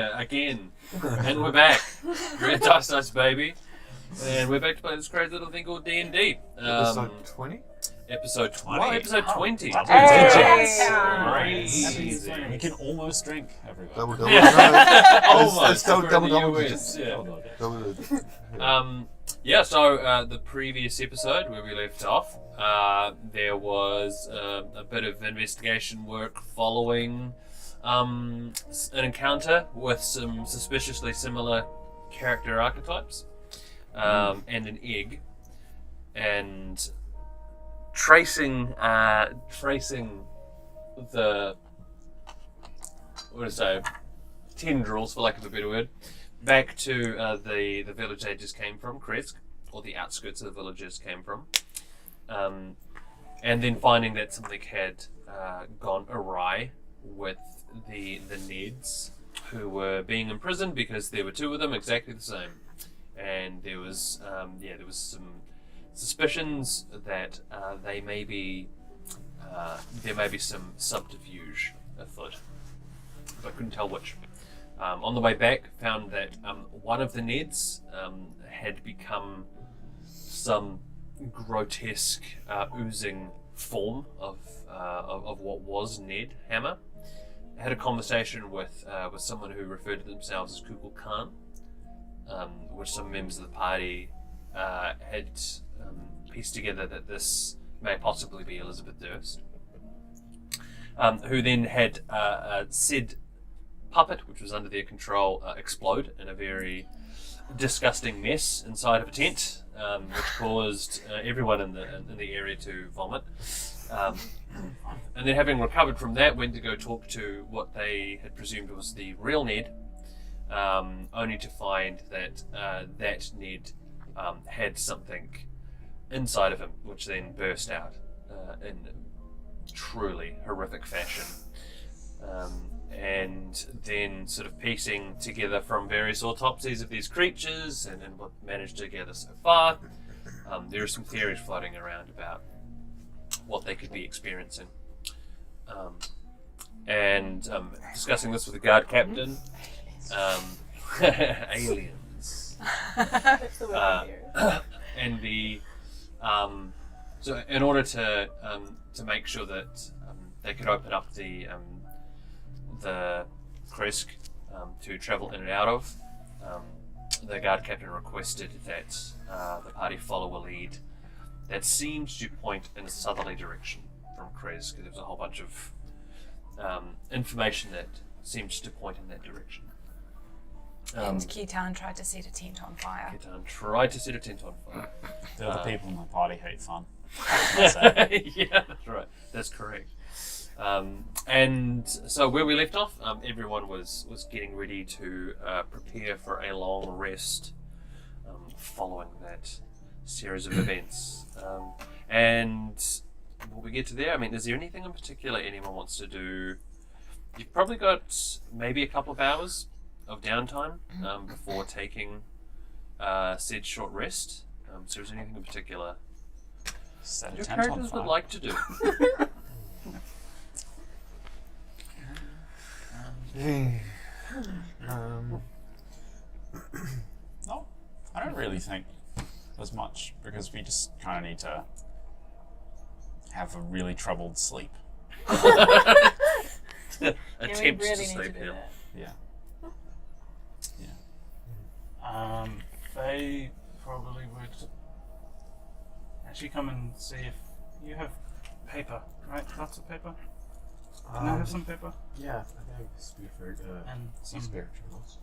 here again, and we're back. Red Dice, baby, and we're back to play this crazy little thing called D&D. Episode 20? Episode 20. Oh, episode 20. Crazy. We can almost drink, everybody. Double. Almost. Double. Yeah. So the previous episode where we left off, there was a bit of investigation work following an encounter with some suspiciously similar character archetypes, and an egg, and tracing the tendrils, for lack of a better word, back to the village they just came from, Kresk, or the outskirts of the village they just came from, and then finding that something had gone awry with the Neds, who were being imprisoned because there were two of them exactly the same, and there was some suspicions that there may be some subterfuge afoot, but I couldn't tell which. On the way back, found that one of the Neds had become some grotesque, oozing form of what was Ned Hammer. I had a conversation with someone who referred to themselves as Kukul Khan, which some members of the party had pieced together that this may possibly be Elizabeth Durst, who then had said puppet, which was under their control, explode in a very disgusting mess inside of a tent, which caused everyone in the area to vomit. And then, having recovered from that, went to go talk to what they had presumed was the real Ned, only to find that that Ned had something inside of him, which then burst out in truly horrific fashion. And then sort of piecing together from various autopsies of these creatures and what managed to gather so far, there are some theories floating around about what they could be experiencing. And discussing this with the guard captain, aliens. And the so in order to make sure that they could open up the Kresk to travel in and out of, the guard captain requested that the party follow a lead that seemed to point in a southerly direction from Kresk. There was a whole bunch of information that seemed to point in that direction. And Keaton tried to set a tent on fire. The other people in my party hate fun. Yeah, that's right. That's correct. And so where we left off, everyone was getting ready to prepare for a long rest following that series of events. And will we get to there? I mean, is there anything in particular anyone wants to do? You've probably got maybe a couple of hours of downtime before taking said short rest. So is there anything in particular your characters would like to do? No, I don't really think as much, because we just kind of need to have a really troubled sleep. Attempts to sleep here. Yeah. They probably would actually come and see if you have paper, right? Lots of paper? Can I have some paper? Yeah, I think spare And some spare journals.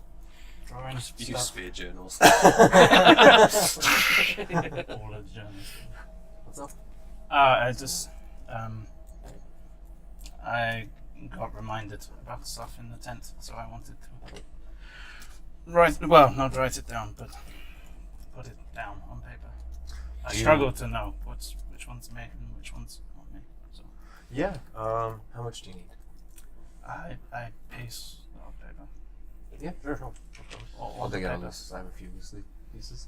drawing Few stuff. spare journals. All of the journals. What's up? I got reminded about stuff in the tent, so I wanted to not write it down, but put it down on paper. I struggle to know which one's me and which one's not me. So Yeah. How much do you need? I piece of paper. Yeah, sure. I'll dig out on this. I have a few loose pieces.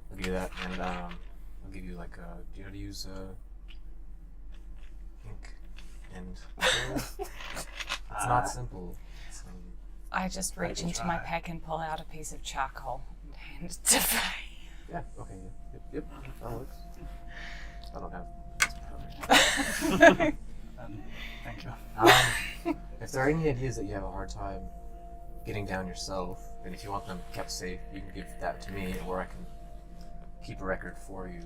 I'll give you that, and I'll give you like do you know how to use ink? And it's not simple. I just reach can into my try. pack and pull out a piece of charcoal and hand it to Faye. Yeah. Okay. Yep. That works. I don't have. Thank you. If there are any ideas that you have a hard time getting down yourself, and if you want them kept safe, you can give that to me, or I can keep a record for you.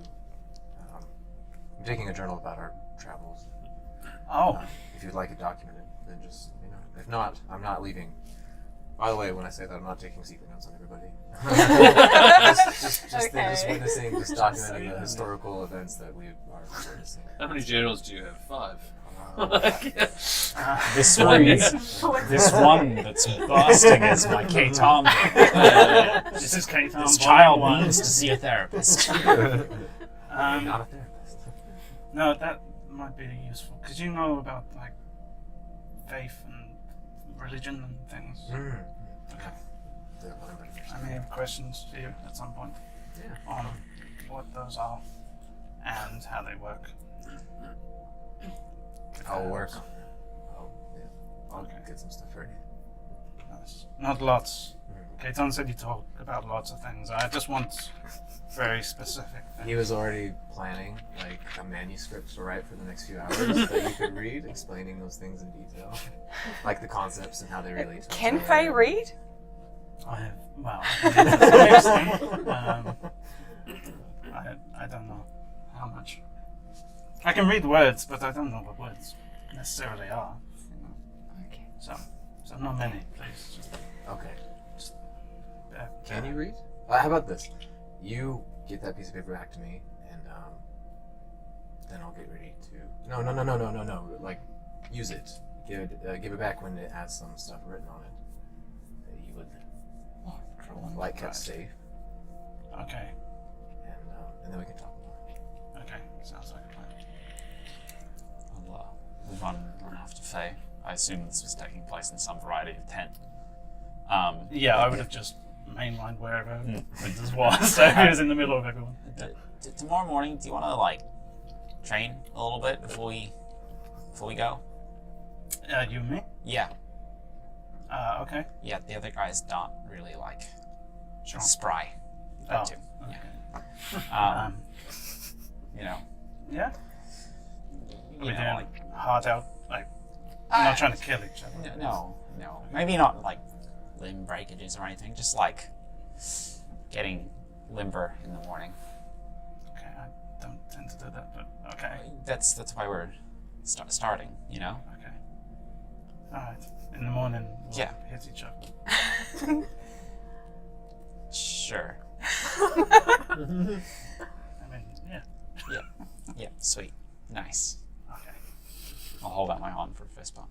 I'm taking a journal about our travels. Oh, If you'd like it documented, then just, you know. If not, I'm not leaving. By the way, when I say that, I'm not taking secret notes on everybody. just Okay. witnessing, just documenting the historical events that we are witnessing. How many journals do you have? 5. This one that's bursting is my K-Tom. this is Kate. This child needs to see a therapist. I'm not a therapist. No, that might be useful because you know about like faith and religion and things. Okay. I may have questions for you at some point Yeah. on what those are and how they work. I'll work. I'll Okay. get some stuff ready. Nice. Not lots. Kaiton said you talk about lots of things. I just want very specific things. He was already planning like a manuscript to write for the next few hours that you could read, explaining those things in detail, like the concepts and how they relate to each Can other. Faye read? I have, well, mostly, I don't know how much. I can read words, but I don't know what words necessarily are. You know. Okay. So not many, please. Just, Okay. Can uh, you read? How about this? You get that piece of paper back to me, and then I'll get ready to. No. Like, use it. Give it back when it has some stuff written on it that you would like kept safe, Okay. and then we can talk more. Okay. Sounds like a plan. I'll run after Faye. I assume this was taking place in some variety of tent. Yeah, I would have just mainlined wherever Winters was, so he was in the middle of everyone. Tomorrow morning, do you want to like train a little bit before we go? You and me? Yeah, Okay. yeah. The other guys don't really like Sure. spry. Oh, That too. okay. You know, Yeah? you We're know, doing like hard out, like, not trying to kill each other. no. Maybe not like limb breakages or anything. Just like getting limber in the morning. Okay, I don't tend to do that, but okay. That's why we're starting. You know. Okay. Alright. In the morning, we'll Yeah. hit each other. Sure. I mean, yeah. Yeah. Sweet. Nice. Okay. I'll hold out my arm for a fist bump.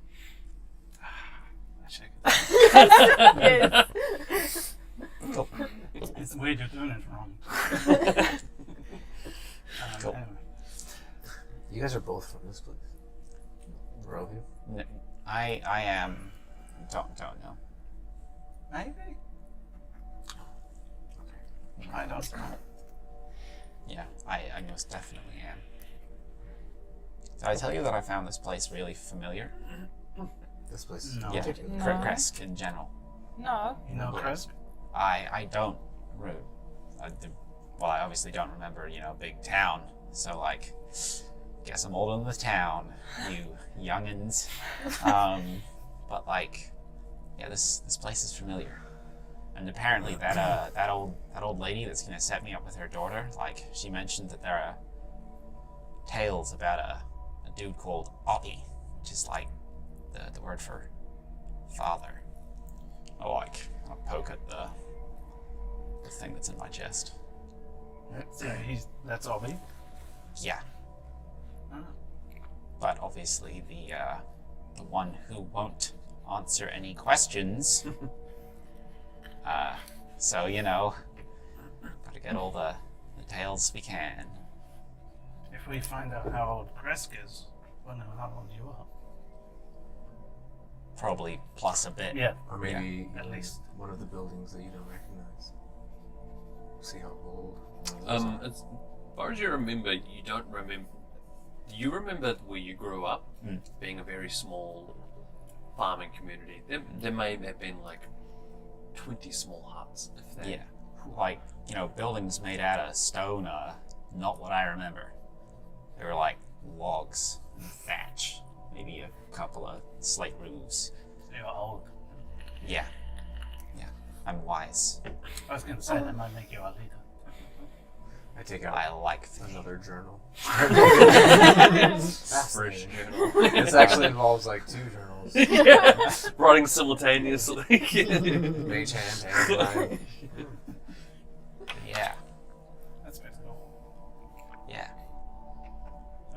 I shake it. Yes. Cool. It's weird you're doing it wrong. Cool. Anyway. You guys are both from this place, Barovia. I am. Don't know. Maybe? I don't know. Yeah, I most definitely am. Did I tell you that I found this place really familiar? This place is No. Yeah, particular. No. Kresk in general. No. You know Cresp? I don't. Well, I obviously don't remember, big town. So like, guess I'm old in the town, you youngins. But like, yeah, this place is familiar. And apparently that old lady that's gonna set me up with her daughter, like she mentioned that there are tales about a dude called Oppie, which is like the word for father. I like poke at the thing that's in my chest. So that's Obi. Yeah. Oh. But obviously the one who won't answer any questions. So gotta get all the tales we can. If we find out how old Kresk is, we'll know how old you are. Probably plus a bit. Yeah. Or maybe at least. one of the buildings that you don't recognize. See how old. As far as you remember, you don't remember. You remember where you grew up, being a very small farming community. There may have been like 20 small huts, if that. Yeah. Like, buildings made out of stone are not what I remember. They were like logs and thatch. Maybe a couple of slate roofs. You're old. Yeah. I'm wise. I was gonna say that might make you a leader. I take out I like thinking. another journal. Fresh Fascinating. journal. This actually involves like 2 journals. Yeah. Writing simultaneously. Mage hand and mine. Yeah. That's pretty cool. Yeah.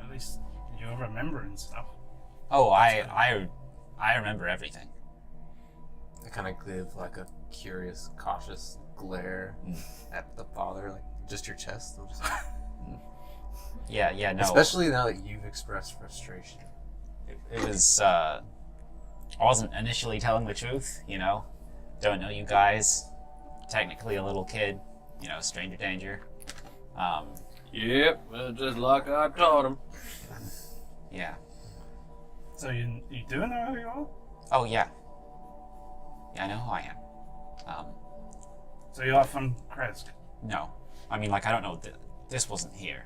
At least you're remembering stuff. Oh, I remember everything. I kind of give like a curious, cautious glare at the father, like just your chest. I'm just like, Yeah, no. especially now that you've expressed frustration. It was, I wasn't initially telling the truth, Don't know you guys. Technically a little kid, stranger danger. Yep, well, just like I taught him. Yeah. So you do know who you are? Oh, yeah. Yeah, I know who I am. So you are from Kresk? No. I mean, like, I don't know, this wasn't here.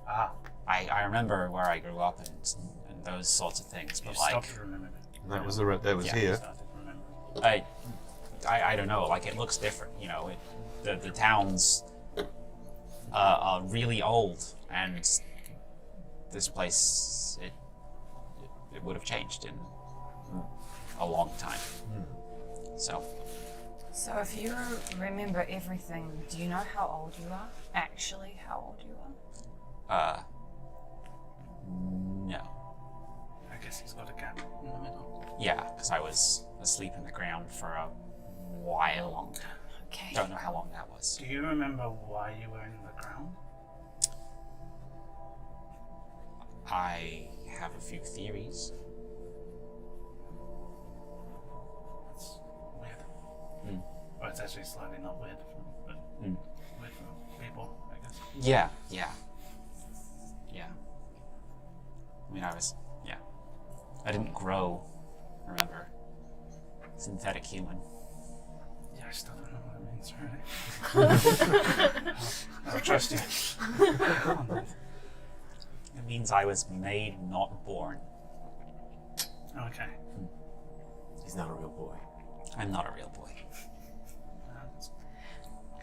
Ah, I remember where I grew up and those sorts of things, you but like, stopped to remember it. That was that was Yeah. You here. started to remember. I don't know, like, it looks different, the towns are really old, and this place, it would have changed in a long time. So, So if you remember everything, do you know how old you are? Actually, how old you are? no. I guess he's got a gap in the middle. Yeah, because I was asleep in the ground for a while. Okay. Don't know how long that was. Do you remember why you were in the ground? I have a few theories. That's weird. Mm. Well, it's actually slightly not weird, but Mm. weird for people, I guess. Yeah. I mean, I didn't grow, remember? Synthetic human. Yeah, I still don't know what it means, really. I'll trust you. Come on, It means I was made, not born. okay. He's not a real boy. I'm not a real boy. That's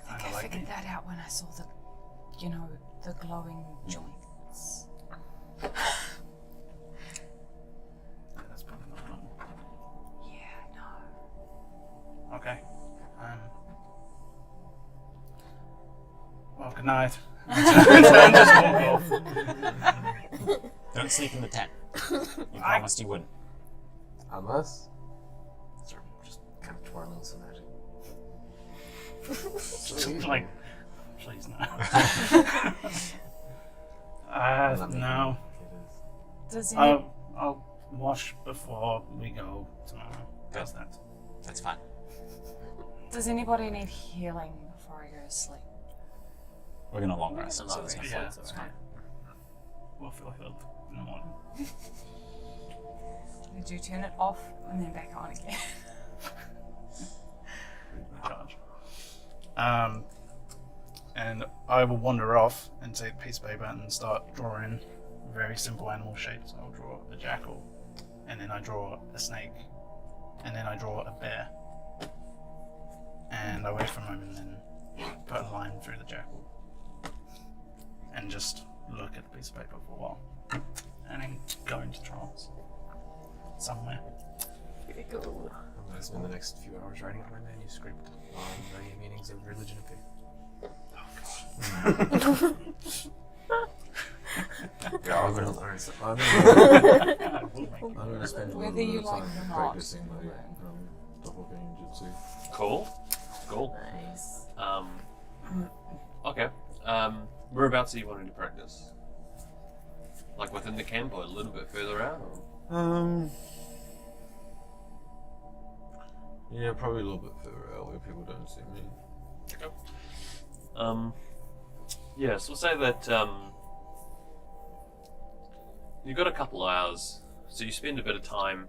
I think kinda I like figured me. that out when I saw the glowing joints. Yeah, that's probably not normal. Yeah, no. Okay. Well, good night. And just walk off. Don't sleep in the tent. You promised you wouldn't. Unless, start just kind of twirling some magic. Like, please no. No. Does any, I'll wash before we go tomorrow. How's that? That's fine. does anybody need healing before I go to sleep? We're gonna long rest, so there's no Yeah, point. that's fine. We'll feel healed in the morning. Did you turn it off and then back on again? Charge. And I will wander off and take a piece of paper and start drawing very simple animal shapes. I'll draw a jackal, and then I draw a snake, and then I draw a bear. And I wait for a moment and then put a line through the jackal. And just look at the piece of paper for a while. And then go into trance. Somewhere. I'm going to spend the next few hours writing up my manuscript on the meanings of religion and faith. God, I'm going to learn stuff. I'm going to spend a Whether little you bit of like time it or not. practicing my doppelganger jutsu. Cool. Nice. Okay. Whereabouts are you wanting to practice? Like within the camp or a little bit further out? Or? Yeah, probably a little bit further out where people don't see me. Okay. Yeah, so we'll say that you've got a couple hours, so you spend a bit of time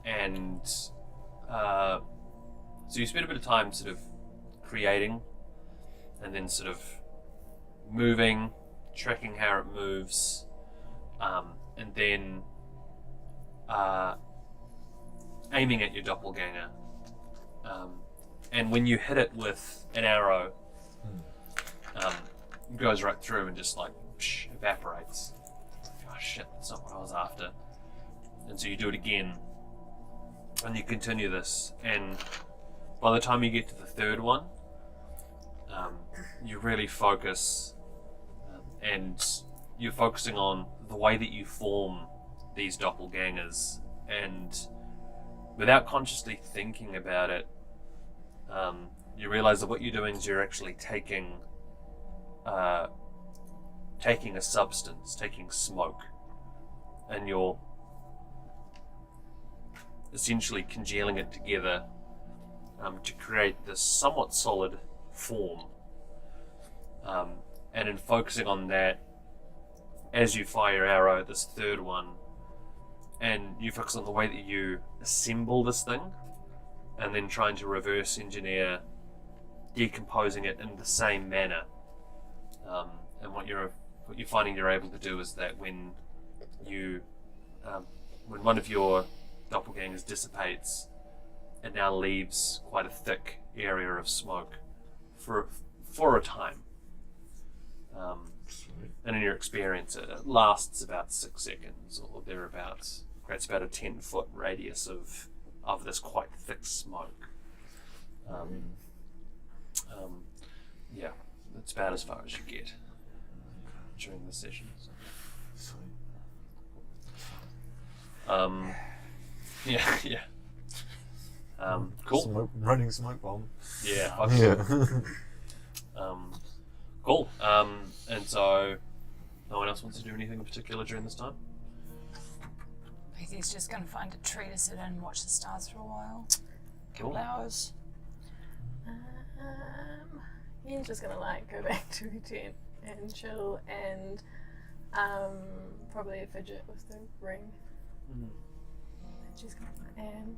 and so you spend a bit of time sort of creating, and then sort of moving, tracking how it moves, and then aiming at your doppelganger. And when you hit it with an arrow, it goes right through and just like evaporates. Oh shit, that's not what I was after. And so you do it again, and you continue this, and by the time you get to the third one, you really focus, and you're focusing on the way that you form these doppelgangers, and without consciously thinking about it, you realize that what you're doing is you're actually taking a substance, taking smoke, and you're essentially congealing it together to create this somewhat solid form. And in focusing on that, as you fire your arrow at this third one, and you focus on the way that you assemble this thing, and then trying to reverse engineer decomposing it in the same manner. And what you're finding you're able to do is that when one of your doppelgangers dissipates, it now leaves quite a thick area of smoke for a time. And in your experience, it lasts about 6 seconds or thereabouts. Creates about a 10-foot radius of this quite thick smoke. Yeah, that's about as far as you get during the sessions. Yeah. Cool. Running smoke bomb. Yeah. Yeah. Cool. And so, no one else wants to do anything in particular during this time? He's just going to find a tree to sit in and watch the stars for a while. Cool. Couple hours. He's just gonna like go back to the tent and chill and probably fidget with the ring. Mm. She's gonna and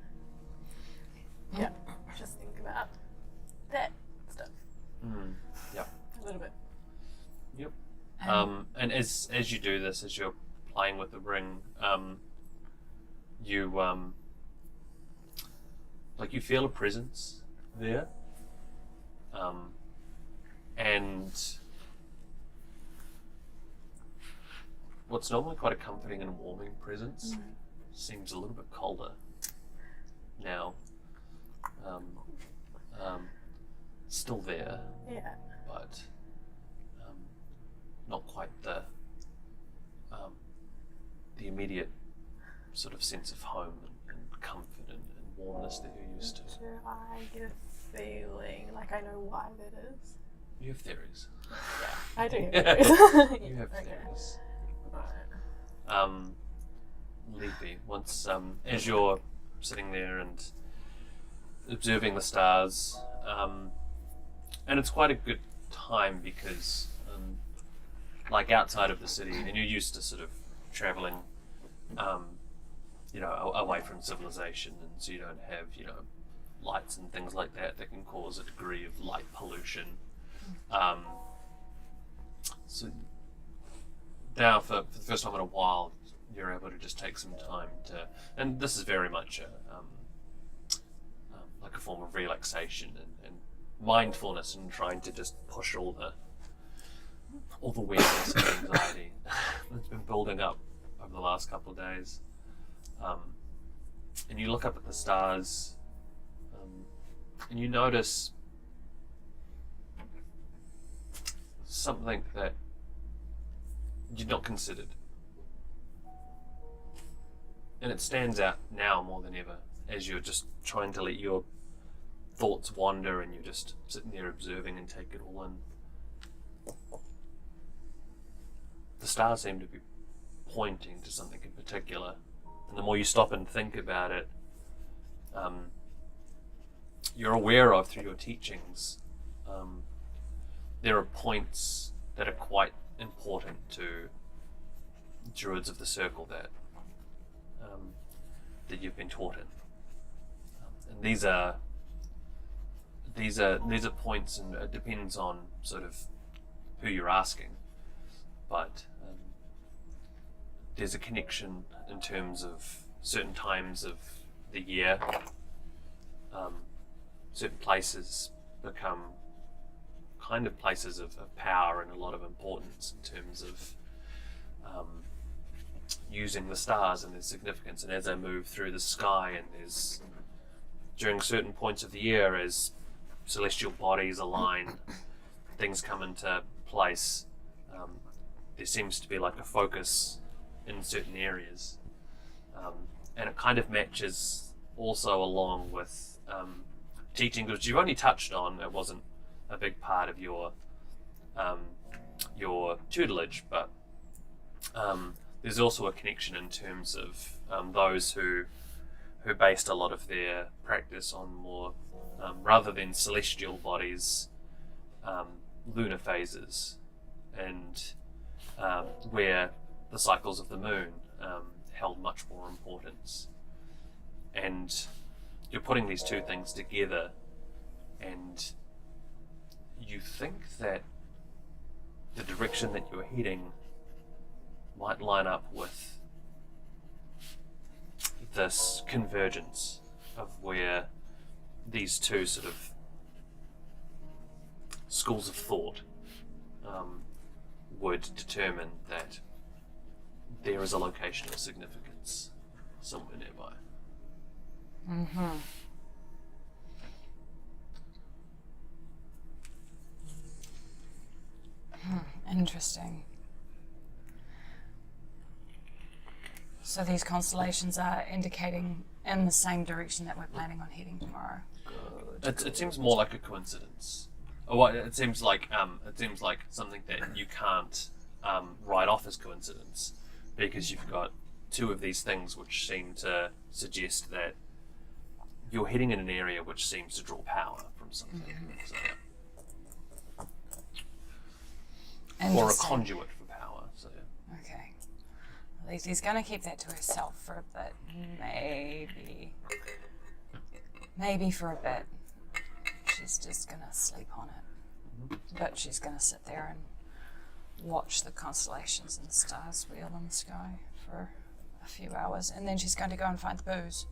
yeah, just think about that stuff Yep. a little bit. Yep. And as you do this, as you're playing with the ring, you you feel a presence there, and what's normally quite a comforting and warming presence seems a little bit colder now. Still there, Yeah. but not quite the immediate sort of sense of home and comfort and warmness that you're used to. Do I get a feeling like I know why that is? You have theories. Yeah, I do. You have theories. Right. Leafy, once as you're sitting there and observing the stars, and it's quite a good time because outside of the city, and you're used to sort of traveling away from civilization, and so you don't have lights and things like that can cause a degree of light pollution. So now for the first time in a while, you're able to just take some time to, and this is very much like a form of relaxation and mindfulness, and trying to just push all the weirdness and anxiety that's been building up over the last couple of days. And you look up at the stars, and you notice something that you'd not considered. And it stands out now more than ever as you're just trying to let your thoughts wander, and you're just sitting there observing and take it all in. The stars seem to be pointing to something in particular, and the more you stop and think about it, you're aware of through your teachings, there are points that are quite important to druids of the circle that that you've been taught in. And these are points, and it depends on sort of who you're asking, but there's a connection in terms of certain times of the year. Certain places become kind of places of power and a lot of importance in terms of using the stars and their significance. And as they move through the sky, and there's during certain points of the year, as celestial bodies align, things come into place. There seems to be like a focus in certain areas, and it kind of matches also along with teaching, because you've only touched on, it wasn't a big part of your tutelage, but there's also a connection in terms of those who based a lot of their practice on more rather than celestial bodies, lunar phases, and where the cycles of the moon held much more importance. And you're putting these two things together, and you think that the direction that you're heading might line up with this convergence of where these two sort of schools of thought would determine that there is a location of significance somewhere nearby. Mm-hmm. Interesting. So these constellations are indicating in the same direction that we're planning on heading tomorrow. It seems more like a coincidence. Well, it seems like something that you can't write off as coincidence, because you've got two of these things which seem to suggest that you're heading in an area which seems to draw power from something. So, or a conduit for power. So. Okay. At least he's going to keep that to herself for a bit. Maybe for a bit. She's just going to sleep on it. But she's going to sit there and watch the constellations and stars wheel in the sky for a few hours. And then she's going to go and find the booze.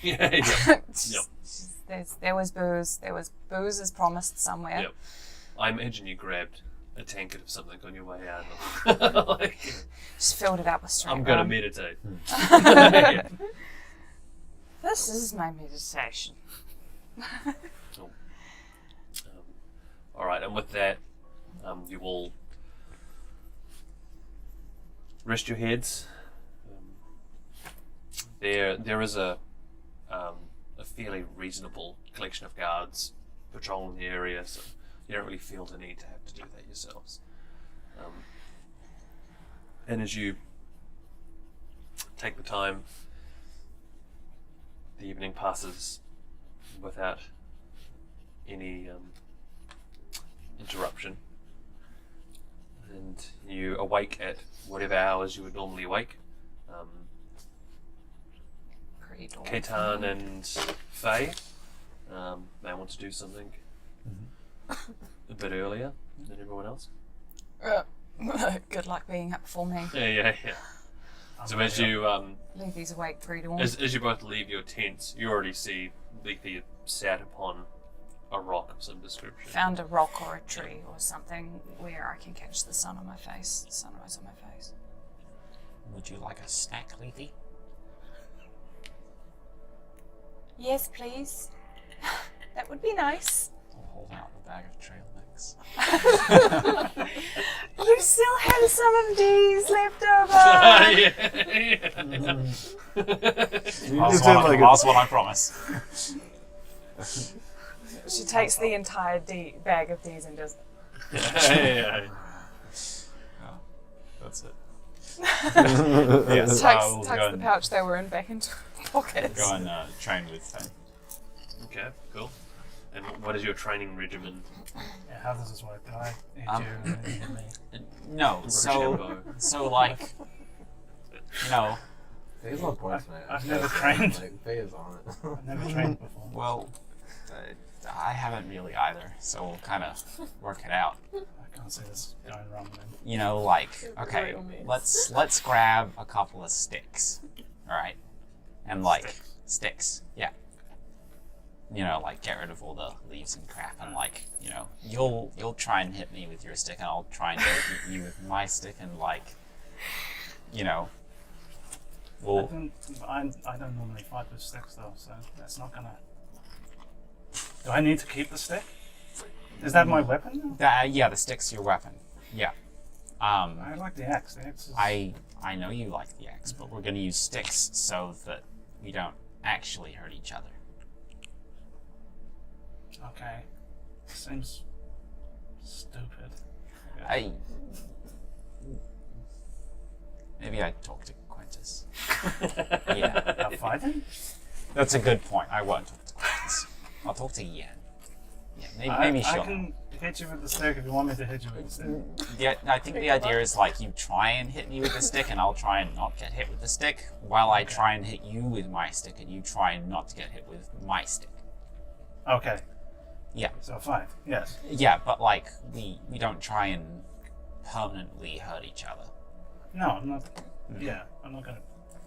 Yeah. Yep. There was booze. There was booze as promised somewhere. Yep. I imagine you grabbed a tankard of something on your way out. Like, Just filled it up with straight I'm going to rum. meditate. This is my meditation. Cool. All right, and with that, you will rest your heads. There is a fairly reasonable collection of guards patrolling the area, so you don't really feel the need to have to do that yourselves. And as you take the time, the evening passes without any interruption, and you awake at whatever hours you would normally awake. Ketan and Faye may want to do something a bit earlier than everyone else. Good luck being up before me. Yeah. So as you Leafy's awake pre-dawn. as you both leave your tents, you already see Leafy sat upon a rock of some description. Found a rock or a tree or something where I can catch the sun on my face, sunrise on my face. Would you like a snack, Leafy? Yes, please. That would be nice. I'll hold out the bag of trail mix. You still have some of these left over. Last one, I promise. She takes the entire bag of these and just... Yeah. That's it. tucks we'll tucks go the and- pouch they were in back into her pockets. Go and train with Faye. Okay, cool. And what is your training regimen? Yeah, how does this work? Do I need Um, you and you need me? No, Rochambeau. so like, you know, Faye's on points, man. I've never trained. Like, Faye is on it. I've never trained before. Well, I haven't really either, so we'll kind of work it out. I can't see this going wrong then. You know, like, okay, Brutal mess. let's grab a couple of sticks, all right, and like sticks, yeah. You know, like get rid of all the leaves and crap, and like, you know, you'll try and hit me with your stick, and I'll try and hit you with my stick, and like, you know, we'll. I don't normally fight with sticks though, so that's not gonna. Do I need to keep the stick? Is that my weapon now? Yeah, the stick's your weapon. Yeah. I like the axe. The axe is... I know you like the axe, but we're gonna use sticks so that we don't actually hurt each other. Okay. Seems stupid. Maybe I talk to Quintus. Yeah. Are fighting? That's a good point. I won't talk to Quintus. I'll talk to Yen. Yeah, maybe she'll. I can hit you with the stick if you want me to hit you with the stick. Yeah, I think the idea is like you try and hit me with the stick, and I'll try and not get hit with the stick, while I try and hit you with my stick, and you try and not to get hit with my stick. Okay. Yeah. So fight. Yes. Yeah, but like we don't try and permanently hurt each other. No, I'm not. Yeah, I'm not gonna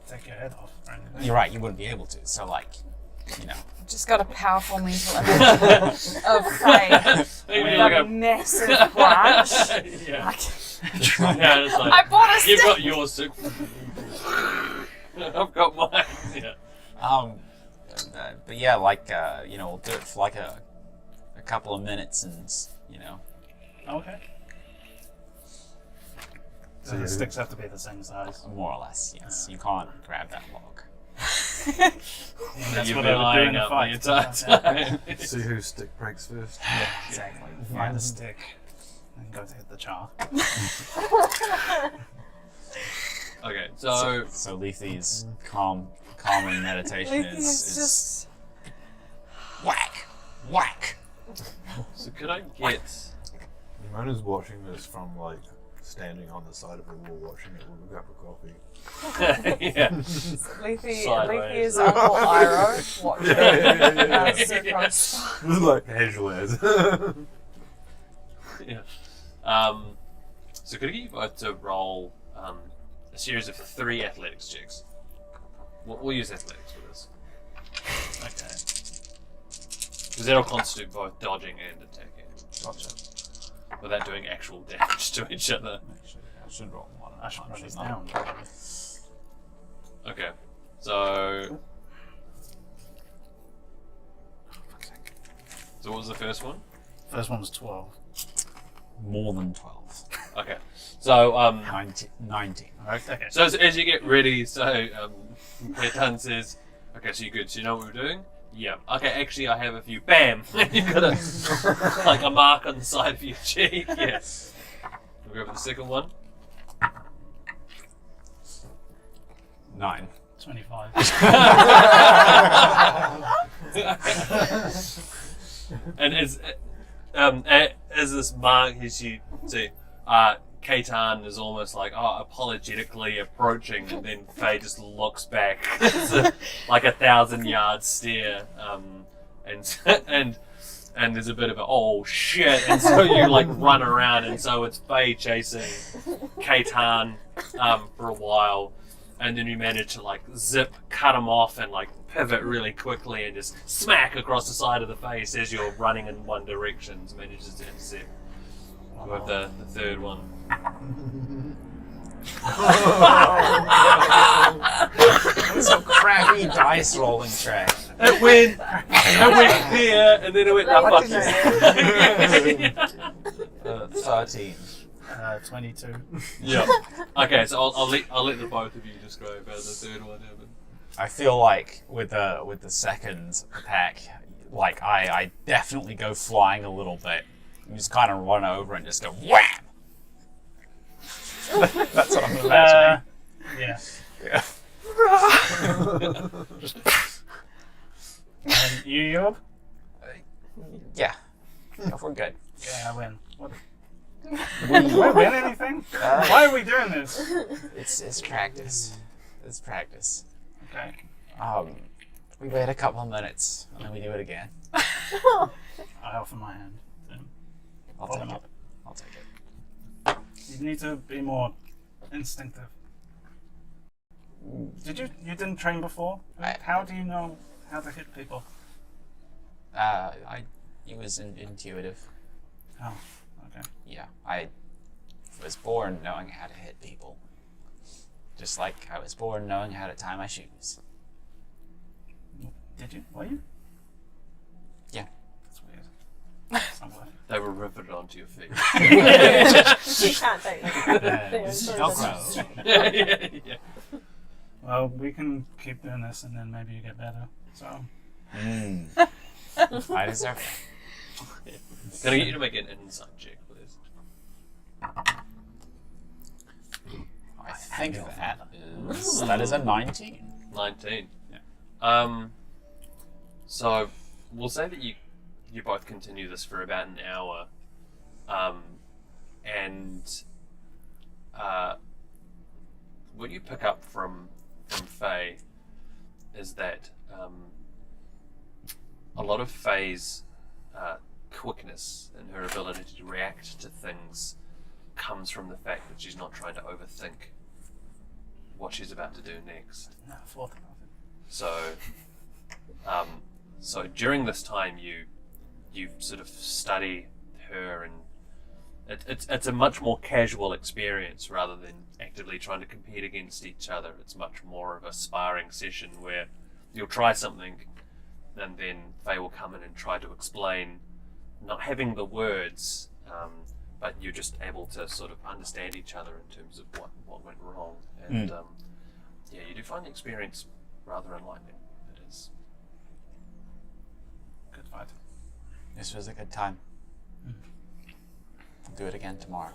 take your head off or anything. You're right. You wouldn't be able to. So like, you know. Just got a powerful mental image of Faye with a massive branch. Yeah. Like, Yeah, it's like, I bought a you've stick. got your stick. I've got mine. Yeah. But yeah, like you know, we'll do it for like a couple of minutes, and you know. Okay. So the sticks have to be the same size. More or less, yes. You can't grab that log. That's You've what been I would do in eyeing a up the fight. entire time. See whose stick breaks first. Yeah, exactly. Find the stick and go to hit the char. Okay, so So Leafy's calm and meditation It's is just whack, whack. so could I get? Mona's watching this from like standing on the side of a wall, watching it with a cup of coffee. Yeah. Leafy Sideways. is Uncle Iroh watching Yeah. Sucrose. Like casual as. Yeah. So could I get you both to roll a series of 3 athletics checks? We'll use athletics for this. Okay. Because that'll constitute both dodging and attacking. Gotcha. Without doing actual damage to each other. Actually, I should roll one. I should write this down. Okay. So. So what was the first one? First one was 12. More than 12. Okay. So 19. Okay. So as you get ready, Ketan says, okay, so you're good. So you know what we're doing? Yeah. Okay, actually I have a few. Bam! You've got like a mark on the side of your cheek. Yes. We'll go for the second one. 9. 25. And as this mark, as you see, Ketan is almost like apologetically approaching, and then Faye just looks back. It's like 1,000-yard stare, and there's a bit of a oh shit, and so you like run around, and so it's Faye chasing Ketan for a while, and then you manage to like cut him off, and like pivot really quickly, and just smack across the side of the face as you're running in one direction. Manages to intercept with the third one. It's a crappy dice rolling track. It went here, and then it went What fuck did you. 13. 22. Yeah. Okay, so I'll let the both of you describe how the third one happened. I feel like with the second attack, like I definitely go flying a little bit. You just kind of run over and just go wham. That's what I'm imagining. Yeah. Yeah. And you, Yob? Yeah. If we're good. Yeah, I win. What? We- Do I win anything? Why are we doing this? It's practice. It's practice. Okay. We wait a couple of minutes and then we do it again. I offer my hand to him. I'll Hold take him it. up. I'll take it. You need to be more instinctive. You didn't train before? How do you know how to hit people? It was intuitive. Oh, okay. Yeah, I was born knowing how to hit people. Just like I was born knowing how to tie my shoes. Did you? Were you? Yeah. That's weird. Somewhere. They were riveted onto your feet. You can't take that. This is Velcro. yeah. Well, we can keep doing this and then maybe you get better. So, I deserve it. Can I get you to make an insight check, please? I think that is a 19. 19. Yeah. So we'll say that you both continue this for about an hour, and what you pick up from Faye is that a lot of Faye's quickness and her ability to react to things comes from the fact that she's not trying to overthink what she's about to do next. no, fourth of it. So during this time, you sort of study her, and it's a much more casual experience rather than actively trying to compete against each other. It's much more of a sparring session where you'll try something, and then Faye will come in and try to explain, not having the words, but you're just able to sort of understand each other in terms of what went wrong. And yeah, you do find the experience rather enlightening. It is. Good fight. This was a good time. We'll do it again tomorrow.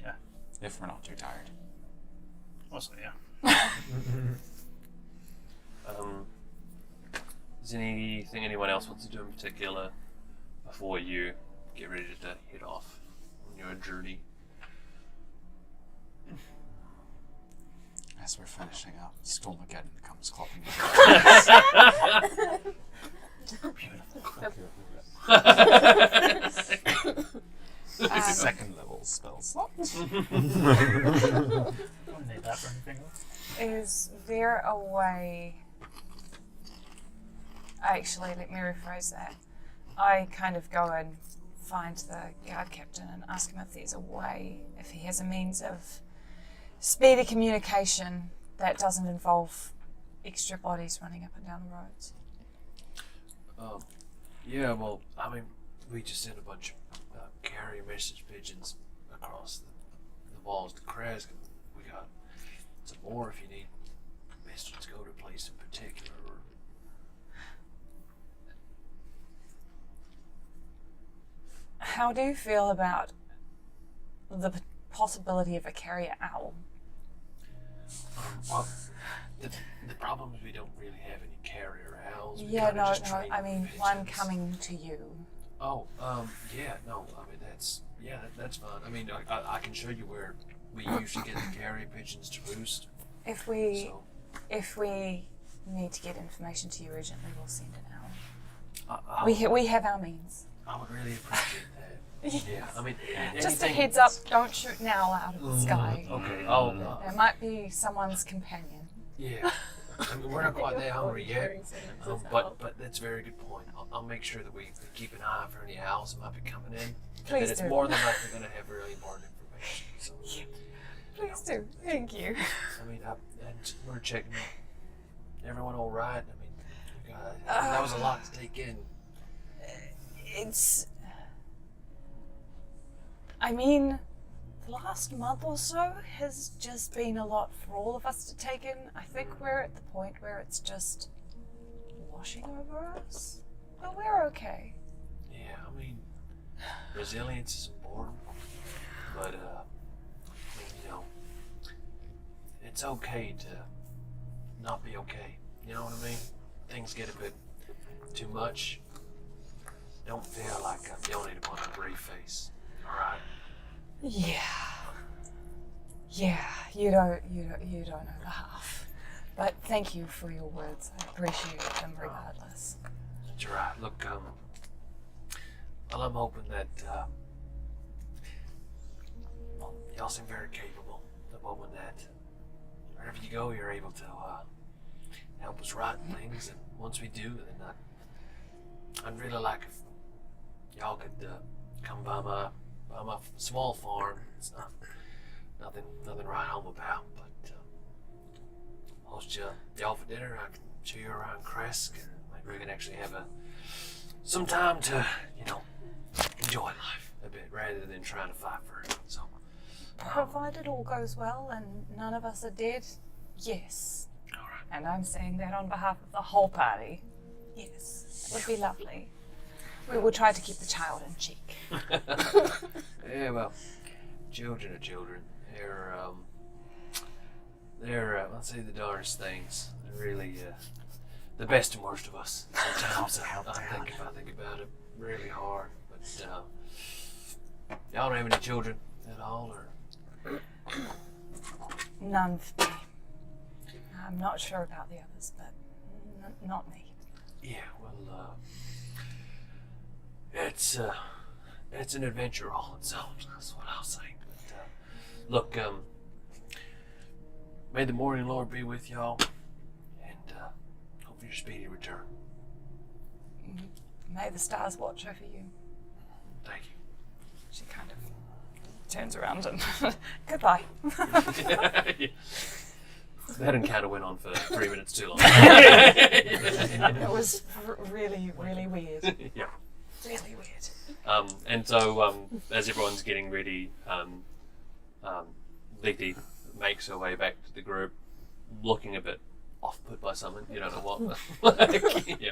Yeah. If we're not too tired. Also, yeah. Is anything anyone else wants to do in particular before you get ready to head off on your journey? As we're finishing up, Stormageddon comes clopping. Second level spell slot. Don't need that for anything else. Is there a way... Actually, let me rephrase that. I kind of go and find the guard captain and ask him if there's a way, if he has a means of speedy communication that doesn't involve extra bodies running up and down the roads. Yeah, well, I mean, we just sent a bunch of carrier message pigeons across the walls to Kresk. We got some more if you need messages to go to a place in particular. How do you feel about the possibility of a carrier owl? Well, the problem is we don't really have any carrier owls. We Yeah, kinda no, just no, train I mean one pigeons. coming to you. Oh, yeah, no, I mean, that's fine. I mean, I can show you where we usually get the carrier pigeons to roost. If we So, if we need to get information to you urgently, we'll send an owl. I We have our means. would really appreciate that. Yeah, I mean, Just a anything- heads up, don't shoot an owl out of the sky. Okay, There might be someone's companion. yeah. I mean, we're not quite that hungry yet, During sentences out. but that's a very good point. I'll make sure that we keep an eye out for any owls that might be coming in. Please and that it's do. more than likely going to have really important information. So, Please do. Thank you. I mean, and we're checking everyone all right. I mean, that was a lot to take in. I mean, the last month or so has just been a lot for all of us to take in. I think we're at the point where it's just washing over us. But we're okay. Yeah, I mean, resilience is important, but I mean, you know, it's okay to not be okay. You know what I mean? Things get a bit too much. Don't feel like y'all need to put on a brave face. All right. Yeah. Yeah, you don't know the half. But thank you for your words. I appreciate them regardless. You're right. Look, well, I'm hoping that well, y'all seem very capable. I'm hoping that wherever you go, you're able to help us right things. And once we do, then I'd really like if y'all could come by my small farm. It's nothing right home about, but host y'all for dinner. I can show you around Kresk, and maybe we can actually have some time to, enjoy life a bit rather than trying to fight for it. So, Provided all goes well and none of us are dead, yes. all right. And I'm saying that on behalf of the whole party. Yes, it would be lovely. We will try to keep the child in cheek. Yeah, well, children are children. They're let's say the darndest things. They're really the best and worst of us. Sometimes I think about it really hard. But y'all don't have any children at all, or None for me. I'm not sure about the others, but not me. yeah, well, it's an adventure all its own. That's what I'll say. But look, may the morning Lord be with y'all, and hope for your speedy return. May the stars watch over you. Thank you. She kind of turns around and goodbye. That encounter went on for 3 minutes too long. It was really, really weird. Yeah. Really weird. And so, as everyone's getting ready, Letty makes her way back to the group, looking a bit off-put by something. You don't know what. Yeah.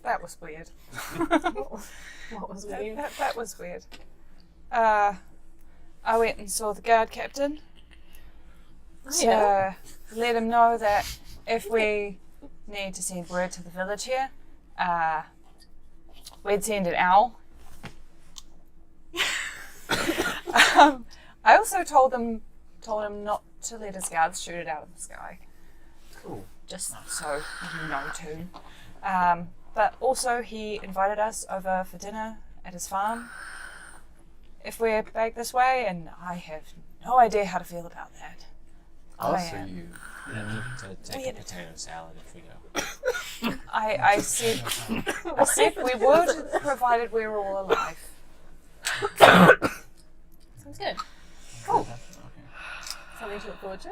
That was weird. What was weird? That was weird. I went and saw the guard captain to let him know that if we need to send word to the village here, we'd send an owl. I also told him not to let his guards shoot it out of the sky. Cool. Just so you know too. But also he invited us over for dinner at his farm if we're back this way, and I have no idea how to feel about that. Also, you. Yeah, to take a potato salad if we go. I said we would, provided we were all alive. Sounds good. Cool. Something to look forward to.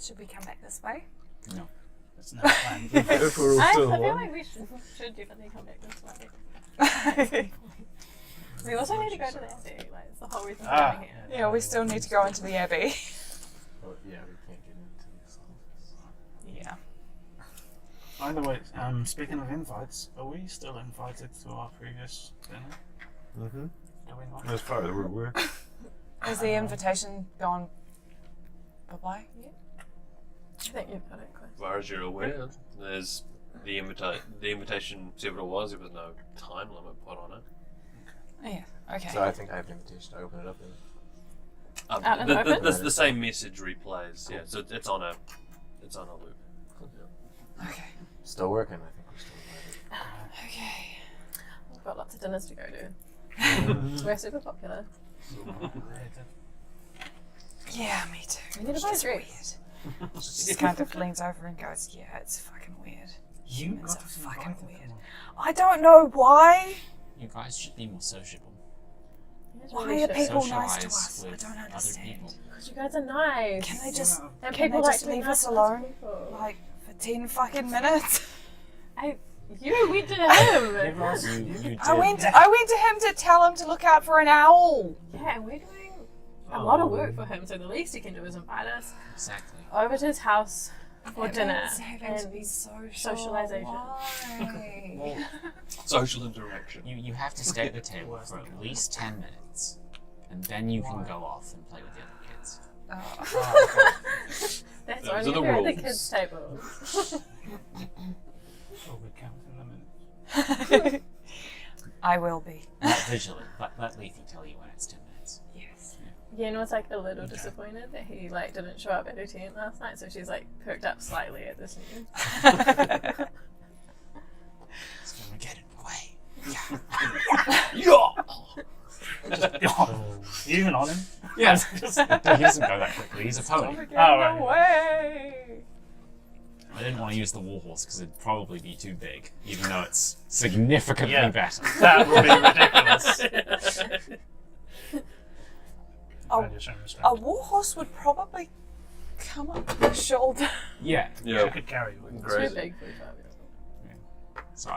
Should we come back this way? No. That's not planned. If we're all I still feel alive. like we should definitely come back this way. We also need to go to the Abbey. Like, it's the whole reason we're coming here. Yeah, we still need to go into the Abbey. Oh, yeah, we can't get into this office. Yeah. Either way, speaking of invites, are we still invited to our previous dinner? Mm-hmm. Do we not? As far as we're aware. Has the invitation gone bye-bye yet? I think you've got it, Chris. As far as you're aware, there's the invitation said what it was. There was no time limit put on it. Oh, yeah, okay. So I think I have an invitation to open it up. And Out in the open? The same message replays. Yeah, so it's on a loop. Yeah. Okay. still working. I think we're still invited. Okay. We've got lots of dinners to go to. We're super popular. Yeah, me too. We need to buy drinks. Weird. She just kind of leans over and goes, yeah, it's fucking weird. Humans got are us fucking invited, weird. come on. I don't know why. You guys should be more sociable. Why are people Socialize nice to us? I with don't other understand. people. Because you guys are nice. Can they just And can people they like just to be leave nice us to other alone? people. Like for 10 fucking minutes? You went to him. You did. I went to him to tell him to look out for an owl. Yeah, and we're doing a lot of work for him, so the least he can do is invite us Exactly. over to his house for dinner. Having to And be social. socialization. Why? Social interaction. You have to stay at the table for at least 10 minutes, and then you can go off and play with the other kids. That's Those only are the if you're at the rules. kids' table. We'll be counting the minutes. I will be. Not visually, but let Lethe tell you when it's 10 minutes. Yes. Yen was like a little disappointed that he like didn't show up at her tent last night, so she's like perked up slightly at this news. It's gonna get it away. You even on him? Yeah. He doesn't go that quickly. He's a pony. Oh, right. Away. I didn't want to use the warhorse because it'd probably be too big, even though it's significantly Yeah. better. That would be ridiculous. Oh, Just showing restraint. a warhorse would probably come up your shoulder. Yeah. She Yeah. could carry you. Too Crazy. big for a 5-year-old. So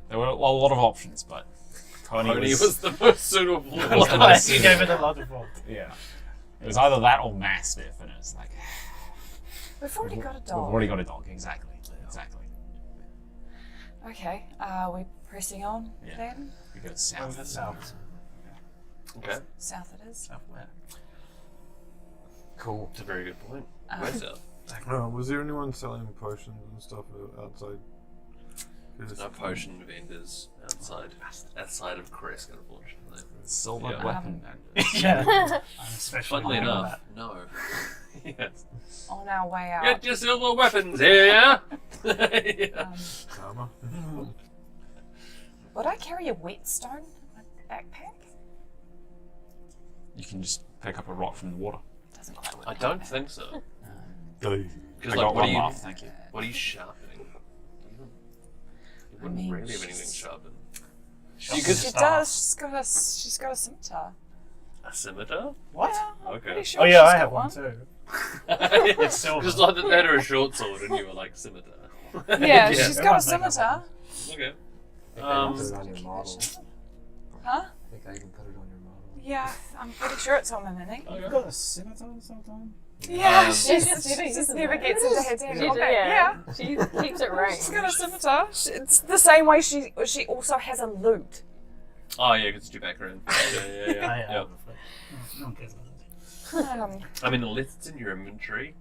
there were a lot of options, but pony Pony was was the most suitable was the one. most You gave it a lot of roll. yeah. It was either that or mastiff, and it was like We've already got a we've dog. already got a dog. Exactly. Okay, are we pressing on Yeah. then? We go Over south. south. Okay, South it is. South where? Cool. that's a very good point. Where's up? Was there anyone selling potions and stuff outside? 'Cause- No potion vendors outside of Kresk, unfortunately. Silver Yeah. weapon. Yeah. I'm especially Funnily happy with enough, no. Yes. On our way out. Get your silver weapons here! Yeah. Karma. Would I carry a whetstone in my backpack? You can just pick up a rock from the water. Doesn't quite work. I don't think so. Dave. Because I like, got what one are you? laugh, thank you. What are you sharpening? You wouldn't mean, really have anything she's- sharpened. You could- She start. does. She's got a scimitar. A scimitar? What? Yeah, I'm Okay. pretty sure Oh yeah, she's I have got one too. It's silver. just like that or a short sword, and you were like scimitar. Yeah, she's got a everyone's making scimitar. Okay. I think I can Um, put it on your model. Huh? I think I can put it on your model. Yeah, I'm pretty sure it's on the mini. Okay. got a scimitar sometime? Yeah, Um, she She's just using never it. gets into her dad. She, Okay, yeah. yeah. She keeps it right. She's got a scimitar. It's the same way she also has a lute. Oh yeah, because you back around. Yeah. Yeah. No one cares about it. I mean, unless it's in your inventory,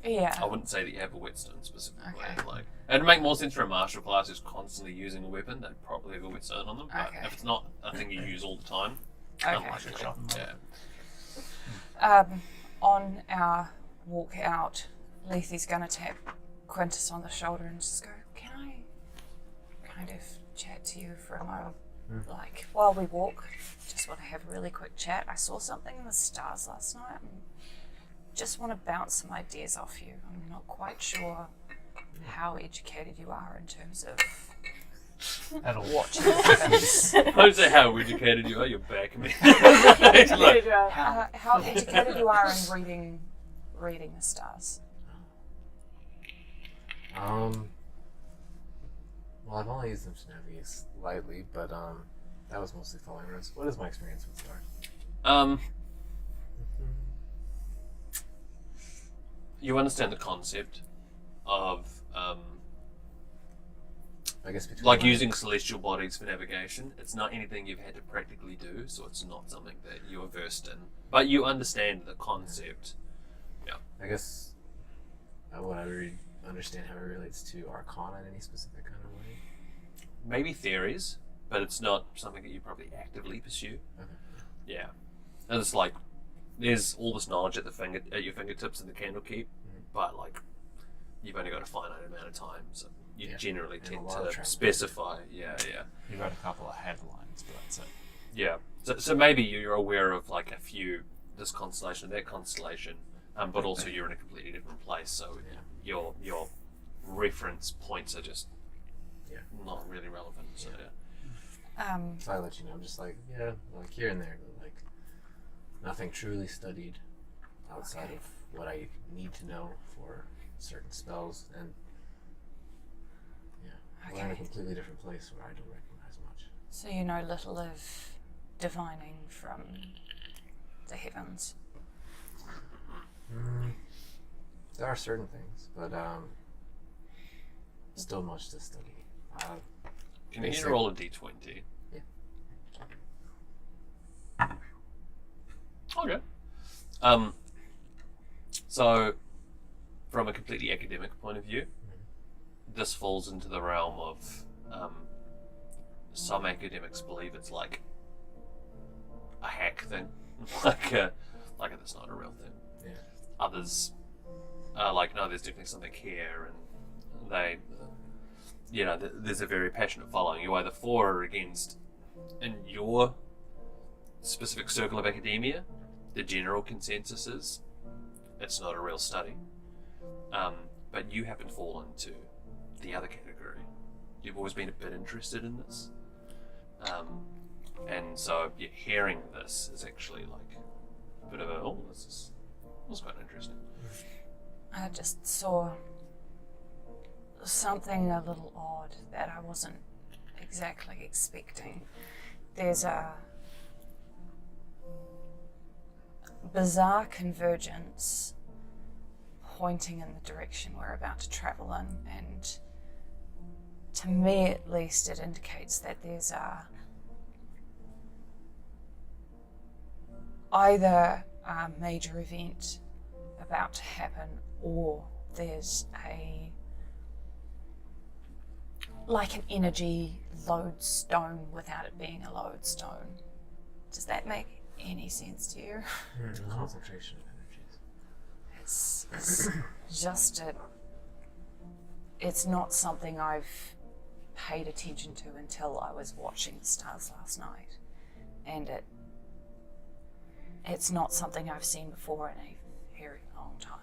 I Yeah. wouldn't say that you have a whetstone specifically. Okay. Like, it'd make more sense for a martial class who's constantly using a weapon. They'd probably have a whetstone on them. But Okay. if it's not a thing you use all the time, Okay. unlikely. Yeah. On our walk out, Lethy's gonna tap Quintus on the shoulder and just go, "Can I kind of chat to you for a moment? Like, while we walk, just want to have a really quick chat. I saw something in the stars last night and just want to bounce some ideas off you. I'm not quite sure how educated you are in terms of At all. watching. Don't say how educated you are. You're back me. Good job. How educated you are in reading the stars. Well, I've only used them to navigate slightly, but that was mostly following routes. What is my experience with stars? You understand the concept of I guess between like my- using celestial bodies for navigation. It's not anything you've had to practically do, so it's not something that you're versed in. But you understand the concept. I guess would I understand how it relates to Arcana in any specific kind of way? Maybe theories, but it's not something that you probably actively pursue. Okay. Yeah, and it's like there's all this knowledge at your fingertips in the Candlekeep, but like you've only got a finite amount of time, so you Yeah. generally And a tend lot of to travel. specify. Yeah. You got a couple of headlines, but that's it. Yeah. So maybe you're aware of like a few, this constellation, that constellation, but also you're in a completely different place, so your reference points are just not really relevant. So So I let you know, I'm just like, yeah, like here and there, but like nothing truly studied outside of what I need to know for certain spells, and we're in a Okay. completely different place where I don't recognize much. So you know little of divining from the heavens. There are certain things, but still much to study. can you Basic. roll a d20? Yeah. Okay. So, from a completely academic point of view, this falls into the realm of some academics believe it's like a hack thing. like that's not a real thing. Yeah. Others are like, no, there's definitely something here, and they, there's a very passionate following. You either for or against. In your specific circle of academia, the general consensus is it's not a real study. But you happen to fall into the other category. You've always been a bit interested in this. And so hearing this is actually like a bit of a, this is quite interesting. I just saw something a little odd that I wasn't exactly expecting. There's a bizarre convergence pointing in the direction we're about to travel in, and to me at least it indicates that there's either a major event about to happen, or there's like an energy lodestone without it being a lodestone. Does that make any sense to you? Concentration of energies. It's just it's not something I've paid attention to until I was watching the stars last night, and it's not something I've seen before in a very long time.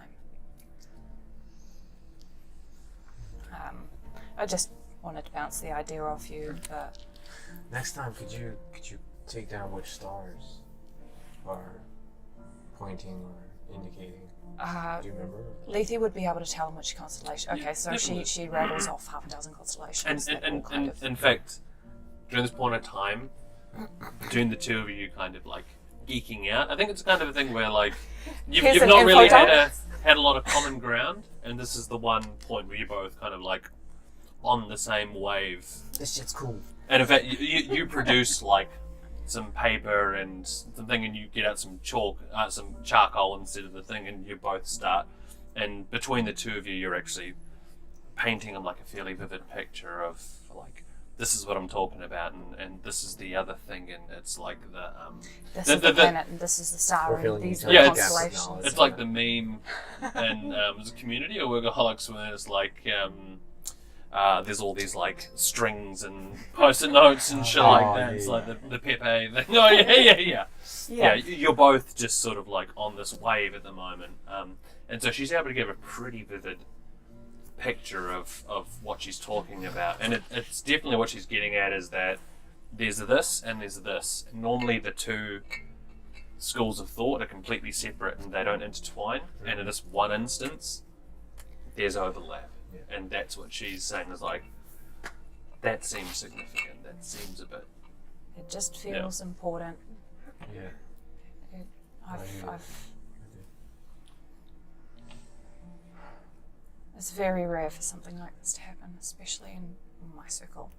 I just wanted to bounce the idea off you, but Next time, could you take down which stars are pointing or indicating? Do you remember? Lethe would be able to tell him which constellation. Okay, Yeah, so definitely. she rattles off half a dozen constellations. that all kind of- In fact, during this point of time, between the two of you kind of like geeking out, I think it's kind of a thing where like you've Here's an not really info had a lot of common ground, and this is the one point where you're both kind of like on the same wave. This shit's cool. And in fact, you produce like some paper and something, and you get out some chalk, some charcoal instead of the thing, and you both start. And between the two of you, you're actually painting them like a fairly vivid picture of like, this is what I'm talking about, and this is the other thing, and it's like this is the planet, and this is the star, We're and filling these each are the other's gaps of constellations. knowledge. it's like the meme in the community of workaholics when it's like there's all these like strings and post-it notes and shit like that. It's like the Pepe thing. Oh yeah. You're both just sort of like on this wave at the moment, and so she's able to give a pretty vivid picture of what she's talking about, and it's definitely what she's getting at is that there's this and there's this. Normally the two schools of thought are completely separate and they don't intertwine, and in this one instance there's overlap. And that's what she's saying is like, that seems significant, that seems a bit. It just feels important. Yeah. It's very rare for something like this to happen, especially in my circle.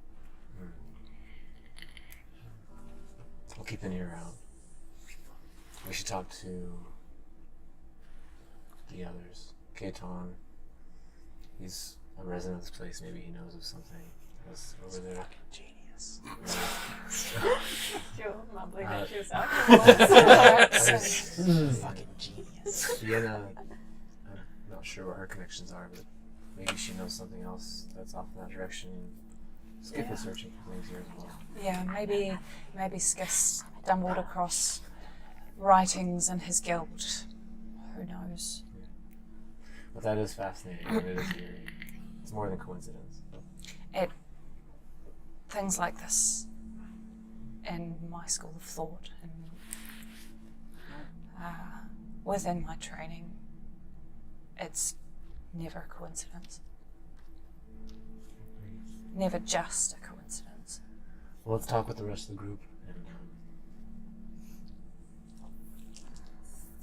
We'll keep an ear out. We should talk to the others. Katon. He's a resident of this place. Maybe he knows of something that's over there. Genius. You're mumbling Uh, at yourself. Fucking genius. Vienna, I'm not sure what her connections are, but maybe she knows something else that's off in that direction. Skip is searching for things here as well. Yeah, maybe Skiff stumbled across writings in his guild. Who knows? But that is fascinating, and it is eerie. It's more than coincidence. Things like this in my school of thought and within my training, it's never a coincidence. Never just a coincidence. Well, let's talk with the rest of the group, and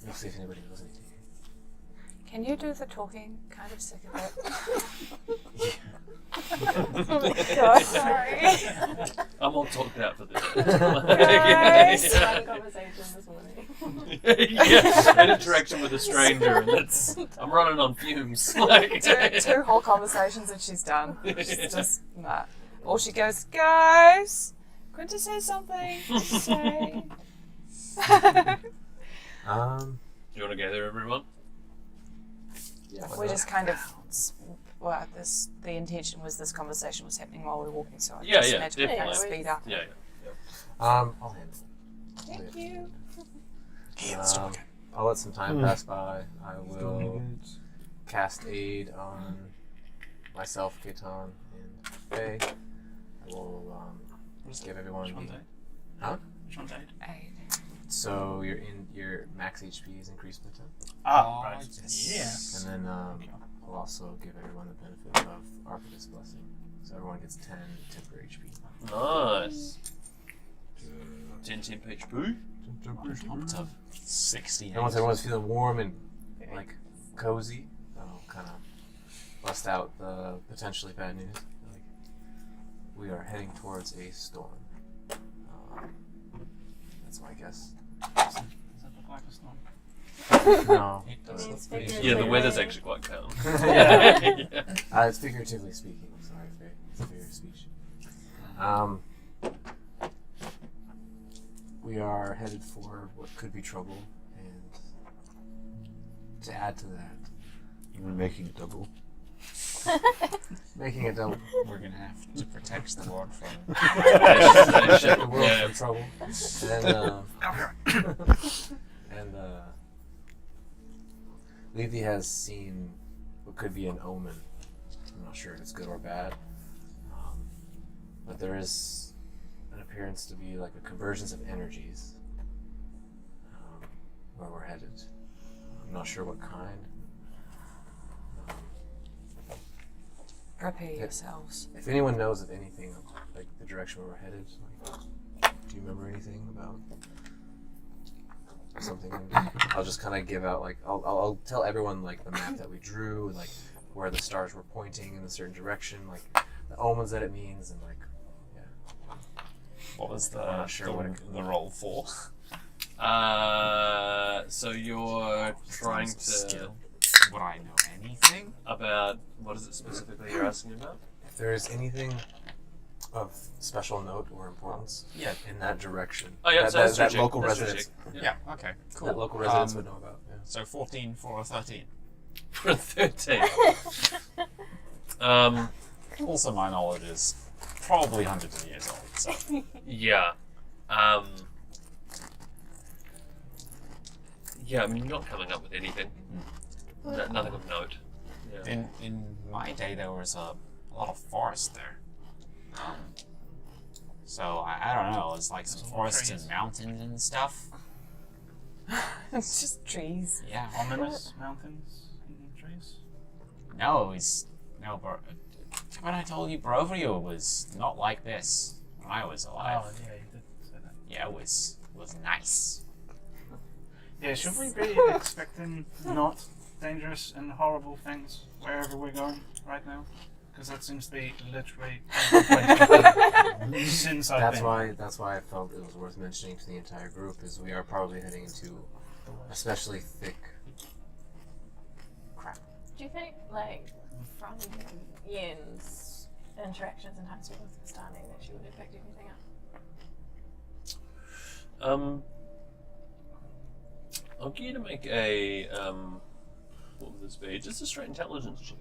we'll see if anybody knows anything. Can you do the talking? Kind of sick of it. God, sorry. I'm all talked out for this. Guys. Had a conversation this morning. Yeah, an interaction with a stranger, and I'm running on fumes. Like, two whole conversations and she's done. She's just nah. Or she goes, guys, Quinta says something to say. Do you want to gather everyone? Yeah. why We're not? just kind of. Well, the intention was this conversation was happening while we were walking, so I Yeah, just yeah, imagine we kind of definitely. speed up. Yeah. I'll handle it. Thank you. I'll let some time pass by. I will cast aid on myself, Ketan, and Faye. I will just give everyone Which one's the... aid? Huh? Which one's aid? So your max HP is increased by 10. Ah, right. yes. And then I'll also give everyone the benefit of Arcadus Blessing. So everyone gets 10 temporary HP. Nice. 10 temp HP. Up to 60. And once everyone's feeling warm and like cozy, I'll kind of bust out the potentially bad news. Like, we are heading towards a storm. That's my guess. Does that look like a storm? No. It does It's look pretty figuratively. Yeah, the weather's actually quite calm. Yeah. It's figuratively speaking. Sorry, Faye. It's a figure of speech. We are headed for what could be trouble, and to add to that, We're making it double. making it double. We're gonna have to protect the world from. The world Yeah. from trouble. And Levy has seen what could be an omen. I'm not sure if it's good or bad, but there is an appearance to be like a convergence of energies where we're headed. I'm not sure what kind. Prepare yourselves. If anyone knows of anything like the direction where we're headed, like, do you remember anything about something? I'll just kind of give out like I'll tell everyone like the map that we drew, like where the stars were pointing in a certain direction, like the omens that it means, and like What was I'm not sure what the roll for? So you're trying to Skill. Would I know anything? about what is it specifically you're asking about? if there is anything of special note or importance Yeah. in that direction. Oh yeah, that, so that's that your local check. That's your residents. check. Yeah. Okay. Cool. That local residents would know about. Yeah. So 14 for a 13. For 13. Also, my knowledge is probably hundreds of years old. So Yeah. Yeah, I mean, you're not coming up with anything. Nothing of note. Yeah. in my day, there was a lot of forest there. So I don't know. It's like some Some forests trees. and mountains and stuff. It's just trees. Yeah. Ominous mountains and trees. No, when I told you Barovia was not like this when I was alive. Oh, yeah, you did say that. Yeah, it was nice. Yeah, should we be expecting not dangerous and horrible things wherever we're going right now? Because that seems to be literally every place since I've been. That's why I felt it was worth mentioning to the entire group is we are probably heading into especially thick crap. Do you think, like, from Yen's interactions in high school with Stani, that she would have picked anything up? I'll get you to make a what would this be? Just a straight intelligence check.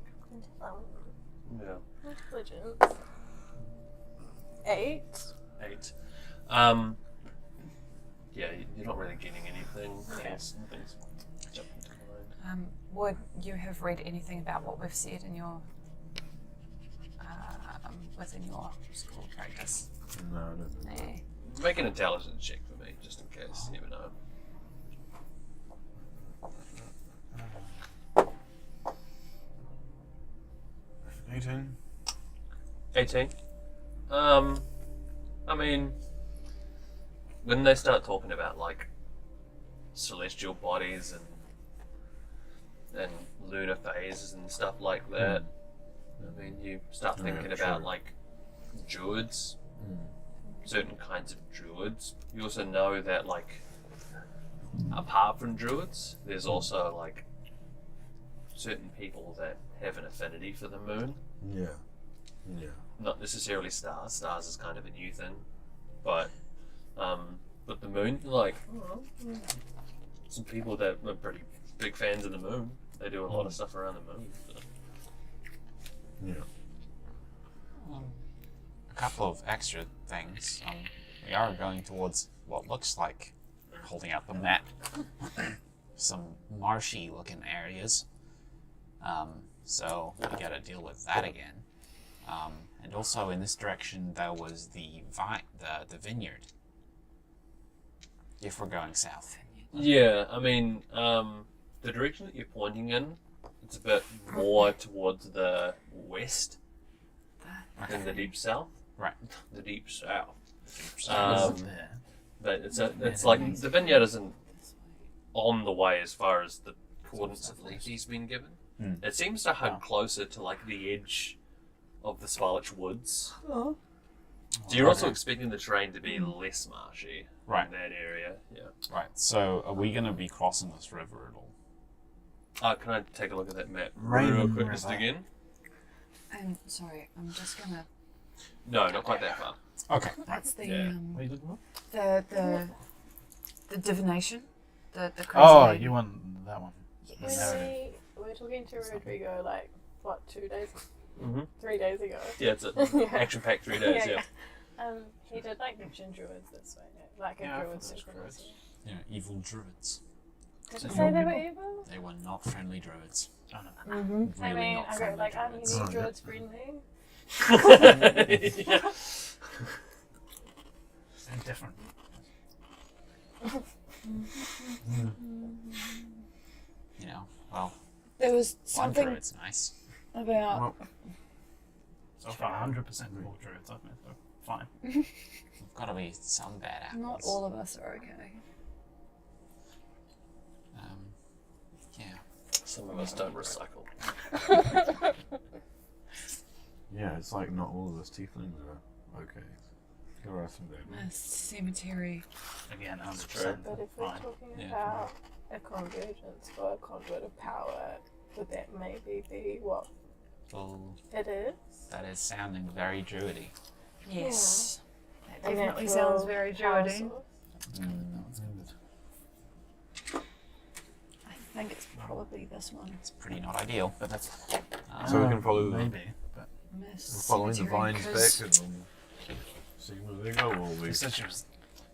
Yeah. Intelligence. 8. 8. Yeah, you're not really getting anything. Nothing's jumping to mind. Would you have read anything about what we've said in your within your school practice? No, I don't know. Nah. Make an intelligence check for me, just in case. You never know. 18. 18. I mean, when they start talking about like celestial bodies and lunar phases and stuff like that, I mean, you start thinking about true. like druids, certain kinds of druids. You also know that like apart from druids, there's also like certain people that have an affinity for the moon. Yeah. Yeah. Not necessarily stars. Stars is kind of a new thing, but the moon, like, some people that are pretty big fans of the moon. They do a lot of stuff around the moon. So. Yeah. A couple of extra things. We are going towards what looks like, holding out the map, some marshy looking areas. So we gotta deal with that again. And also in this direction there was the vineyard. If we're going south. Yeah, I mean, the direction that you're pointing in, it's a bit more towards the west than the deep south. Right. The deep south. There. But it's like the vineyard isn't on the way as far as the coordinates of Leafy's been given. It seems to hug closer to like the edge of the Svalich Woods. So you're also expecting the terrain to be less marshy Right. in that area. Yeah. Right. So are we gonna be crossing this river at all? Can I take a look at that map Raven real quick just River. again? Sorry, I'm just gonna. No, not quite that far. Okay. That's the Yeah. What are you looking for? the divination, the crazy. Oh, lady. you want that one? Yes. When we were talking to Rodrigo, like, what, 2 days? Mm-hmm. 3 days ago. Yeah, it's Yeah. action-packed 3 days. Yeah. He did like mention druids this way, like Yeah, I a druid thought it was synchronicity. Yeah, evil druids. Did So you say they were evil evil? They were not friendly druids. Oh, no. Mm-hmm. I Really mean, not I friendly got like, aren't druids. you Oh, druids friendly? Yeah. And different. You know, well, There was one something druid's nice. about. Well, So far, 100% all druids, I've met, so fine. There's gotta be some bad apples. Not all of us are okay. Yeah. Some of us don't recycle. yeah, it's like not all of us tieflings are okay. There are some bad. A cemetery. Again, 100%. true. But if we're Fine. talking Yeah. about a convergence or a conduit of power, would that maybe be what Well, it is? that is sounding very druidy. Yes. That A definitely natural sounds very power druidy. source? I think it's probably this one. It's pretty not ideal, but that's. So we can follow the- Maybe, but Following the Cemetery, vines 'cause back and seeing where they go, or we. decisions.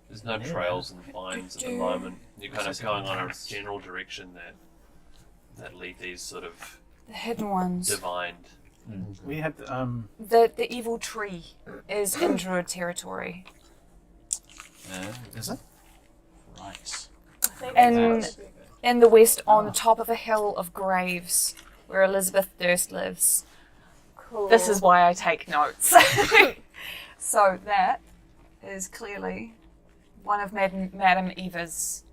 There's no trails and vines at the moment. You're kind of going on a general direction that Leafy's sort of The hidden ones. divined. We had The evil tree is in druid territory. is it? Right. I think And- that would be good. In the west, on the top of a hill of graves, where Elizabeth Durst lives. Cool. This is why I take notes. So that is clearly one of Madame Eva's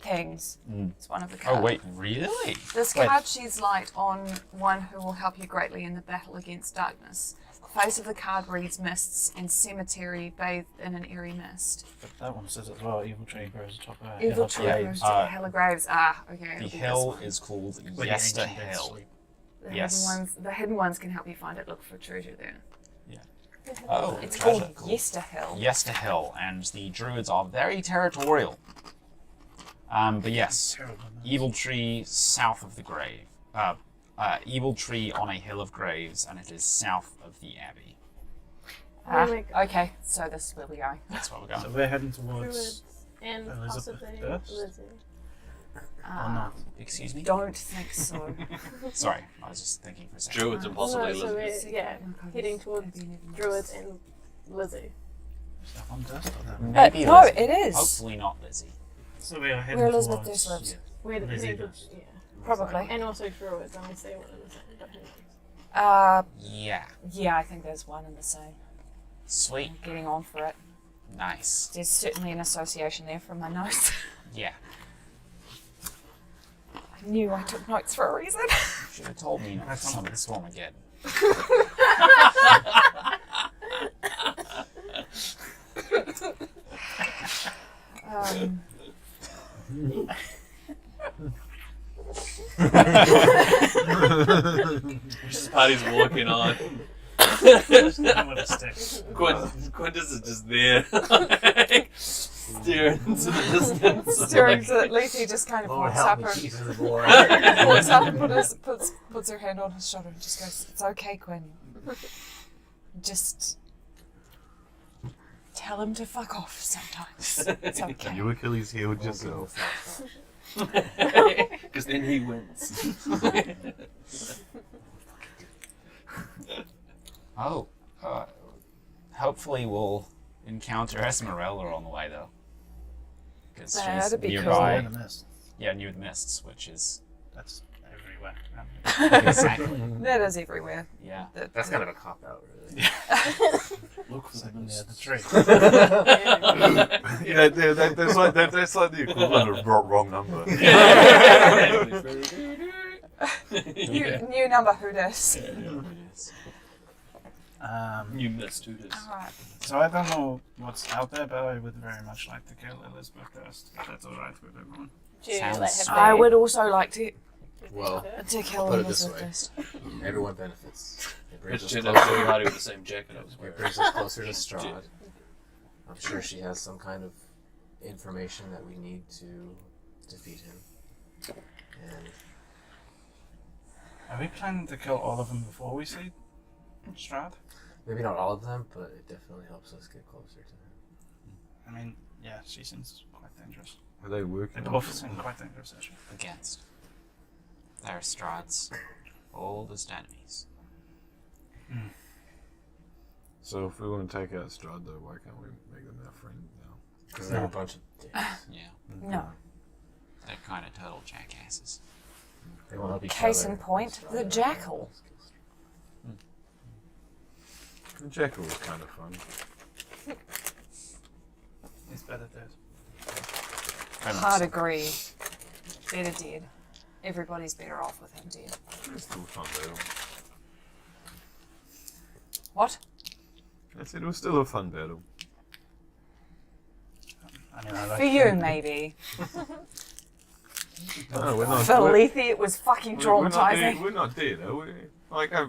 things. It's one of the cards. Oh wait, really? This Wait. card sheds light on one who will help you greatly in the battle against darkness. The face of the card reads mists and cemetery bathed in an airy mist. But that one says as well, evil tree grows atop a Evil hill of tree graves. grows to the Hill of Graves. Ah, okay. The it'll be this hill one. is called Where the Yester ancient dead Hill. sleep. Yes. The hidden ones can help you find it. Look for treasure there. Oh, It's treasure. called Cool. Yester Hill. Yester Hill, and the druids are very territorial. But yes, Terrible. man. evil tree south of the grave. Evil tree on a hill of graves, and it is south of the abbey. Ah, Oh my God. okay, so this is where we go. That's where we're So going. we're heading towards Druids and Elizabeth possibly Durst? Lizzie. or not. Excuse me. Don't think so. Sorry, I was just thinking for a second. Druids and possibly No, so Elizabeth. we're heading towards Druids and Lizzie. Is that one Durst or that? Maybe no, Lizzie. it is. Hopefully not Lizzie. So we are heading Where Elizabeth towards Durst lives. Where the Lizzie Druids, Durst. yeah. Probably. And also Druids, and we say one of the same, but who knows? Yeah. Yeah, I think there's one and the same. Sweet. I'm getting on for it. Nice. There's certainly an association there from my notes. Yeah. I knew I took notes for a reason. Should have told me not to summon the storm again. This party's walking on. Just hit him with a stick. Quintus is just there, like, staring into the distance. Staring to it, Lethe just kind of Lord walks help up me, and Jesus Lord. walks up and puts her hand on his shoulder and just goes, "It's okay, Quinn. Just tell him to fuck off sometimes. It's okay." You Achilles healed yourself. Because then he wins. Oh, hopefully we'll encounter Esmeralda on the way, though. Because she's That'd be nearby. In the mist. Yeah, near the mists, which is That's everywhere. exactly. That is everywhere. Yeah. That's kind of a cop out, really. Look for the Yeah, mist. the tree. Yeah, that's like the equivalent of wrong number. New number, who dis? You missed who this. Alright. So I don't know what's out there, but I would very much like to kill Elizabeth first. If that's alright with everyone. Do you Sounds let him I be? would also like to Well, kill put it this Elizabeth way. first. everyone benefits. It brings It's us turned out closer. very hard with the same jacket I was It wearing. brings us closer to Strahd. I'm sure she has some kind of information that we need to defeat him. And Are we planning to kill all of them before we see Strahd? maybe not all of them, but it definitely helps us get closer to him. I mean, yeah, she seems quite dangerous. Are they They working? both seem quite dangerous, actually. Against. They're Strahd's oldest enemies. So if we want to take out Strahd, though, why can't we make them our friend now? Because they're a bunch of dicks. Yeah. No. They're kind of total jackasses. They won't help each Case other. in point, the jackal. The Jackal was kind of fun. He's better dead. Hard agree. Better dead. Everybody's better off with him dead. It's still a fun battle. What? I said it was still a fun battle. I mean, I like For you, maybe. No, we're not. For we're- Lethe, it was fucking we're not dead. traumatizing. We're not dead, are we? Like, I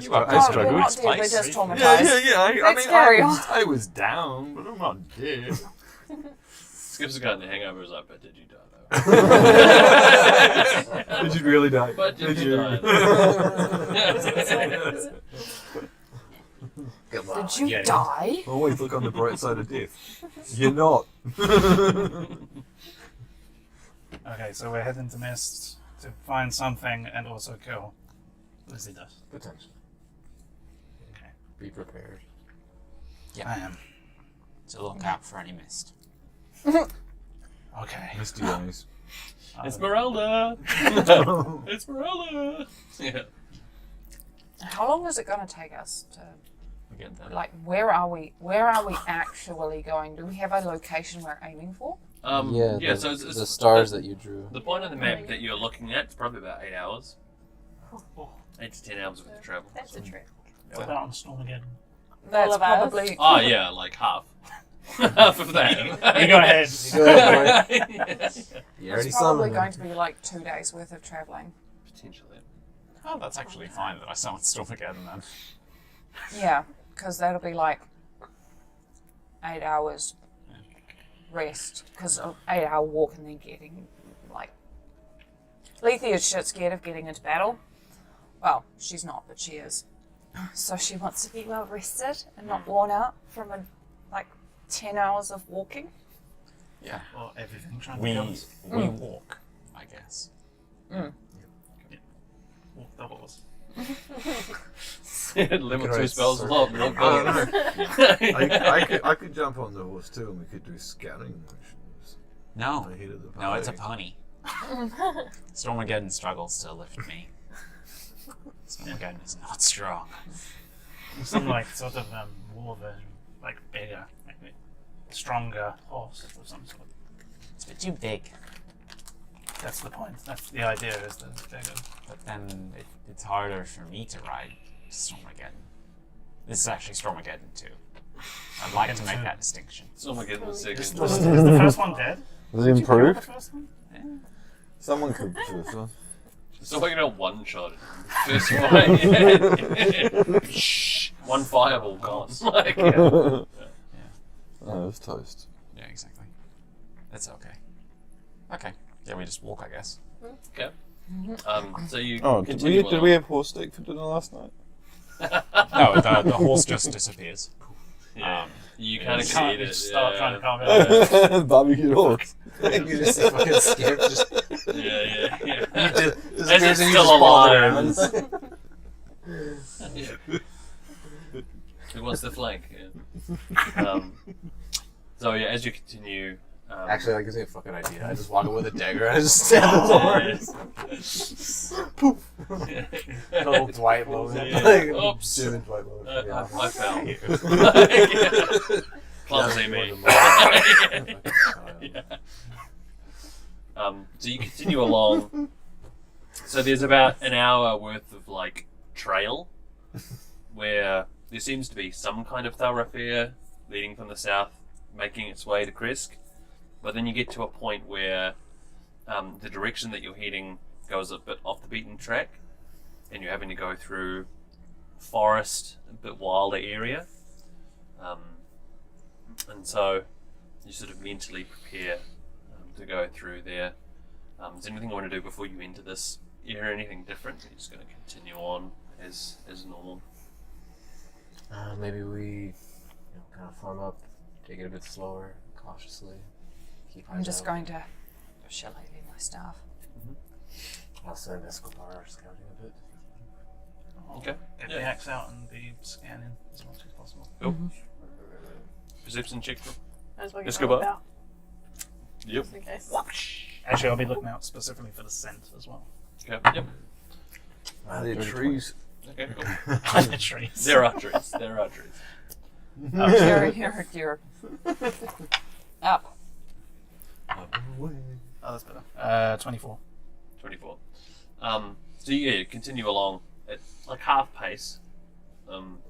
You are Oh, we're struggled. not dead, we're just traumatized. Yeah. I Let's mean, carry I was down, but I'm not dead. Skips a gun, the hangover is up, but did you die though? Did you really die? But did you die? Come on, Did you get it. die? Always look on the bright side of death. You're not. Okay, so we're heading to Mist to find something and also kill Lizzie does. Potentially. Okay. Be prepared. Yeah. I am. To look out for any mist. Okay. Misty eyes. Esmeralda! Esmeralda! Yeah. How long is it going to take us to, We get the like, where are we actually going? Do we have a location we're aiming for? So it's the stars that you drew. the point on the map that you're looking at is probably about 8 hours. 8 to 10 hours worth of travel. That's a trick. What about on Stormageddon? That's of us? probably... Oh yeah, like half. Half of that. You go ahead. You go ahead, boy. Yeah. You already It's probably summoned going him. to be like 2 days worth of traveling. Potentially. Oh, that's actually fine that I summoned Stormageddon then. Yeah, because that'll be like 8 hours rest. Because 8 hour walk and then getting like. Lethe is shit scared of getting into battle. Well, she's not, but she is. So she wants to be well rested and not worn out from 10 hours of walking. Yeah. Or everything trying We to kill us. walk, I guess. Walk the horse. Level Could 2 write spells a circle. lot, but not I good. I could jump on the horse too, and we could do scouting missions. No. Ahead of the No, it's a party. pony. Stormageddon struggles to lift me. Stormageddon is not strong. Some like sort of war version, like bigger, maybe stronger horse of some sort. It's a bit too big. That's the point. That's the idea. Is that it's bigger. But then it's harder for me to ride Stormageddon. This is actually Stormageddon 2. I'd like to make that distinction. So I'm getting the second. Is the first one dead? Was Did you kill the first one? Someone could do this. So we're gonna one shot it. First fight. Shh. One fireball gone. Like, yeah. Oh, it's toast. Yeah, exactly. That's okay. Okay. Yeah, we just walk, I guess. Okay. So you Oh, continue did we have horse steak for dinner last night? No, the horse just disappears. Yeah. You kind of Can't see it. start trying to carve it out. Barbecue horse. You just fucking scared. Just Yeah. you just As it's disappears and you still just fall alive. around. Who wants the flank? Yeah. So yeah, as you continue. Actually, that gives me a fucking idea. I just walk in with a dagger and I just stab the horse. Poof. Little Dwight Logan. Yeah. Like, Oops. German Dwight Logan. I fell. Clumsy me. Yeah. So you continue along. So there's about an hour worth of like trail where there seems to be some kind of thoroughfare leading from the south, making its way to Kresk. But then you get to a point where the direction that you're heading goes a bit off the beaten track, and you're having to go through forest, a bit wilder area. And so you sort of mentally prepare to go through there. Is there anything you want to do before you enter this area? Anything different? You're just going to continue on as normal. Maybe we kind of form up, take it a bit slower, cautiously. Keep I'm eyes just out. going to. Shall I leave my staff? I'll send Escobar scouting a bit. Okay. Get Yeah. the axe out and be scanning as much as possible. Cool. Perception check. I was looking Let's for go a back. bell, Yep. just in case. Actually, I'll be looking out specifically for the scent as well. Okay. Yep. Are there trees? Okay. Cool. The trees. There are trees. There are trees. You're up. Oh, that's better. 24. 24. So you continue along at like half pace,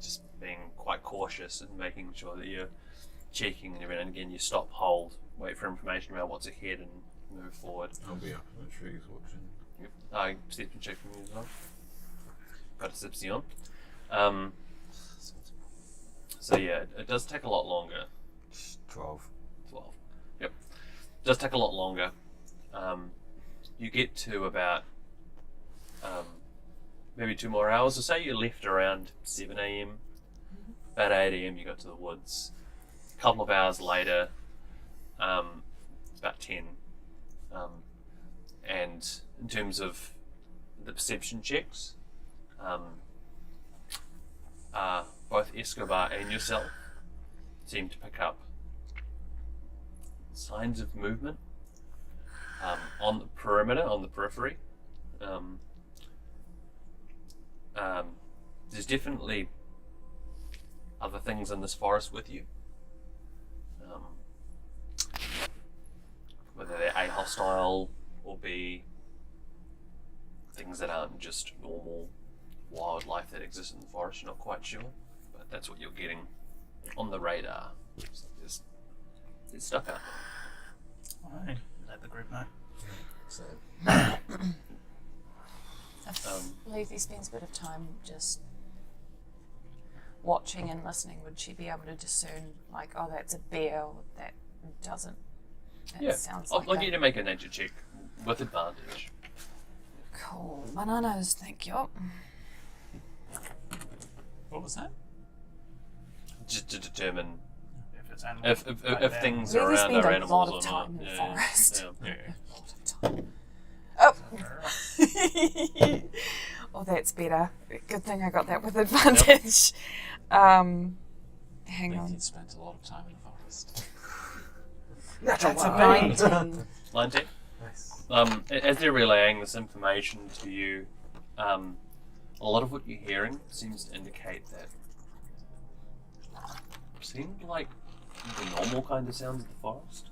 just being quite cautious and making sure that you're checking, and every now and again you stop, hold, wait for information about what's ahead, and move forward. I'll be up in the trees watching. Yep. Perception check from you as well. Got a perception. So yeah, it does take a lot longer. 12. 12. Yep. It does take a lot longer. You get to about maybe 2 more hours. So say you left around 7 a.m. About 8 a.m. you got to the woods. A couple of hours later, it's about 10. And in terms of the perception checks, both Escobar and yourself seem to pick up signs of movement on the perimeter, on the periphery. There's definitely other things in this forest with you. Whether they're A, hostile, or B, things that aren't just normal wildlife that exists in the forest, you're not quite sure. But that's what you're getting on the radar. So there's stuff out there. Alright, let the group know. So, I believe he spends a bit of time just watching and listening. Would she be able to discern, like, oh, that's a bear, or that doesn't? That sounds I'd like like a- you to make a nature check with advantage. Cool. Bananas, thank you. What was that? Just to determine If it's animals. if things Really around spend are a animals lot or of not. time in the forest. Yeah. A lot of time. Oh. Oh, that's better. Good thing I got that with advantage. Hang Nathan on. spent a lot of time in the forest. That's a 19. 19. nice. As they're relaying this information to you, a lot of what you're hearing seems to indicate that seems like the normal kind of sounds of the forest.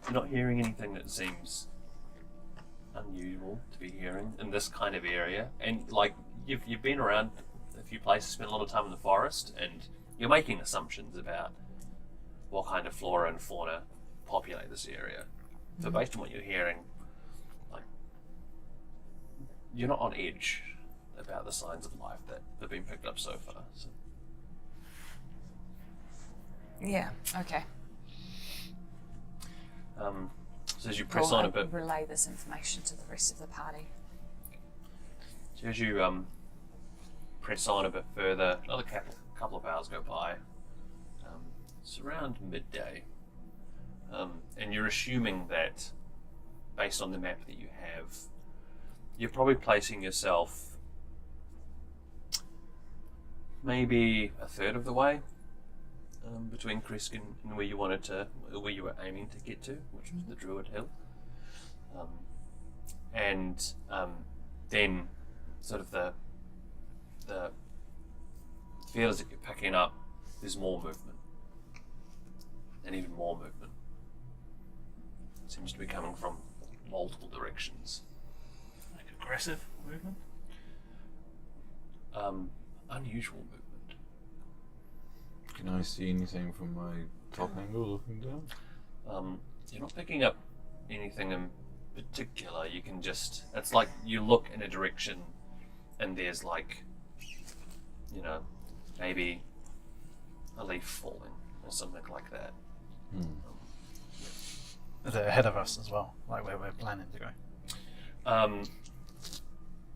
You're not hearing anything that seems unusual to be hearing in this kind of area. And like you've been around a few places, spent a lot of time in the forest, and you're making assumptions about what kind of flora and fauna populate this area. So based on what you're hearing, like you're not on edge about the signs of life that have been picked up so far. So. Yeah. Okay. So as you press Well, on a I'll bit, relay this information to the rest of the party. so as you press on a bit further, another couple of hours go by. It's around midday, and you're assuming that, based on the map that you have, you're probably placing yourself maybe a third of the way between Kresk and where you were aiming to get to, which was the Druid Hill. And then sort of the feels that you're picking up, there's more movement. And even more movement. It seems to be coming from multiple directions. Like aggressive movement? Unusual movement. Can I see anything from my top angle looking down? You're not picking up anything in particular. You can just, it's like you look in a direction and there's like, you know, maybe a leaf falling or something like that. They're ahead of us as well, like where we're planning to go.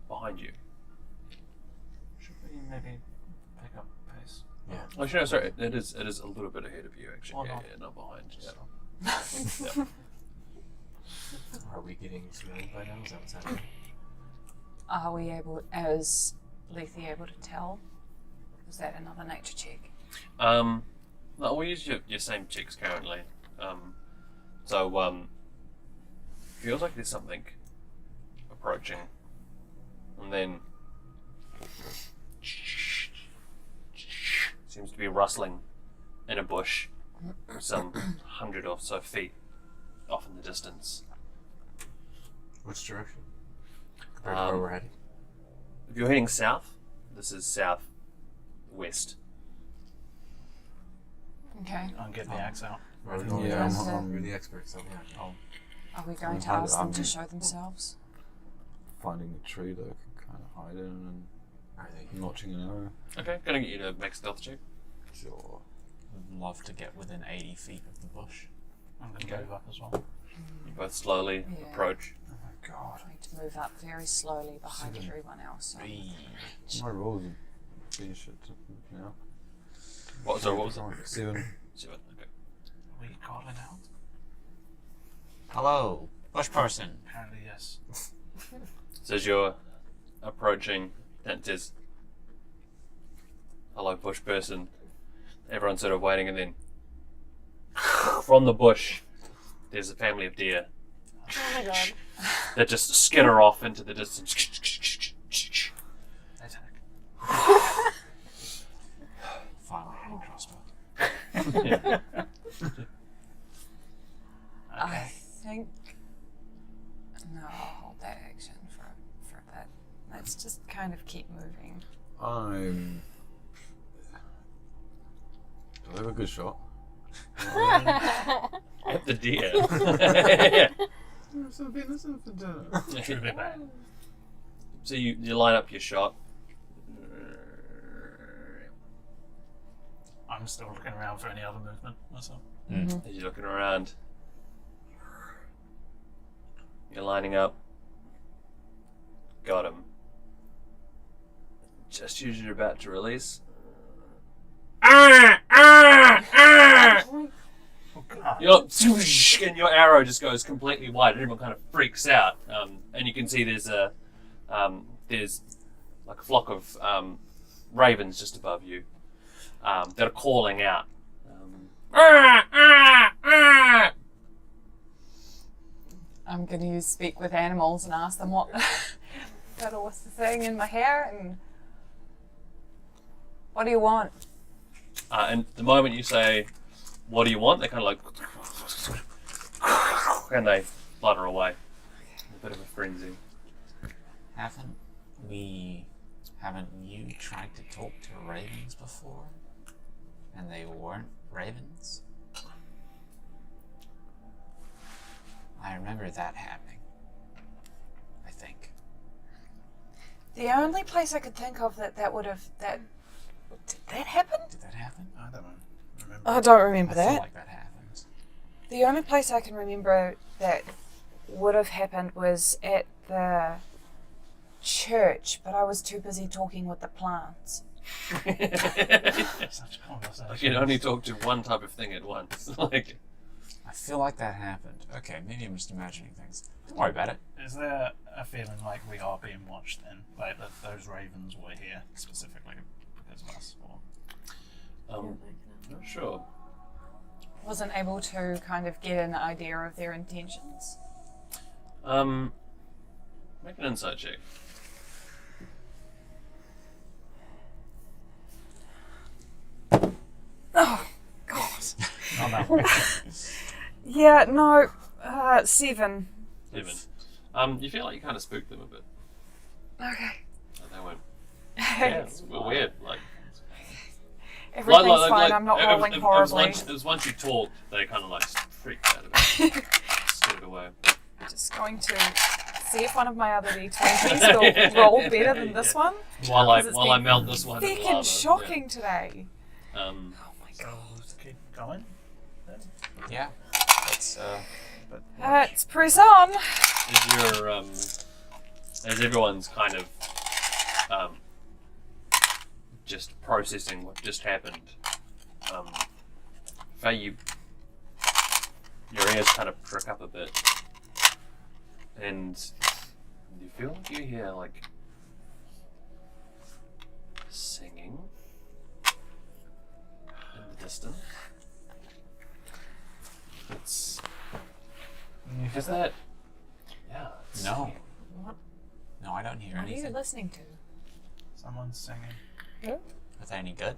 Behind you. Should we maybe pick up pace? Yeah. Oh, no, sorry. It is a little bit ahead of you, actually. Oh, yeah, no. yeah, not behind. Yeah. Are we getting surrounded by now? Is that what's happening? Are we able, is Lethe able to tell? Is that another nature check? No, we'll use your same checks currently. Feels like there's something approaching, and then seems to be rustling in a bush, some 100 or so feet off in the distance. Which direction? Compared to where we're headed? If you're heading south, this is southwest. Okay. I'll get the axe out. We're Yeah, we're the experts, so yeah. Are we going to I'm- ask them I'm- to show themselves? Finding a tree that I can kind of hide in and Are they? notching an arrow. Okay, gonna get you to make a stealth check. Sure. I'd love to get within 80 feet of the bush. I'm going to move up as well. You both slowly Yeah. approach. Oh my god. I need to move up very slowly behind everyone else. So. My rolls are being shit now. What was it? 7. 7. Okay. Are we calling out? Hello, bush person. Apparently, yes. So as you're approaching, it says, "Hello, bush person." Everyone's sort of waiting, and then from the bush, there's a family of deer Oh my god. that just skitter off into the distance. Attack. Fire my hand crossbow. Yeah. I think. No, I'll hold that action for a bit. Let's just kind of keep moving. I'm. Do I have a good shot? At the deer. True bit bad. So you line up your shot. I'm still looking around for any other movement myself. As you're looking around, you're lining up. Got him. Just as you're about to release. And your arrow just goes completely wide, and everyone kind of freaks out. And you can see there's like a flock of ravens just above you that are calling out. I'm going to speak with animals and ask them what what's the thing in my hair and what do you want? And the moment you say, "What do you want?" they kind of like, and they flutter away. A bit of a frenzy. Haven't you tried to talk to ravens before? And they weren't ravens? I remember that happening. I think. The only place I could think of that would have did that happen? Did that happen? I don't remember. I don't remember I feel that. like that happened. The only place I can remember that would have happened was at the church, but I was too busy talking with the plants. Such conversation. I can only talk to one type of thing at once. Like, I feel like that happened. Okay, maybe I'm just imagining things. Don't worry about it. Is there a feeling like we are being watched then? Like that those ravens were here specifically because of us? Or... not sure. Wasn't able to kind of get an idea of their intentions. Make an insight check. Oh, God. Not that one. Yeah, no. 7. Even. You feel like you kind of spooked them a bit. Okay. Like they weren't. Yeah, it's weird. Like, Everything's fine. I'm not rolling horribly. It was once you talked, they kind of like freaked out a bit. Scared away. Just going to see if one of my other D20s will roll better than this one. While I Because it's while I been melt this one. in Freaking lava. shocking today. Yeah. Oh my So God. let's keep going. Then. Yeah. Let's But Let's press on. As you're as everyone's kind of just processing what just happened, Faye, your ears kind of prick up a bit, and you feel like you hear like singing in the distance. It's is that? Yeah. It's no. No, I don't hear What are you anything. listening to? someone's singing. Are they any good?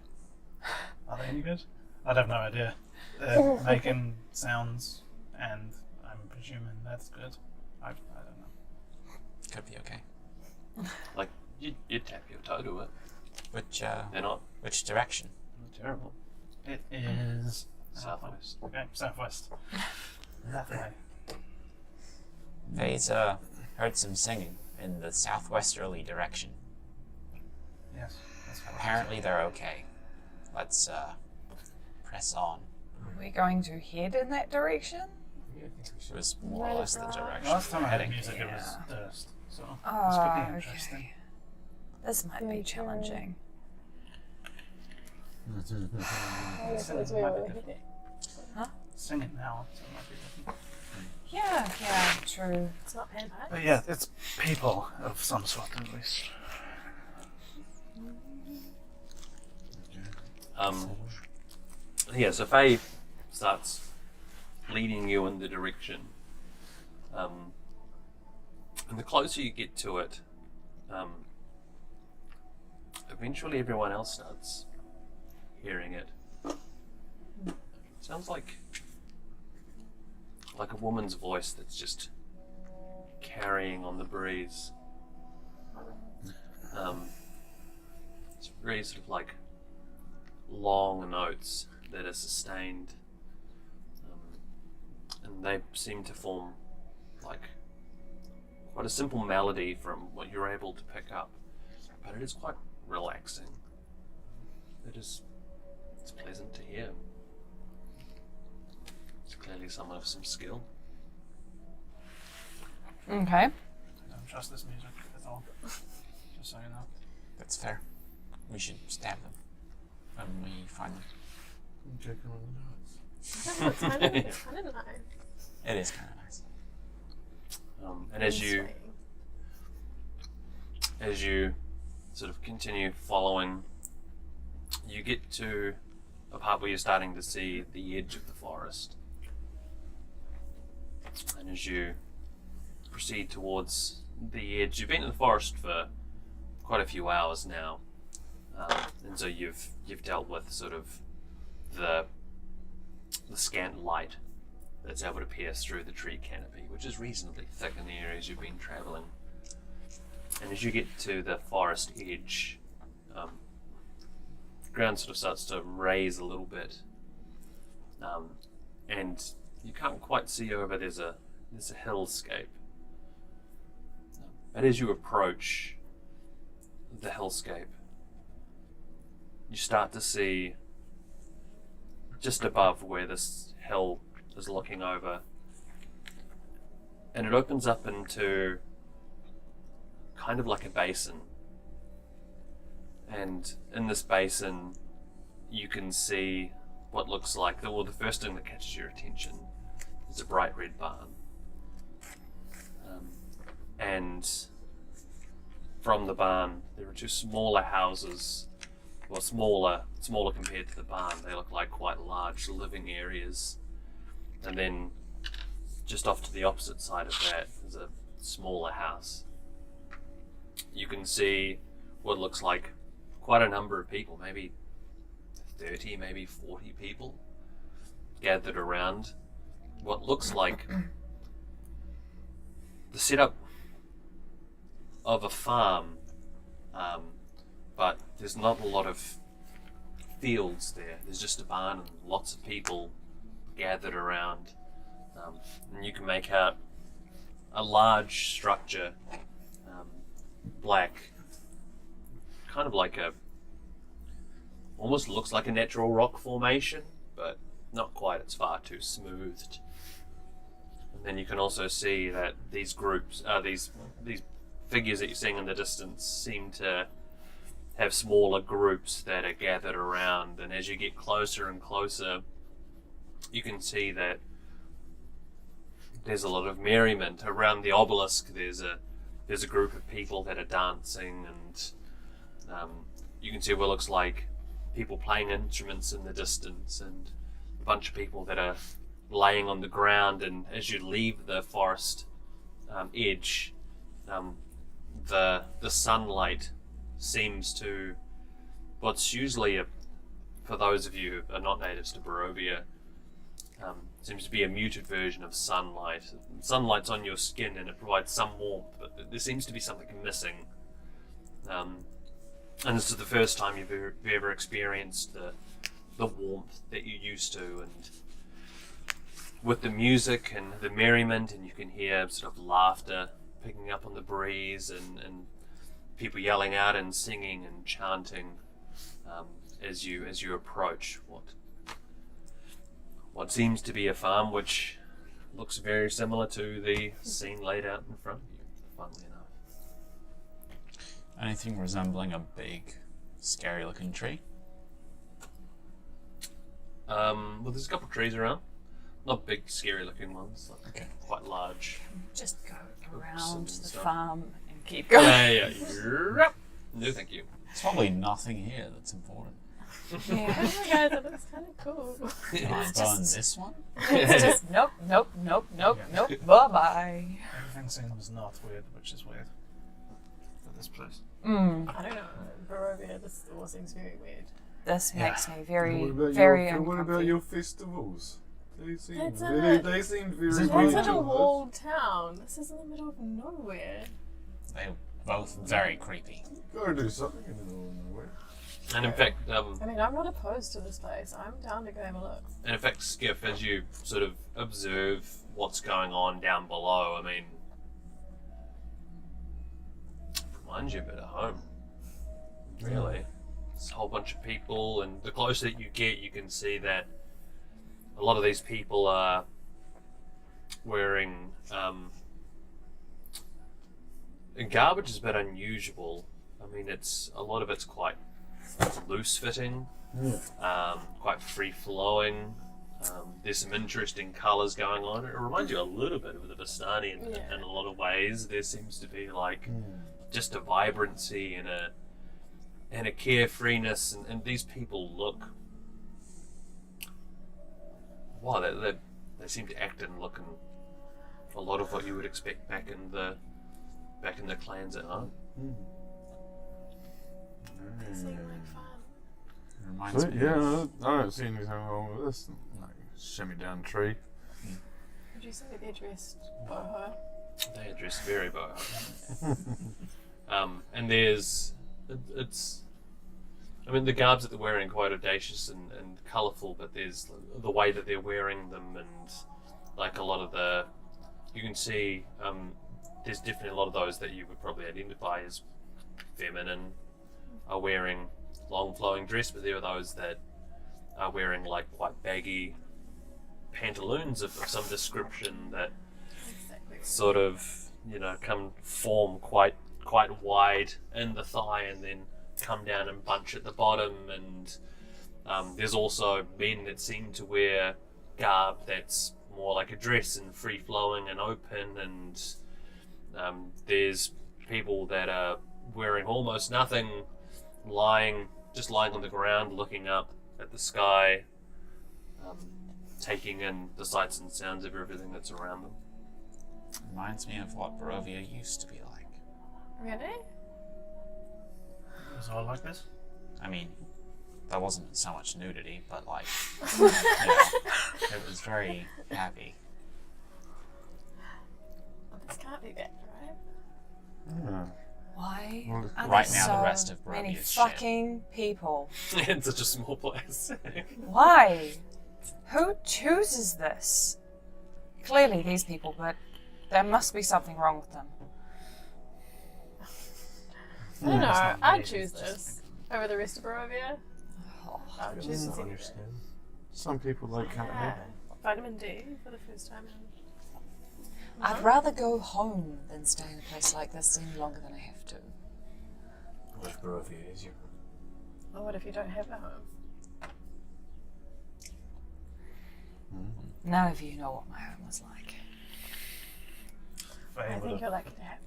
Are they any good? I'd have no idea. They're making sounds, and I'm presuming that's good. I don't know. Could be okay. Like you tap your toe to it. Which They're not direction? terrible. It is Southwest. Okay, southwest. That way. They's heard some singing in the southwesterly direction. Yes. That's what Apparently they're okay. Let's press on. Are we going to head in that direction? It was more or less the direction Last time I had heading. music, it was Yeah. Durst. So it's Oh, pretty interesting. okay. This might be challenging. I guess that's where we're heading. Sing it now. So it might be different. Yeah, true. It's not vampires. But yeah, it's people of some sort at least. Yeah, so Faye starts leading you in the direction. And the closer you get to it, eventually everyone else starts hearing it. Sounds like a woman's voice that's just carrying on the breeze. It's very sort of like long notes that are sustained, and they seem to form like quite a simple melody from what you're able to pick up, but it is quite relaxing. It's pleasant to hear. It's clearly someone of some skill. Okay. I don't trust this music at all. Just so you know. That's fair. We should stab them when we find them. It's kind of nice. It is kind of nice. And as you sort of continue following, you get to a part where you're starting to see the edge of the forest. And as you proceed towards the edge, you've been in the forest for quite a few hours now, and so you've dealt with sort of the scant light that's able to pierce through the tree canopy, which is reasonably thick in the areas you've been travelling. And as you get to the forest edge, the ground sort of starts to raise a little bit, and you can't quite see over. There's a hillscape, but as you approach, the hellscape, you start to see just above where this hill is looking over, and it opens up into kind of like a basin. And in this basin, you can see what looks like, the first thing that catches your attention is a bright red barn. And from the barn, there are two smaller houses, well, smaller compared to the barn. They look like quite large living areas. And then just off to the opposite side of that is a smaller house. You can see what looks like quite a number of people, maybe 30, maybe 40 people gathered around what looks like the setup of a farm, but there's not a lot of fields there. There's just a barn and lots of people gathered around, and you can make out a large structure, black, kind of like almost looks like a natural rock formation, but not quite. It's far too smoothed. And then you can also see that these groups, these figures that you're seeing in the distance, seem to have smaller groups that are gathered around. And as you get closer and closer, you can see that there's a lot of merriment around the obelisk. There's a group of people that are dancing, and you can see what looks like people playing instruments in the distance, and a bunch of people that are laying on the ground. And as you leave the forest edge, the sunlight seems to, what's usually for those of you who are not natives to Barovia, seems to be a muted version of sunlight. Sunlight's on your skin and it provides some warmth, but there seems to be something missing. And this is the first time you've ever experienced the warmth that you used to, and with the music and the merriment, and you can hear sort of laughter picking up on the breeze, and people yelling out and singing and chanting as you approach what seems to be a farm, which looks very similar to the scene laid out in front of you, funnily enough. Anything resembling a big, scary-looking tree? Well, there's a couple of trees around. Not big, scary-looking ones. Like Okay. quite large. Just go around and the stuff. farm and keep going. Yeah. Yep. No, thank you. There's probably nothing here that's important. Yeah. Oh my god, that looks kind of cool. Can I burn this one? It's just nope, bye-bye. Everything seems not weird, which is weird for this place. I don't know. Barovia, this all seems very weird. This makes me very, What about very what about uncomfy. your festivals? They seem It's very, a- they seemed very Is it It's weird in a to walled town. This is in the middle of nowhere. They're both very creepy. Gotta do something in the middle of nowhere. And in fact, I mean, I'm not opposed to this place. I'm down to go have a look. Skiff, as you sort of observe what's going on down below, I mean, reminds you a bit of home. Really. It's a whole bunch of people, and the closer that you get, you can see that a lot of these people are wearing and garbage is a bit unusual. I mean, a lot of it's quite loose fitting, quite free flowing. There's some interesting colours going on. It reminds you a little bit of the Vistani in a lot of ways. There seems to be like just a vibrancy and a carefreeness, and these people look. Wow, they seem to act and look in a lot of what you would expect back in the clans at home. They seem like fun. It reminds So, me yeah, of... I don't see anything wrong with this. Like, shimmy down tree. Would you say they're dressed boho? They are dressed very boho. And it's. I mean, the garbs that they're wearing are quite audacious and colourful, but there's the way that they're wearing them, and like a lot of you can see there's definitely a lot of those that you would probably identify as feminine are wearing long flowing dress, but there are those that are wearing like quite baggy pantaloons of some description that sort of, form quite wide in the thigh and then come down and bunch at the bottom. And there's also men that seem to wear garb that's more like a dress and free flowing and open, and there's people that are wearing almost nothing, just lying on the ground looking up at the sky, taking in the sights and sounds of everything that's around them. Reminds me of what Barovia used to be like. Really? Is it all like this? I mean, there wasn't so much nudity, but like, it was very happy. This can't be bad, right? Yeah. Why Well, are right there now the so rest of many Barovia is shit. fucking people? In such a small place. Why? Who chooses this? Clearly these people, but there must be something wrong with them. I don't know. not I'd me, choose it's this over the rest of Barovia. Oh, I would I choose don't this. understand. Some people like can't Yeah. live. Vitamin D for the first time. I'd rather go home than stay in a place like this any longer than I have to. Which Barovia is your home? Well, what if you don't have a home? None of you know what my home was like. Faye I would think have you're lucky to have.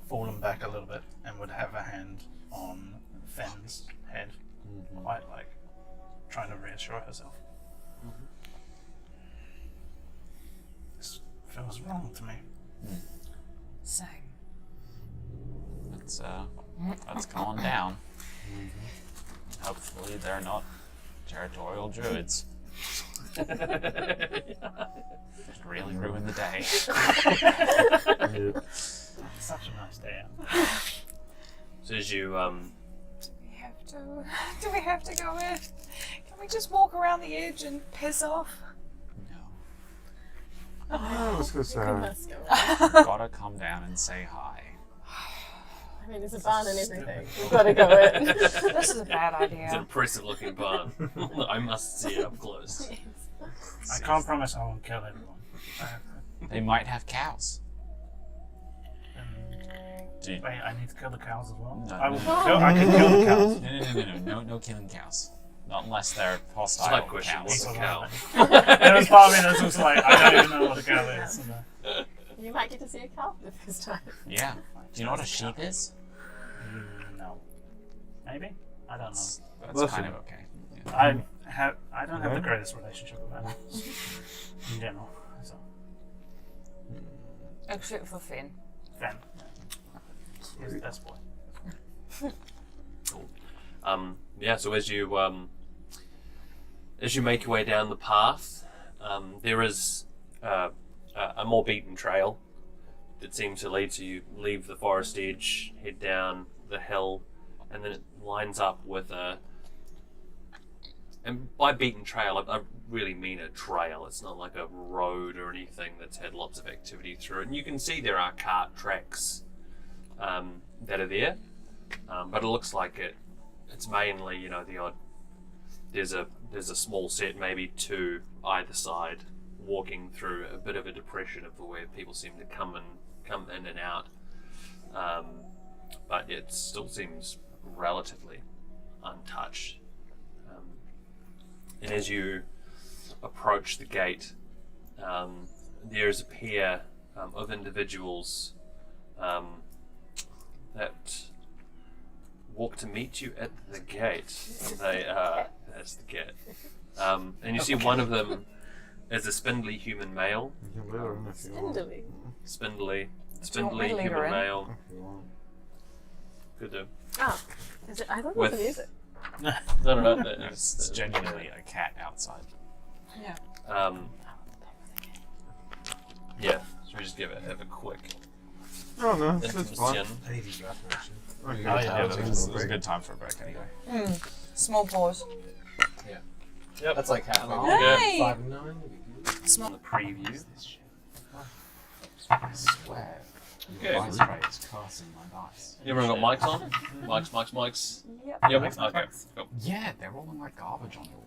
fallen back a little bit and would have a hand on Fenn's head, quite like trying to reassure herself. This feels wrong to me. Same. Let's go on down. Hopefully they're not territorial druids. Just really ruin the day. Such a nice day out. So as you Do we have to go in? Can we just walk around the edge and piss off? No. I was gonna say. Goodness, go on. Gotta come down and say hi. I mean, there's a barn and everything. We've got to go in. This is a bad it's an idea. impressive looking barn. I must see it up close. I can't promise I won't kill everyone. They might have cows. Wait, I need to kill the cows as well? No, I will no. kill, I can kill the cows. No killing cows. Not unless they're hostile Side question, cows. what's a cow? There was part of me that's just like, I don't even know what a cow is. And, You might get to see a cow for the first time. Yeah. Do you know what a sheep is? no. Maybe? I don't know. That's Listen. kind of okay. Yeah. I don't have the greatest relationship with animals in general. So, Except for Finn. Fenn. He's the best boy. So as you make your way down the path, there is a more beaten trail that seems to lead to you leave the forest edge, head down the hill, and then it lines up with and by beaten trail I really mean a trail. It's not like a road or anything that's had lots of activity through it. And you can see there are cart tracks that are there, but it looks like it's mainly the odd. There's a small set, maybe two either side, walking through a bit of a depression of where people seem to come in and out, but it still seems relatively untouched. And as you approach the gate, there's a pair of individuals that walk to meet you at the gate. That's the gate. And you see one of them is a spindly human male. You can let her in if you want. Spindly. Spindly to lead her human in? male. If you want. Could do. Oh, is it? I thought it was With- the music. No. It's genuinely a cat outside. Yeah. Yeah. Should we just have a quick Oh no, that's fine. intermission? I need these breath action. Oh, you Oh, got yeah, time. that It was a good time for a break anyway. Small pause. Yep. That's like half an hour. Hey! 5 and 9. On the preview. I swear. Okay. Mine's right. It's COS in my dice. Everyone got mics on? Mics. Yep. Yep. Okay. Cool. Yeah, they're rolling like garbage on your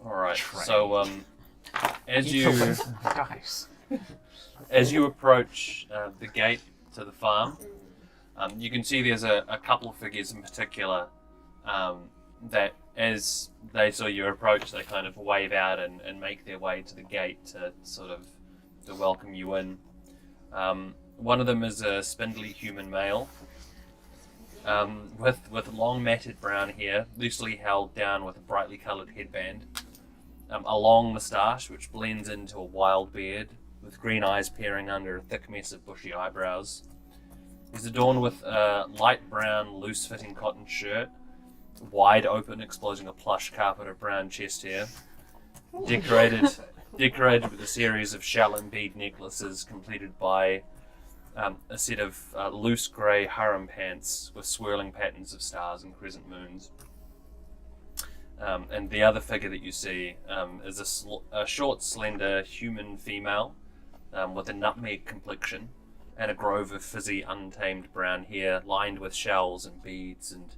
All right. Tray. So as Keep you away from my dice. as you approach the gate to the farm, you can see there's a couple of figures in particular that as they saw you approach, they kind of wave out and make their way to the gate to sort of to welcome you in. One of them is a spindly human male with long matted brown hair, loosely held down with a brightly coloured headband, a long moustache which blends into a wild beard, with green eyes peering under a thick mess of bushy eyebrows. He's adorned with a light brown, loose-fitting cotton shirt, wide open, exposing a plush carpet of brown chest hair, decorated with a series of shell and bead necklaces completed by a set of loose grey harem pants with swirling patterns of stars and crescent moons. And the other figure that you see is a short, slender human female with a nutmeg complexion and a grove of fizzy, untamed brown hair lined with shells and beads and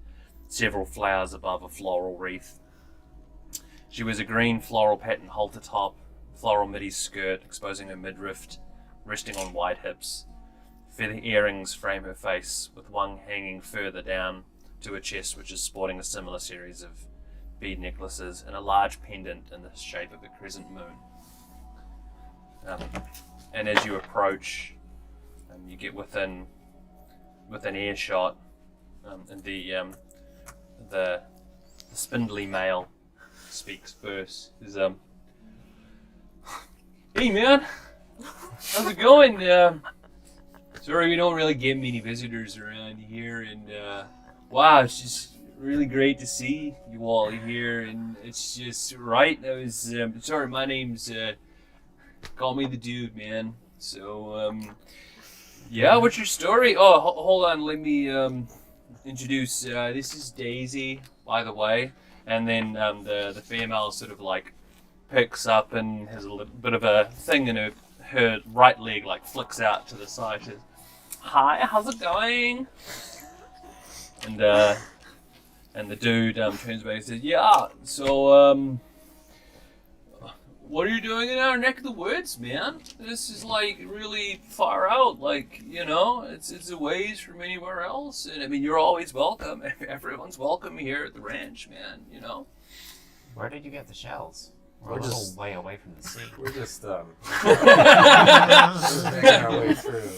several flowers above a floral wreath. She wears a green floral pattern halter top, floral midi skirt exposing her midriff, resting on wide hips. Feather earrings frame her face, with one hanging further down to her chest, which is sporting a similar series of bead necklaces and a large pendant in the shape of a crescent moon. And as you approach, you get within earshot, and the spindly male speaks first. Is hey man, how's it going? Sorry, we don't really get many visitors around here, and wow, it's just really great to see you all here, and it's just right. I was sorry, my name's call me the dude, man. So yeah, what's your story? Oh, hold on, let me introduce. This is Daisy, by the way, and then the female sort of like picks up and has a little bit of a thing in her right leg, like flicks out to the side. Says, "Hi, how's it going?" And the dude turns back and says, "Yeah, so what are you doing in our neck of the woods, man? This is like really far out, like, you know, it's a ways from anywhere else. And I mean, you're always welcome. Everyone's welcome here at the ranch, man, you know." Where did you get the shells? We're We're a little just- way away from the sea. We're just making our way through.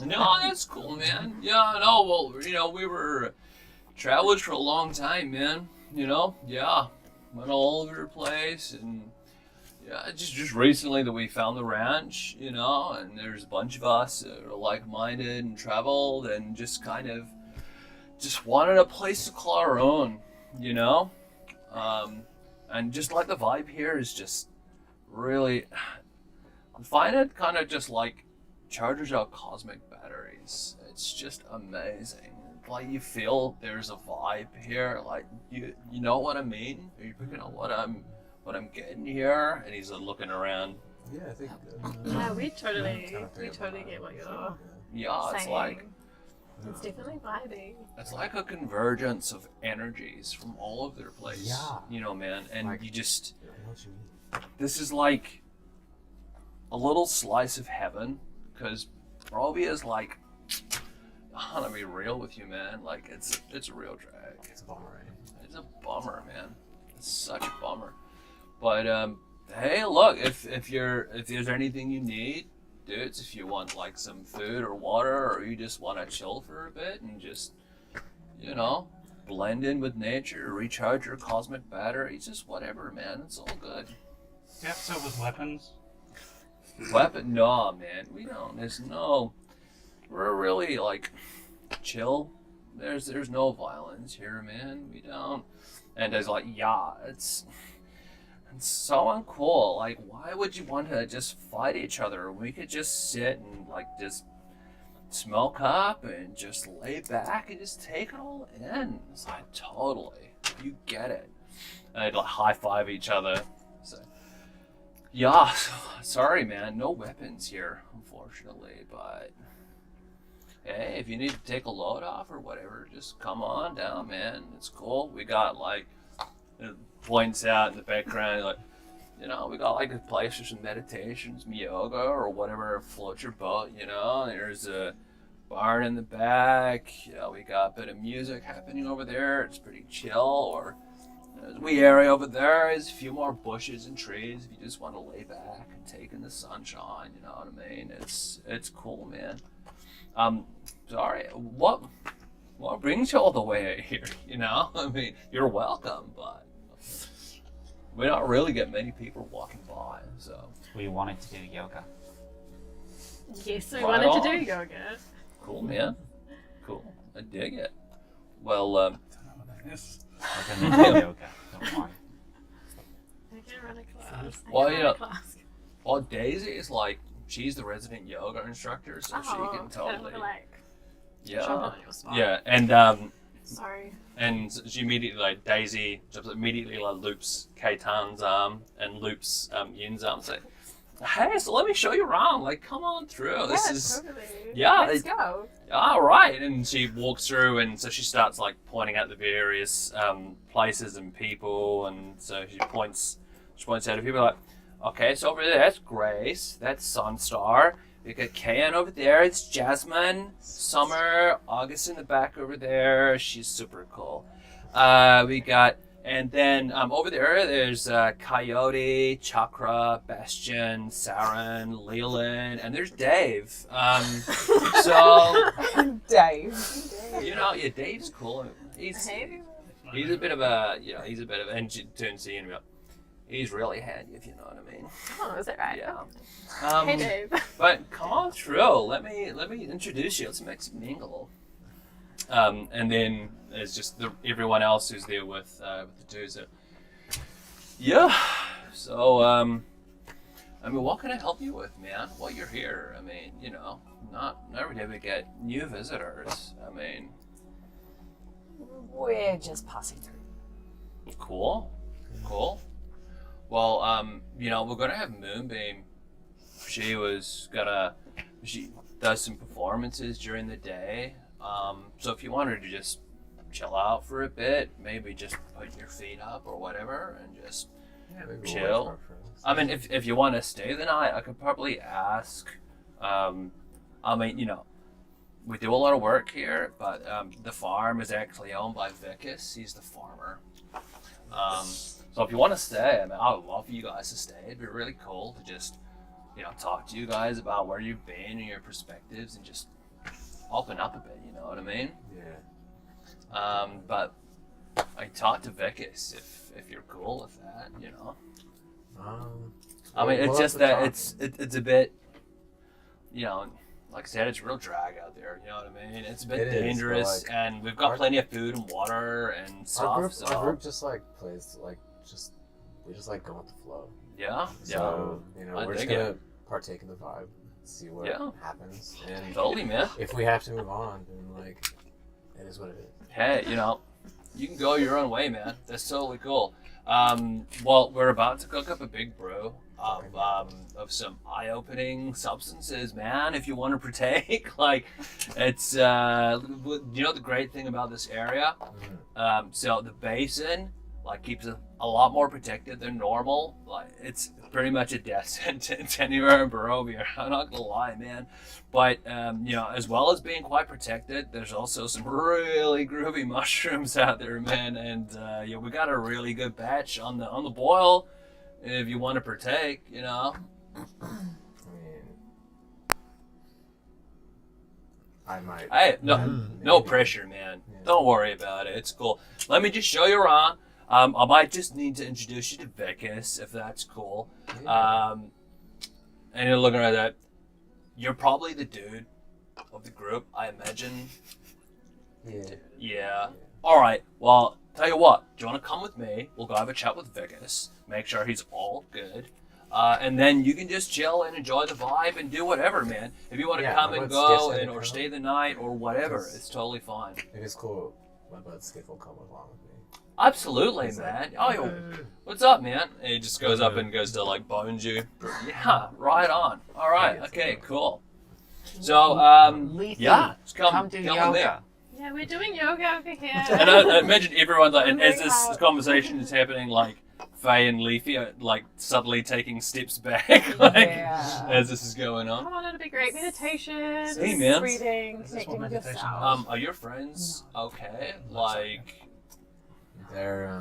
No, that's cool, man. Yeah, no, well, you know, we were travelers for a long time, man. You know, yeah, went all over the place, and yeah, just recently that we found the ranch, you know, and there's a bunch of us that are like-minded and traveled, and just kind of just wanted a place to call our own, you know, and just like the vibe here is just really, I find it kind of just like charges out cosmic batteries. It's just amazing. Like you feel there's a vibe here. Like you know what I mean? Are you picking up what I'm getting here? And he's looking around. Yeah, I think. Yeah, we totally Kind of get what you're Yeah, it's saying. like It's definitely vibing. it's like a convergence of energies from all over their place. Yeah. You know, man, and Like- you just I know what you mean. this is like a little slice of heaven, because Barovia is like, I'm gonna be real with you, man. Like it's a real drag. It's a bummer, right? It's a bummer, man. It's such a bummer. But hey, look, if there's anything you need, dudes, if you want like some food or water, or you just want to chill for a bit and just, you know, blend in with nature, recharge your cosmic batteries, just whatever, man. It's all good. Yeah, so with weapons. Weapon? No, man. We don't. We're really like chill. There's no violence here, man. We don't. And there's like, yeah, it's so uncool. Like, why would you want to just fight each other? We could just sit and like just smoke up and just lay back and just take it all in. It's like, totally. You get it. And they'd like high five each other. So, yeah, sorry, man. No weapons here, unfortunately, but hey, if you need to take a load off or whatever, just come on down, man. It's cool. We got like, it points out in the background, like, you know, we got like a place for some meditations, some yoga, or whatever floats your boat, you know. There's a barn in the back. You know, we got a bit of music happening over there. It's pretty chill. Or there's a wee area over there. There's a few more bushes and trees if you just want to lay back and take in the sunshine, you know what I mean? It's cool, man. Sorry, what brings you all the way here, you know? I mean, you're welcome, but we don't really get many people walking by, so. We wanted to do yoga. Yes, we Right wanted to on. do yoga. Cool, man. Cool. I dig it. Well, I don't know what that is. Like a mental yoga. Don't worry. I can run a class. Well, I can yeah. run a class. well, Daisy is like, she's the resident yoga instructor, so she can totally. Like, Yeah. jump on your spot. Yeah, and Sorry. and she immediately, like, Daisy just immediately like loops Kaitan's arm and loops Yin's arm. It's like, hey, so let me show you around. Like, come on through. This is Totally. Yeah, Let's it- go. all right. And she walks through, and so she starts like pointing out the various places and people, and so she points out to people like, okay, so over there that's Grace, that's Sunstar. We got Kayan over there. It's Jasmine, Summer, August in the back over there. She's super cool. We got, and then over there's Coyote, Chakra, Bastion, Saren, Leland, and there's Dave. So Dave. you know, yeah, Dave's cool. He's a bit of a, you know, and she turns to you and go, he's really handy, if you know what I mean. Oh, is that right? Yeah. Hey, Dave. But come on through. Let me introduce you. Let's make some mingle. And then there's just everyone else who's there with the dudes. Yeah. So I mean, what can I help you with, man? While you're here, I mean, you know, not every day we get new visitors. I mean, We're just passing through. cool. Well, you know, we're gonna have Moonbeam. She does some performances during the day. So if you wanted to just chill out for a bit, maybe just put your feet up or whatever and just Maybe Chill. we'll wait for our friends. I mean, if you want to stay the night, I could probably ask. I mean, you know, we do a lot of work here, but the farm is actually owned by Vicus. He's the farmer. So if you want to stay, I mean, I would love for you guys to stay. It'd be really cool to just, you know, talk to you guys about where you've been and your perspectives and just open up a bit. You know what I mean? Yeah. But I talked to Vicus if you're cool with that, you know. I mean, it's we'll just have that to talk. it's a bit, you know, like I said, it's real drag out there. You know what I mean? It's a bit It is, but, dangerous, like, and we've got our- plenty of food and water and stuff. Our group just like plays like we just like go with the flow. Yeah, So you know, I we're just dig it. gonna partake in the vibe, see what Yeah. happens, and totally, man. if we have to move on, then like it is what it is. Hey, you know, you can go your own way, man. That's totally cool. Well, we're about to cook up a big brew of some eye-opening substances, man. If you want to partake, like, it's you know the great thing about this area. So the basin like keeps it a lot more protected than normal. Like it's pretty much a death sentence anywhere in Barovia. I'm not gonna lie, man. But you know, as well as being quite protected, there's also some really groovy mushrooms out there, man. And yeah, we got a really good batch on the boil. If you want to partake, you know. I mean, I might. Hey, no maybe. pressure, man. Yeah. Don't worry about it. It's cool. Let me just show you around. I might just need to introduce you to Vicus, if that's cool. Yeah. And you're looking at that. You're probably the dude of the group, I imagine. Yeah. Yeah. All right. Well, tell you what. Do you want to come with me? We'll go have a chat with Vicus. Make sure he's all good. And then you can just chill and enjoy the vibe and do whatever, man. If you want to Yeah, come my and bud's go Skiff and or come. stay the night or whatever, Yes. it's totally fine. If it's cool, my bud Skiff will come along with me. Absolutely, He's man. like, Oh, yo, what's up, man? And he just goes up and goes to like bones you. Yeah, right on. All right. Yeah, Okay, so- cool. So, Lethe, yeah, just come do on there. yoga. Yeah, we're doing yoga over here. And I imagine everyone, like, and as Bring this out- conversation is happening, like, Faye and Leafy are, like, subtly taking steps back, like, Yeah. as this is going on. Come on, it'll be great. Meditation, Hey, man. reading, Is this connecting what with meditation yourself. Are your friends okay? Looks Like, They're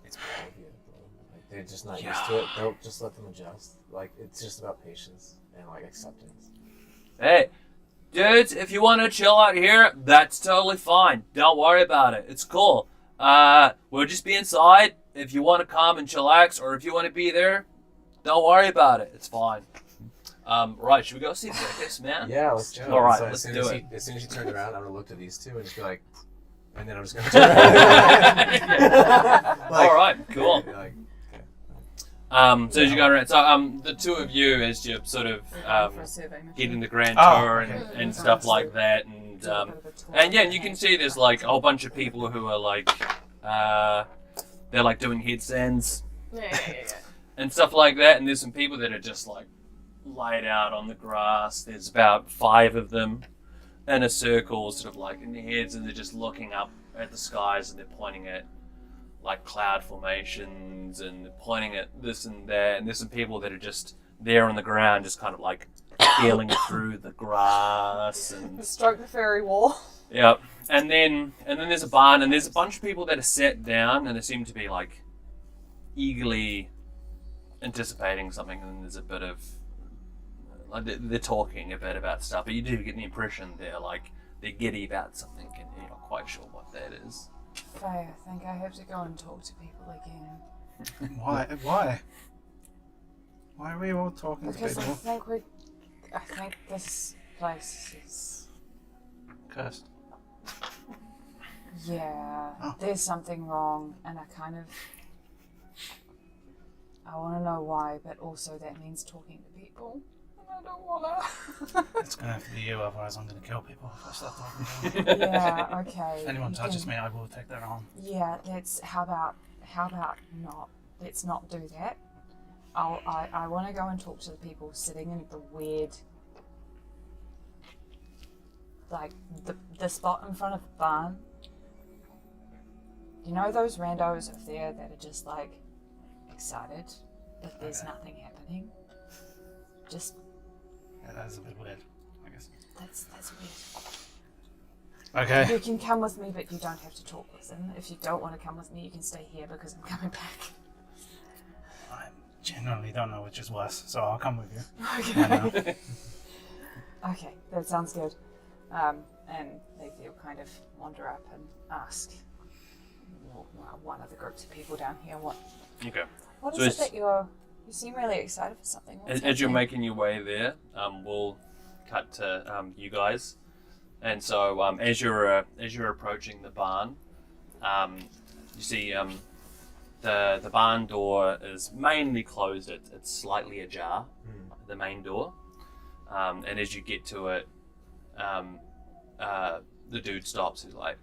it's Barovia, bro. Like they're just not used to it. They'll just let them adjust. Like it's just about patience and like acceptance. hey, dudes, if you want to chill out here, that's totally fine. Don't worry about it. It's cool. We'll just be inside. If you want to come and chillax, or if you want to be there, don't worry about it. It's fine. Right, should we go see Vegas, man? Yeah, let's go. All right, So let's as soon do as it. as soon as you turn around, I'm gonna look to these two and just be like, and then I'm just gonna turn around. All right, cool. Like, So as you go around, so the two of you, as you're sort of For a survey mission. getting the grand Oh, tour okay. and stuff like that, and Do a bit of a tour and yeah, of and you the can see there's like a whole bunch of people who are like they're like doing headstands Yeah. and stuff like that, and there's some people that are just like laid out on the grass. There's about 5 of them in a circle, sort of like in their heads, and they're just looking up at the skies and they're pointing at like cloud formations and they're pointing at this and that, and there's some people that are just there on the ground, just kind of like feeling through the grass and Stroke the fairy wall. yep. And then there's a barn, and there's a bunch of people that are sat down, and they seem to be like eagerly anticipating something. And then there's a bit of like they're talking a bit about stuff, but you do get the impression they're giddy about something, and you're not quite sure what that is. Faye, I think I have to go and talk to people again. Why? Why? Why are we all talking to Because people? I think this place is, Cursed. yeah, Oh. there's something wrong, and I want to know why, but also that means talking to people, and I don't want to. It's gonna have to be you, otherwise I'm gonna kill people if I start talking to them. Yeah, okay. If anyone you touches can- me, I will take their arm. Yeah, how about not? Let's not do that. I want to go and talk to the people sitting in the weird, like the spot in front of the barn. You know those randos up there that are just like excited, but there's nothing happening. Just Yeah, that is a bit weird, I guess. that's weird. Okay. You can come with me, but you don't have to talk with them. If you don't want to come with me, you can stay here because I'm coming back. I genuinely don't know which is worse, so I'll come with you. Okay. Okay, that sounds good. And Leafy will kind of wander up and ask one of the groups of people down here what Okay. what So is it it's- that you seem really excited for something. What's As you're happening? making your way there, we'll cut to you guys, and so as you're approaching the barn, you see the barn door is mainly closed. It's slightly ajar, the main door, and as you get to it, the dude stops. He's like,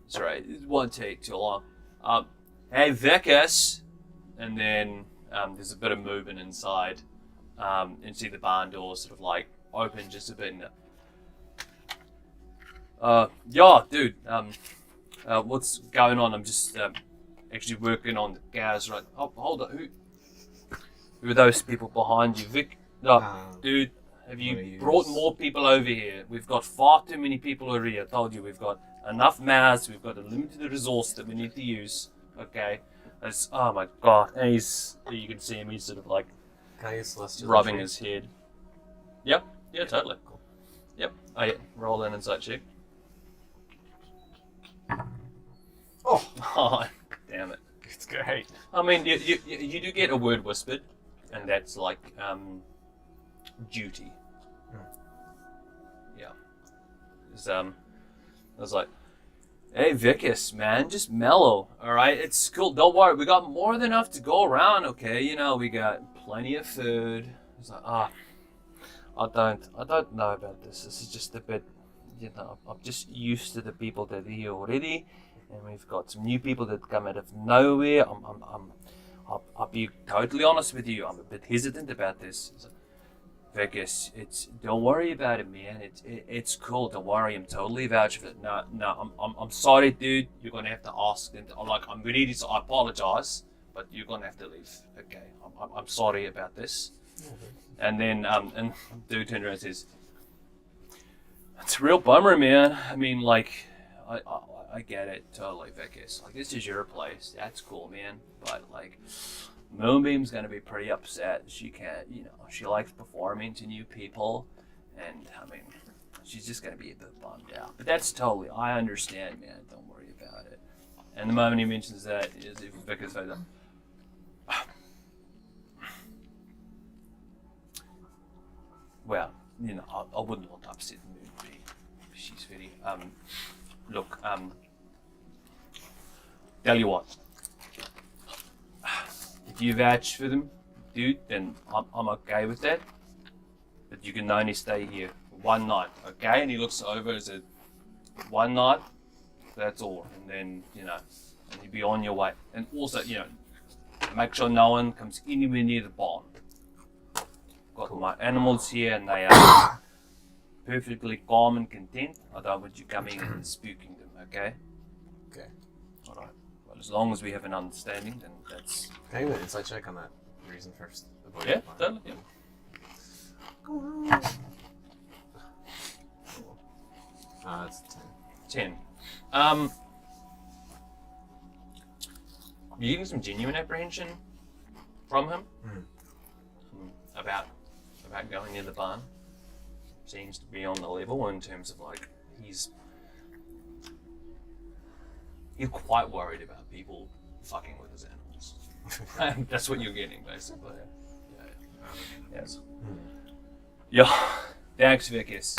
"Sorry, it won't take too long." Hey, Vickers, and then there's a bit of movement inside, and see the barn door sort of like open just a bit. Yeah, dude. What's going on? I'm just actually working on the gas right. Oh, hold on. Who are those people behind you, Vic? No, dude. Have wanna you use- brought more people over here? We've got far too many people over here. I told you we've got enough mouths. We've got a limited resource that we need to use. Okay. Oh my god. And you can see him. He's sort of like Can I use celestial? rubbing entry? his head. Yep. Yeah, totally. Cool. Yep. Oh yeah. Roll an insight check. Oh, Oh, damn it. It's great. I mean, you do get a word whispered, and that's like duty. Yeah. I was like, hey Vicus, man, just mellow, all right? It's cool. Don't worry, we got more than enough to go around. Okay, we got plenty of food. It's like, I don't know about this. This is just a bit, I'm just used to the people that are here already. And we've got some new people that come out of nowhere. I'll be totally honest with you. I'm a bit hesitant about this. Vegas, don't worry about it, man. It's cool. Don't worry. I'm totally vouching for it. No. I'm sorry, dude. You're gonna have to ask. And I'm ready to. I apologize, but you're gonna have to leave. Okay. I'm sorry about this. And then and dude turned around and says, "It's a real bummer, man. I mean, like, I get it totally, Vegas. Like, this is your place. That's cool, man. But like." Moonbeam's gonna be pretty upset. She can't, she likes performing to new people, and I mean, she's just gonna be a bit bummed out. But that's totally, I understand, man. Don't worry about it. And the moment he mentions that, is Vickers face up. Well, I wouldn't want to upset Moonbeam. She's very, look, tell you what. If you vouch for them, dude, then I'm okay with that. But you can only stay here one night, okay? And he looks over and says, one night, that's all. And then, and you'll be on your way. And also, make sure no one comes anywhere near the barn. Got my animals here and they are perfectly calm and content. I don't want you coming in and spooking them, okay? Okay. Alright. Well, as long as we have an understanding, then that's... Can I do an insight check on that reason first? Yeah, totally. Yeah. It's 10. You're getting some genuine apprehension from him about going near the barn. Seems to be on the level in terms of like he's quite worried about people fucking with his animals. That's what you're getting basically. Yeah. Yes. Yeah. Thanks, Vickers.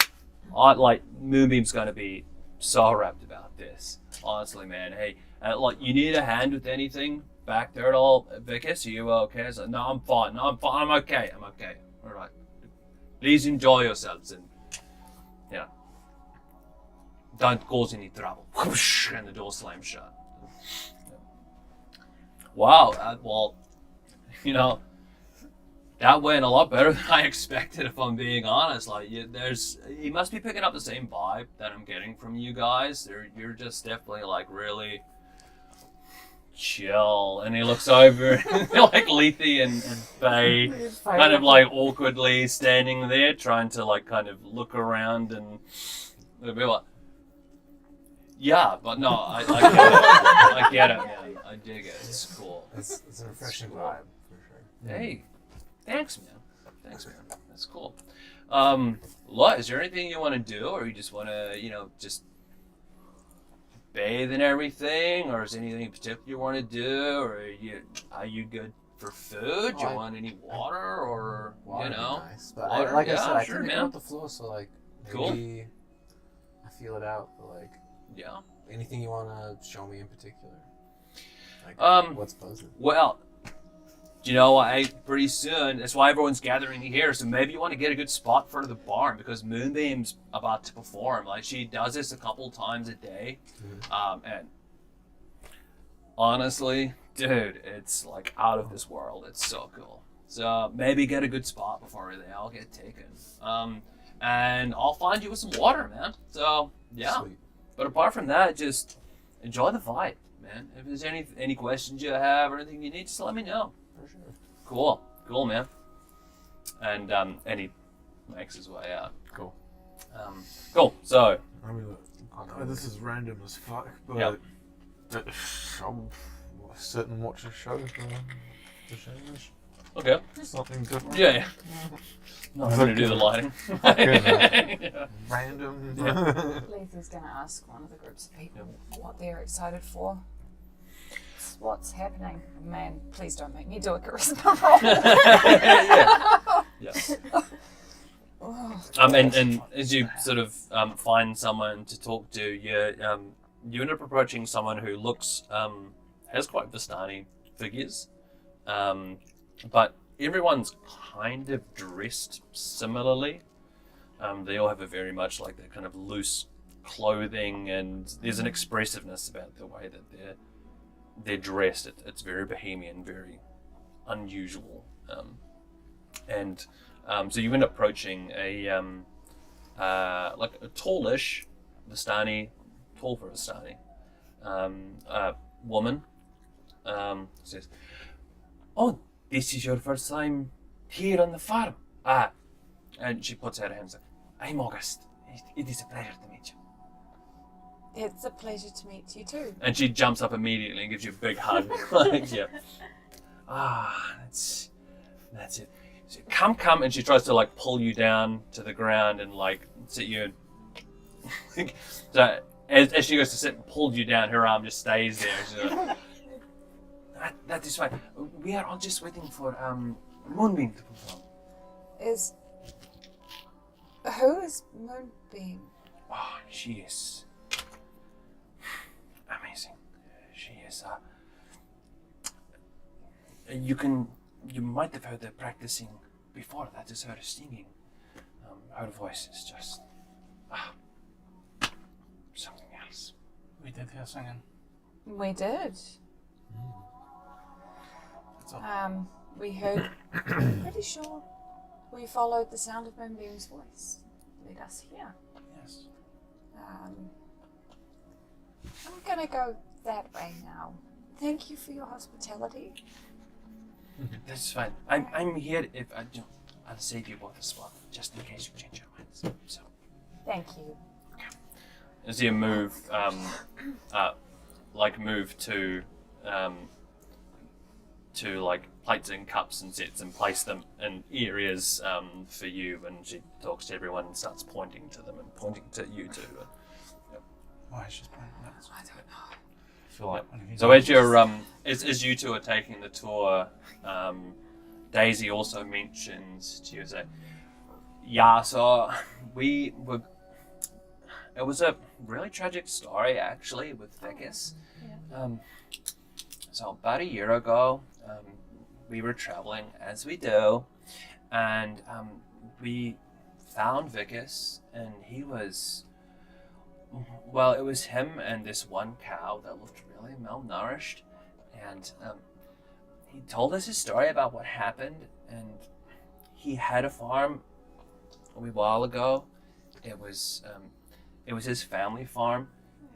Moonbeam's gonna be so wrapped about this. Honestly, man. Hey, you need a hand with anything back there at all, Vickers? Are you okay? So, no, I'm fine. No, I'm fine. I'm okay. All right. Please enjoy yourselves and, don't cause any trouble. Whoosh, and the door slams shut. Wow. Well, that went a lot better than I expected, if I'm being honest. He must be picking up the same vibe that I'm getting from you guys. You're just definitely really chill. And he looks over, like Lethe and Faye, kind of awkwardly standing there, trying to kind of look around, and they'll be like, yeah, but no, I get it. I get it, man. I dig it. It's cool. It's a refreshing vibe, for sure. Hey. Thanks, man. That's cool. Is there anything you want to do, or you just want to, just bathe and everything, or is there anything in particular you want to do, or are you good for food? Do you want any water, or water nice. But water? I said, I sure, tend to man. go with the flow, so maybe Cool. I feel it out. But Yeah. anything you want to show me in particular? What's buzzing? Well, you know what? Pretty soon, that's why everyone's gathering here. So maybe you want to get a good spot for the barn, because Moonbeam's about to perform. She does this a couple times a day, and honestly, dude, it's out of this world. It's so cool. So maybe get a good spot before they all get taken. And I'll find you with some water, man. So yeah. Sweet. But apart from that, just enjoy the vibe, man. If there's any questions you have or anything you need, just let me know. For sure. Cool, man. And he makes his way out. Cool. Cool. So, I mean, this is random as fuck, but Yep. I'll sit and watch a show for the change. okay. Something different. Yeah. Not going to do the lighting. Yeah. Random. Lethe's going to ask one of the groups of people what they're excited for. What's happening? Man, please don't make me do a charisma roll. Yeah. And as you sort of find someone to talk to, you end up approaching someone who looks has quite Vistani figures, but everyone's kind of dressed similarly. They all have a very much that kind of loose clothing, and there's an expressiveness about the way that they're dressed. It's very bohemian, very unusual. And So you end up approaching like a tallish Vistani, tall for Vistani, woman. Says, "Oh, this is your first time here on the farm." And she puts out her hands. "I'm August. It is a pleasure to meet you." It's a pleasure to meet you too. And she jumps up immediately and gives you a big hug. Like, yeah. That's it. So, come, and she tries to like pull you down to the ground and like sit you. So as she goes to sit and pull you down, her arm just stays there. She's like, that is fine. We are all just waiting for Moonbeam to perform. Who is Moonbeam? Oh, she is amazing. She is. You might have heard her practicing before. That is her singing. Her voice is just something else. We did hear singing. We did. That's all. We heard. Pretty sure we followed the sound of Moonbeam's voice. Lead us here. Yes. I'm gonna go that way now. Thank you for your hospitality. That's fine. I'm here if I'll save you both a spot just in case you change your minds. So Thank you. as you move, move to like plates and cups and sets and place them in areas for you, and she talks to everyone and starts pointing to them and pointing to you too. Why is she playing that? I don't know. I feel like So as you're as you two are taking the tour, Daisy also mentions to you, say, yeah, so it was a really tragic story actually with Vicus. So about a year ago, we were traveling as we do, and we found Vicus, and he was, well, it was him and this one cow that looked really malnourished, and he told us his story about what happened, and he had a farm a wee while ago. It was his family farm,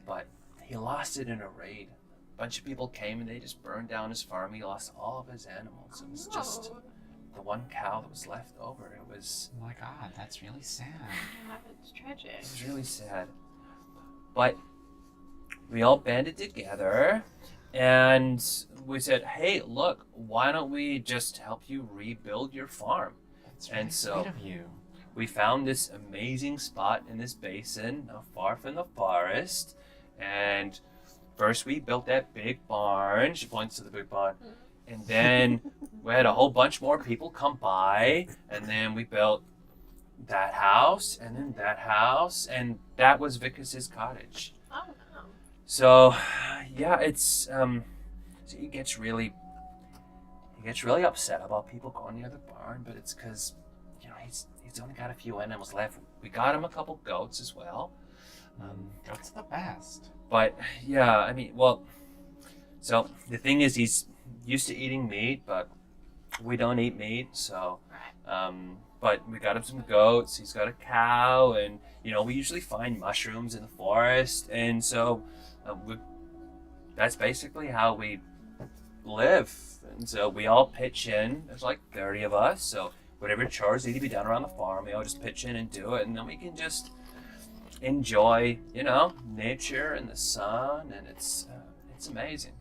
but he lost it in a raid. A bunch of people came and they just burned down his farm. He lost all of his animals. It was just the one cow that was left over. It was, oh my god, that's really sad. Yeah, it's tragic. it was really sad. But we all banded together and we said, hey, look, why don't we just help you rebuild your farm? That's really And so- sweet of you. We found this amazing spot in this basin, not far from the forest. And first we built that big barn. She points to the big barn. And then we had a whole bunch more people come by. And then we built that house and then that house. And that was Vicus's cottage. Oh, no. So, yeah, it's, so he gets really upset about people going near the barn, but it's because, you know, he's only got a few animals left. We got him a couple goats as well. Goats are the best. But yeah, I mean, well, so the thing is, he's used to eating meat, but we don't eat meat, so. But we got him some goats. He's got a cow, and you know, we usually find mushrooms in the forest, and so that's basically how we live. And so we all pitch in. There's like 30 of us, so whatever chores need to be done around the farm, we all just pitch in and do it, and then we can just enjoy, you know, nature and the sun, and it's amazing.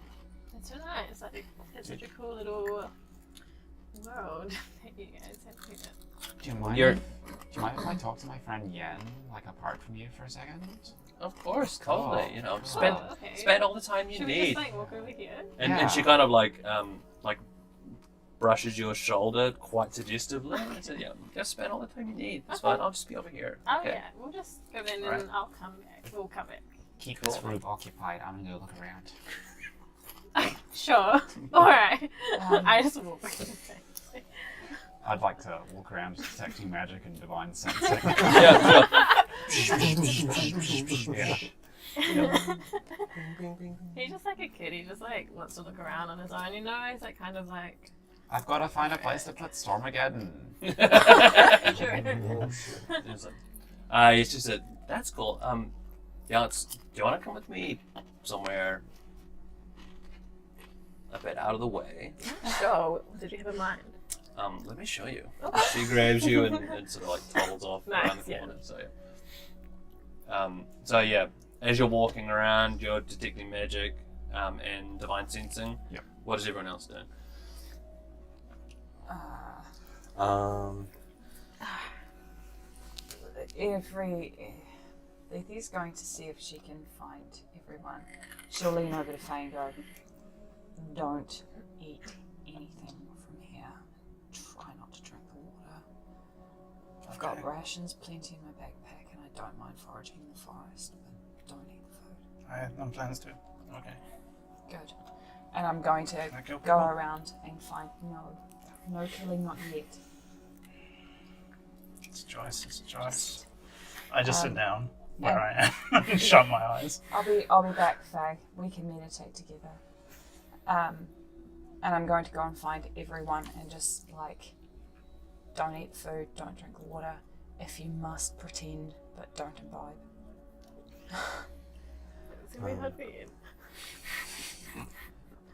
It's so nice. Like, it's such a cool little world that you guys have here. Do you mind? You're- Do you mind if I talk to my friend Yen, like apart from you for a second? Of course, totally. Oh. You know, spend Okay. all the time you Should we need. just like walk over here? And Yeah. she kind of like brushes your shoulder quite suggestively. I said, yeah, just spend all the time you need. It's Okay. fine. I'll just be over here. Oh Okay. yeah, we'll just go in and Right. I'll come back. We'll come back. Keep this Cool. room occupied. I'm gonna go look around. Sure. Alright. I just walk back. I'd like to walk around detecting magic and divine sensing. Yeah. Yeah. He's just like a kid. He just like wants to look around on his own, you know. He's like kind of like I've got to find a place to put Stormageddon. It's just that that's cool. Yeah, do you want to come with me somewhere a bit out of the way? Sure. What did you have in mind? Let me show you. She grabs you and sort of like toddles off around the Nice, corner. So yeah, as you're walking around, you're detecting magic and divine sensing. Yep. What is everyone else doing? Lethi's going to see if she can find everyone. She'll lean over to Faye and go, don't eat anything from here. Try not to drink the water. I've got rations plenty in my backpack and I don't mind foraging in the forest, but don't eat the food. I have no plans to. Okay. Good. And I'm going to Can I kill go people? around and find no killing, not yet. It's a choice. It's a choice. I just sit down where and- I am and shut my eyes. I'll be back, Faye. We can meditate together. And I'm going to go and find everyone and just don't eat food, don't drink water. If you must, pretend, but don't imbibe. It's gonna be hard for you.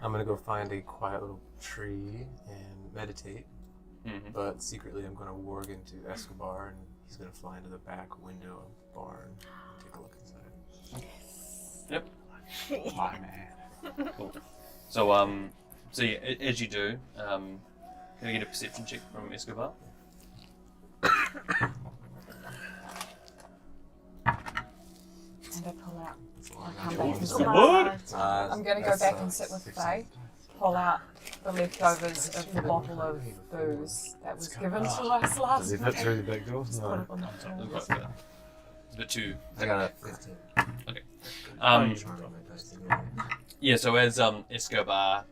I'm gonna go find a quiet little tree and meditate. Mm-hmm. But secretly, I'm gonna warg into Escobar, and he's gonna fly into the back window of the barn and take a look inside. Yep. My man. Cool. So yeah, as you do, can I get a perception check from Escobar? And I pull out. I'll come back and sit. What? I'm going to go back and sit with Faye. Pull out the leftovers of the bottle of booze that was given to us last Does he fit night. through the big door? Put it No. on the floor. It's a bit too. I got a 15. Um, Charm on my dice anyway. yeah. So as Escobar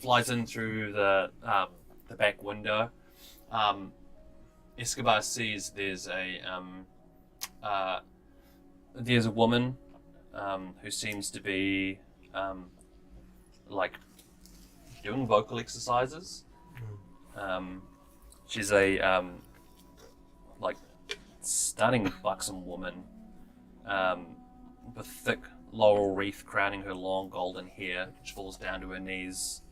flies in through the back window, Escobar sees there's a woman who seems to be doing vocal exercises. She's a stunning buxom woman with thick laurel wreath crowning her long golden hair, which falls down to her knees.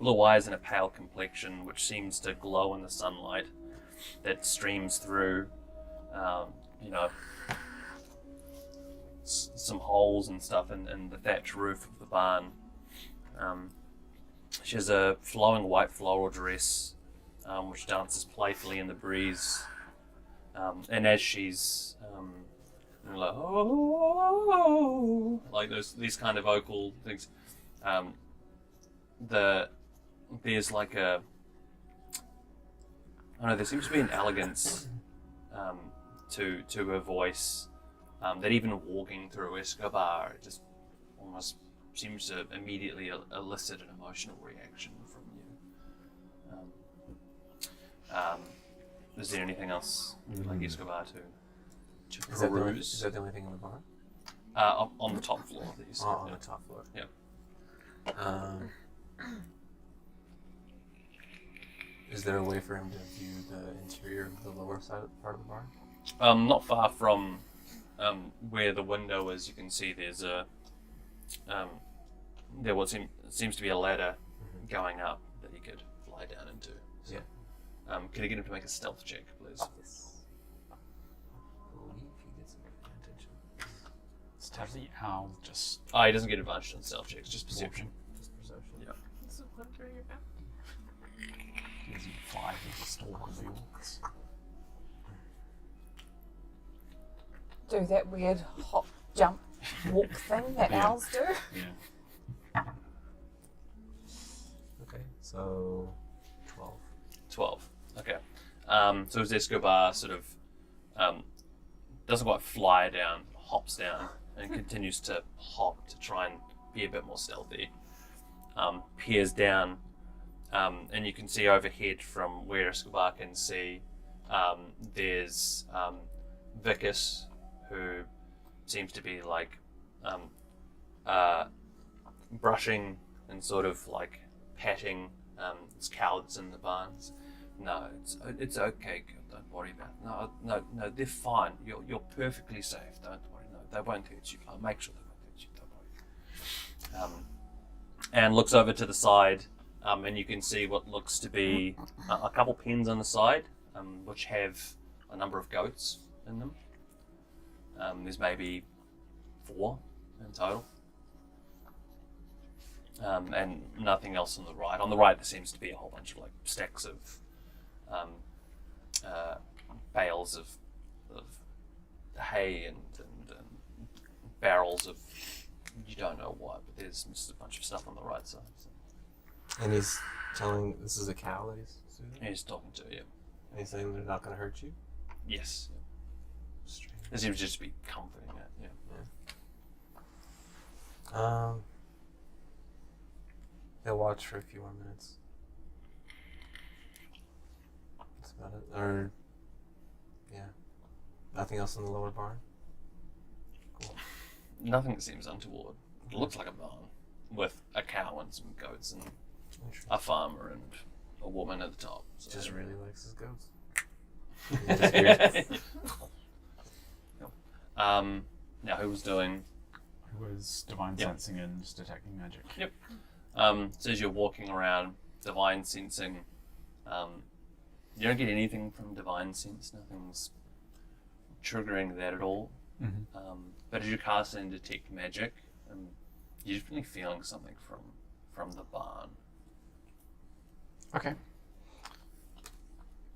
Blue eyes and a pale complexion, which seems to glow in the sunlight that streams through. Some holes and stuff in the thatch roof of the barn. She has a flowing white floral dress, which dances playfully in the breeze. And as she's these kind of vocal things, there's there seems to be an elegance to her voice. That even walking through Escobar, it just almost seems to immediately elicit an emotional reaction from you. Is there anything else you'd like Escobar to Is that, peruse? is that the only thing in the barn? On the top floor that you said. On the top floor. Yep. Is there a way for him to view the interior of the lower side part of the barn? Not far from where the window is, you can see there's seems to be a ladder going up that you could fly down into. So, can I get him to make a stealth check, please? Yes. I believe he gets an advantage. Have the owl just Oh, he doesn't get advantage on stealth checks, just perception. Just perception. Yeah. This is wondering about. doesn't fly with the stalk of the orcs. Do that weird hop, jump, walk thing that Yeah. owls do. Yeah. Okay, so 12. 12. Okay. So as Escobar sort of doesn't quite fly down, hops down, and continues to hop to try and be a bit more stealthy. Peers down, and you can see overhead from where Escobar can see, there's Vicus, who seems to be brushing and sort of patting There's cowards in the barns. No, it's okay, girl. Don't worry about it. No, they're fine. You're perfectly safe. Don't worry. No, they won't hurt you. I'll make sure they won't hurt you. Don't worry. And looks over to the side, and you can see what looks to be a couple pens on the side, which have a number of goats in them. There's maybe 4 in total. And nothing else on the right. On the right, there seems to be a whole bunch of like stacks of bales of hay and barrels of you don't know what, but there's just a bunch of stuff on the right side. So. And he's telling this is a cow that he's soothing? He's talking to you. And he's saying they're not going to hurt you? Yes. Strange. This seems just to be comforting it. Yeah. They'll watch for a few more minutes. That's about it. Or, yeah. Nothing else in the lower barn? Cool. Nothing that seems untoward. It looks like a barn with a cow and some goats and a farmer and a woman at the top. So. Just really likes his goats. Now who was doing? Who was divine sensing and detecting magic? Yep. So as you're walking around, divine sensing, you don't get anything from divine sense. Nothing's triggering that at all. Mm-hmm. But as you cast and detect magic, you're definitely feeling something from the barn. Okay.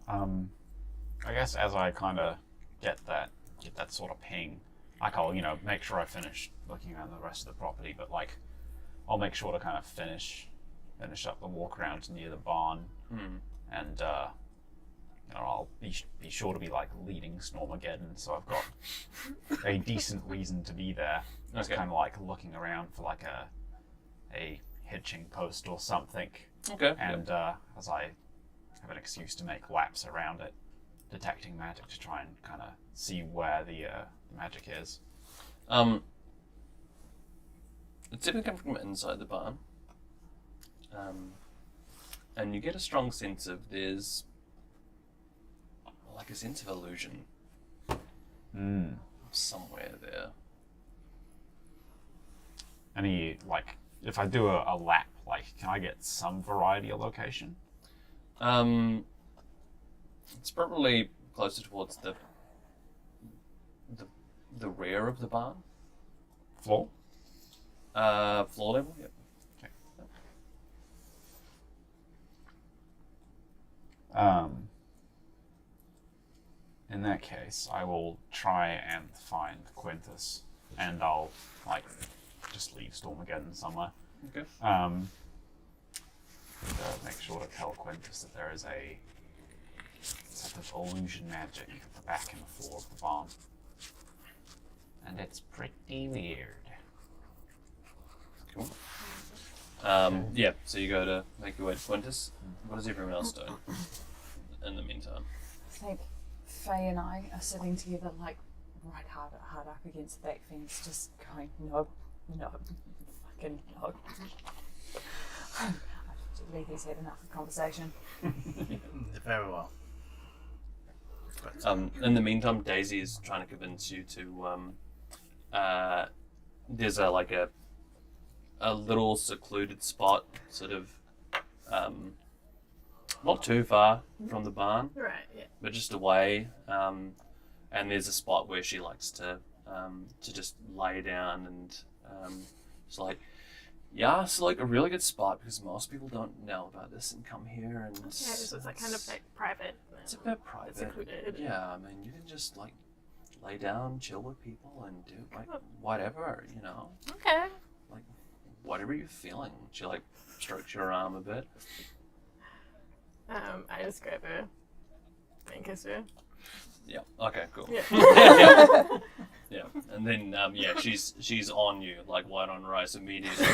I guess as I kind of get that sort of ping, like I'll make sure I finish looking around the rest of the property, but like I'll make sure to kind of finish up the walk around near the barn, and I'll be sure to be like leading Stormageddon, so I've got a decent reason to be there. Just kind of like looking around for like a hitching post or something. Okay. And as I have an excuse to make laps around it, detecting magic to try and kind of see where the magic is. It's definitely coming from inside the barn. And you get a strong sense of there's like a sense of illusion somewhere there. Any, like, if I do a lap, like, can I get some variety of location? It's probably closer towards the rear of the barn. Floor? Floor level, yep. Okay. In that case, I will try and find Quintus, and I'll, like, just leave Stormageddon somewhere. Okay. Make sure to tell Quintus that there is a sort of illusion magic at the back and the floor of the barn. And it's pretty weird. Cool. Yeah, so you go to make your way to Quintus. What is everyone else doing in the meantime? I think Faye and I are sitting together, like, right hard up against the back fence, just going, no, fucking no. Levy's had enough of conversation. Very well. In the meantime, Daisy is trying to convince you to. There's a little secluded spot, sort of, not too far from the barn, Right, yeah. but just away. And there's a spot where she likes to just lay down and it's like. Yeah, it's like a really good spot because most people don't know about this and come here and... Okay, so it's like kind of like private. It's a bit private. Secluded. Yeah, I mean, you can just like lay down, chill with people and do like whatever, you know? Okay. Like, whatever you're feeling. She like strokes your arm a bit. I just grab her and kiss her. Yeah, okay, cool. Yeah. Yeah, and then she's on you like white on rice immediately.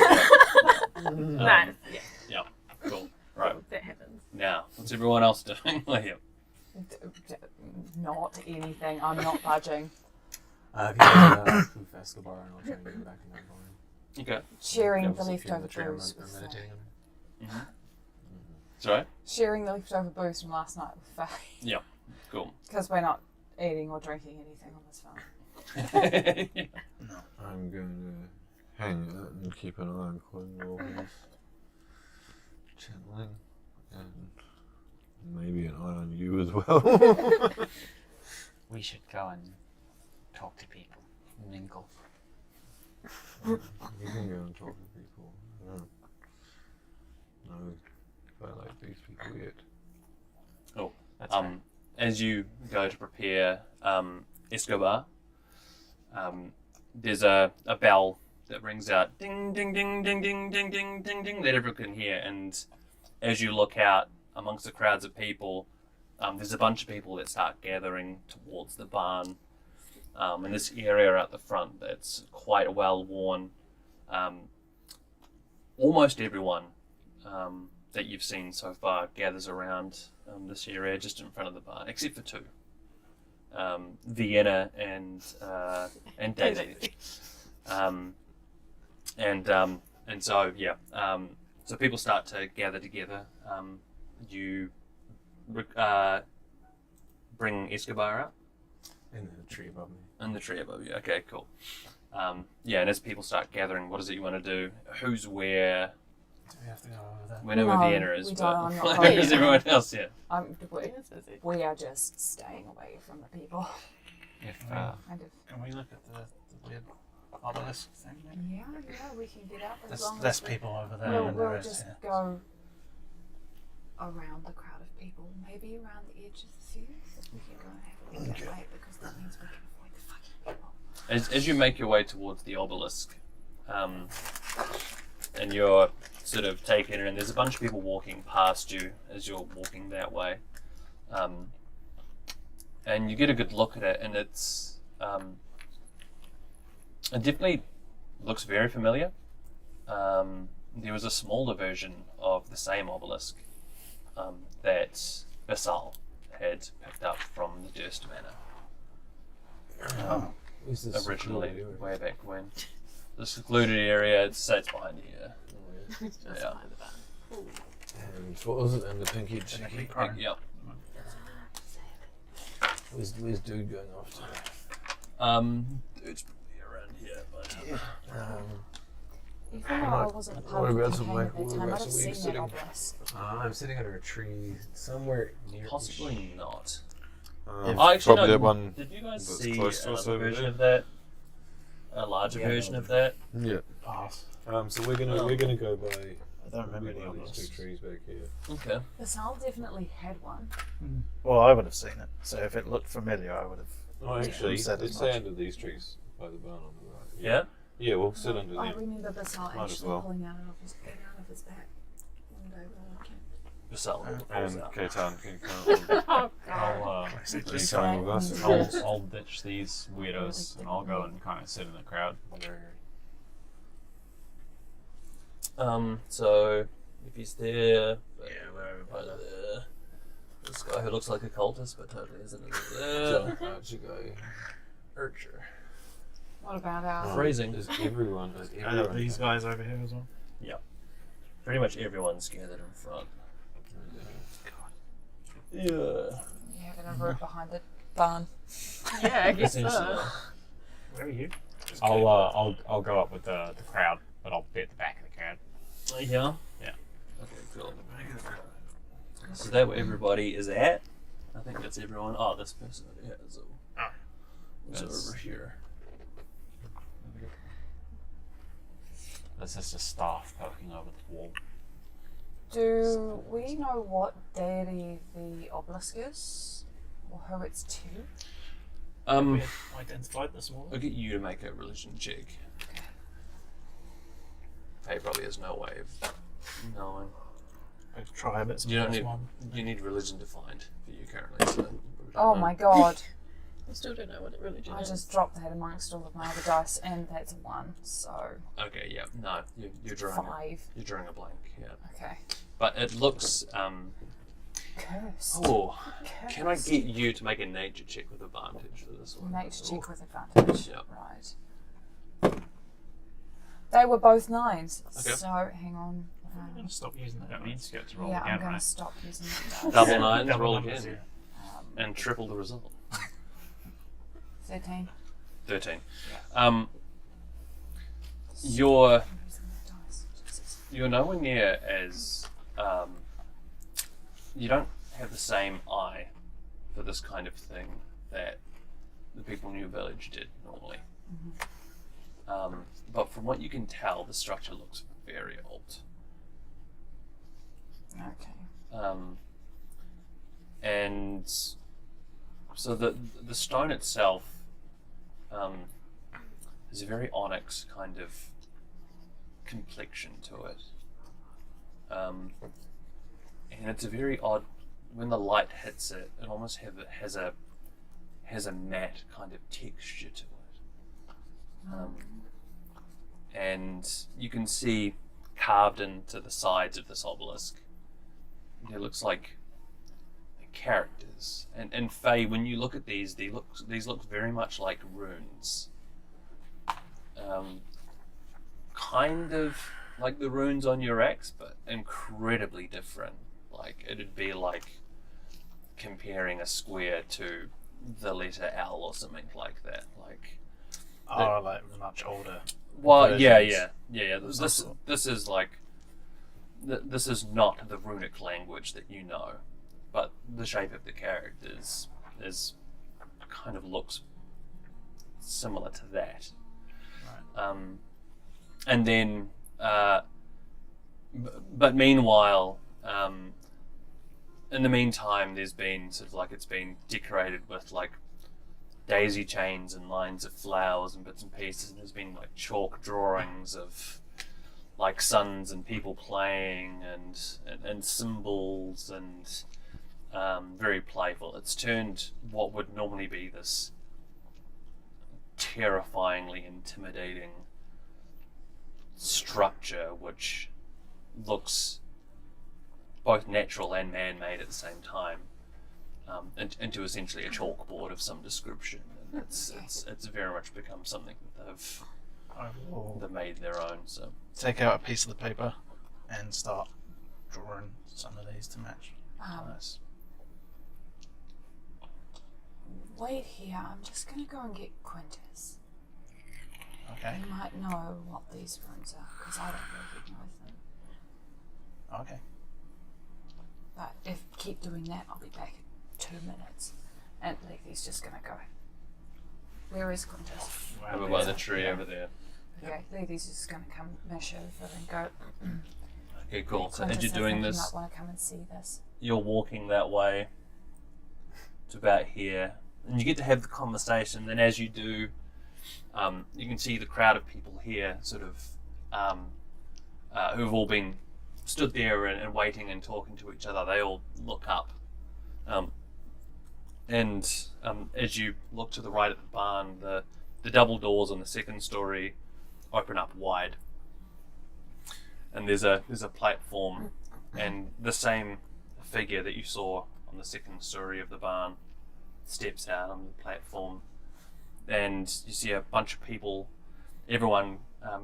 Nice. Yeah. Yeah, cool. Right. That happens. Now, what's everyone else doing? Like, Not anything. I'm not budging. If you guys proof Escobar, and I'll try to get back in that barn. okay. Sharing Yeah, the See if you're in leftover the chair brews or with meditating on it. Sorry? Sharing the leftover booze from last night with Faye. Yeah. Cool. Because we're not eating or drinking anything on this farm. I'm going to hang out and keep an eye on Cornwall's channeling, and maybe an eye on you as well. We should go and talk to people, mingle. You can go and talk to people. I don't know if I like these people yet. That's right. As you go to prepare Escobar, there's a bell that rings out, ding, ding, ding, ding, ding, ding, ding, ding, ding, that everyone can hear. And as you look out amongst the crowds of people, there's a bunch of people that start gathering towards the barn. In this area at the front that's quite well worn. Almost everyone that you've seen so far gathers around this area just in front of the barn, except for two. Vienna and Daisy. So people start to gather together. You bring Escobar up In the tree above me. in the tree above you. Okay, cool. And as people start gathering, what is it you want to do? Who's where? Do we have to go over there? We know where No, Vienna is, we but don't, I'm not where's going. everyone else? Yeah. We are just staying away from the people. If Kind of. Can we look at the weird obelisk thing? Maybe? Yeah, we can get up as There's long less as we- people over there We'll, than there we'll is just here. go around the crowd of people, maybe around the edge of the fuse. We can go and have a look that way because that means we can avoid the fucking people. As you make your way towards the obelisk, and you're sort of taking it, and there's a bunch of people walking past you as you're walking that way, and you get a good look at it, and it definitely looks very familiar. There was a smaller version of the same obelisk that Basal had picked up from the Durst Manor. Is this Originally, secluded way back when. The secluded area, it sits behind you. area? Just Yeah. behind the back. And what was it? And the pinky chicky. Yep. Where's dude going off to? It's probably around here, but Even though I wasn't a part of the whereabouts campaign am I- at that time, I whereabouts would have are we seen that sitting? obelisk. I'm sitting under a tree somewhere near. possibly not. Um, Oh, actually, probably no. that one. Did you guys that's see close to us another over version there. of that? A larger Yeah, version no. of that? Yeah. Pass. So we're gonna go by. I don't remember the these obelisk. two trees back here. Okay. Basal definitely had one. Well, I would have seen it. So if it looked familiar, I would have. Oh, actually, said as let's stay much. under these trees by the barn on the right. Yeah? Yeah, we'll sit under I them. remember Basal Might as actually well. pulling out of his back one day while I camped. Basal And pulls out. Katan can come. Oh I'll, He's coming with us. I'll ditch these weirdos and I'll go and kind of sit in the crowd. So if he's there, right there. This guy who looks like a cultist but totally isn't is there. Archer. What about our... Freezing. There's everyone. There's Are everyone. these guys over here as well? Pretty much everyone's gathered in front. Yeah. You having a route behind the barn? yeah, I guess Essentially. so. Where are you? I'll go up with the crowd, but I'll be at the back of the crowd. Yeah? Yeah. Okay, cool. So that where everybody is at? I think that's everyone. Oh, this person over here is That's- over here. There's just a staff poking over the wall. Do we know what deity the obelisk is? Or who it's to? We had identified this morning. I'll get you to make a religion check. He probably has no way of knowing. I try a bit. You don't plus need. one. You need religion defined for you currently. So you probably don't Oh know. my god. I still don't know what religion I is. just dropped that amongst all of my other dice and that's a 1, so Okay, yeah, no, you're drawing. 5. You're drawing a blank, yeah. Okay. But it looks. Cursed. Oh, can I Cursed. get you to make a nature check with advantage for this one? Nature check with advantage. Yep. Right. They were both 9s. Okay. So hang on. I'm gonna stop using that. Don't need to go to roll Yeah, again, I'm going right? to stop using the dice. Double nines, Double roll numbers, again, yeah. and triple the result. 13. 13. Yeah. You're I'm using the dice. Jesus. you're nowhere near as you don't have the same eye for this kind of thing that the people in your village did normally. But from what you can tell, the structure looks very old. Okay. And so the stone itself has a very onyx kind of complexion to it. And it's a very odd, when the light hits it, it almost has a matte kind of texture to it. And you can see carved into the sides of this obelisk, it looks like characters. And Faye, when you look at these look very much like runes. Kind of like the runes on your axe, but incredibly different. Like it'd be like comparing a square to the letter L or something like that. Like Like much older. well, yeah. Of some sort. This is like this is not the runic language that you know, but the shape of the characters is kind of looks similar to that. Right. And then, but meanwhile, in the meantime, there's been sort of like it's been decorated with like daisy chains and lines of flowers and bits and pieces, and there's been like chalk drawings of like suns and people playing and symbols and very playful. It's turned what would normally be this terrifyingly intimidating structure, which looks both natural and man-made at the same time, into essentially a chalkboard of some description. And it's very much become something that I will they've made their own. So take out a piece of the paper and start drawing some of these to match. nice. Wait here. I'm just going to go and get Quintus. Okay. He might know what these runes are, because I don't recognise them. Okay. But if keep doing that, I'll be back in 2 minutes. And Leafy's just going to go. Where is Quintus? Over by the tree over there. Okay, Leafy's just going to come mesh over and go. Okay, cool. So Quintus, as you're I doing think this, you might want to come and see this. you're walking that way to about here, and you get to have the conversation. Then as you do, you can see the crowd of people here sort of who've all been stood there and waiting and talking to each other. They all look up, and as you look to the right at the barn, the double doors on the second story open up wide, and there's a platform, and the same figure that you saw on the second story of the barn steps out on the platform, and you see a bunch of people. Everyone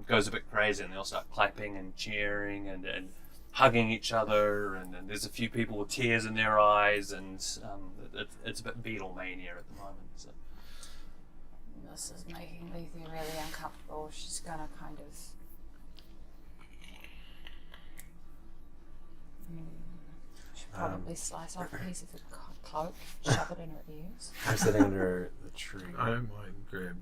goes a bit crazy, and they all start clapping and cheering and hugging each other, and there's a few people with tears in their eyes, and it's a bit Beatlemania at the moment. So. This is making Leafy really uncomfortable. She's going to kind of. She'll probably slice off a piece of the cloak, shove it in her ears. I'm sitting under the tree. I might grab.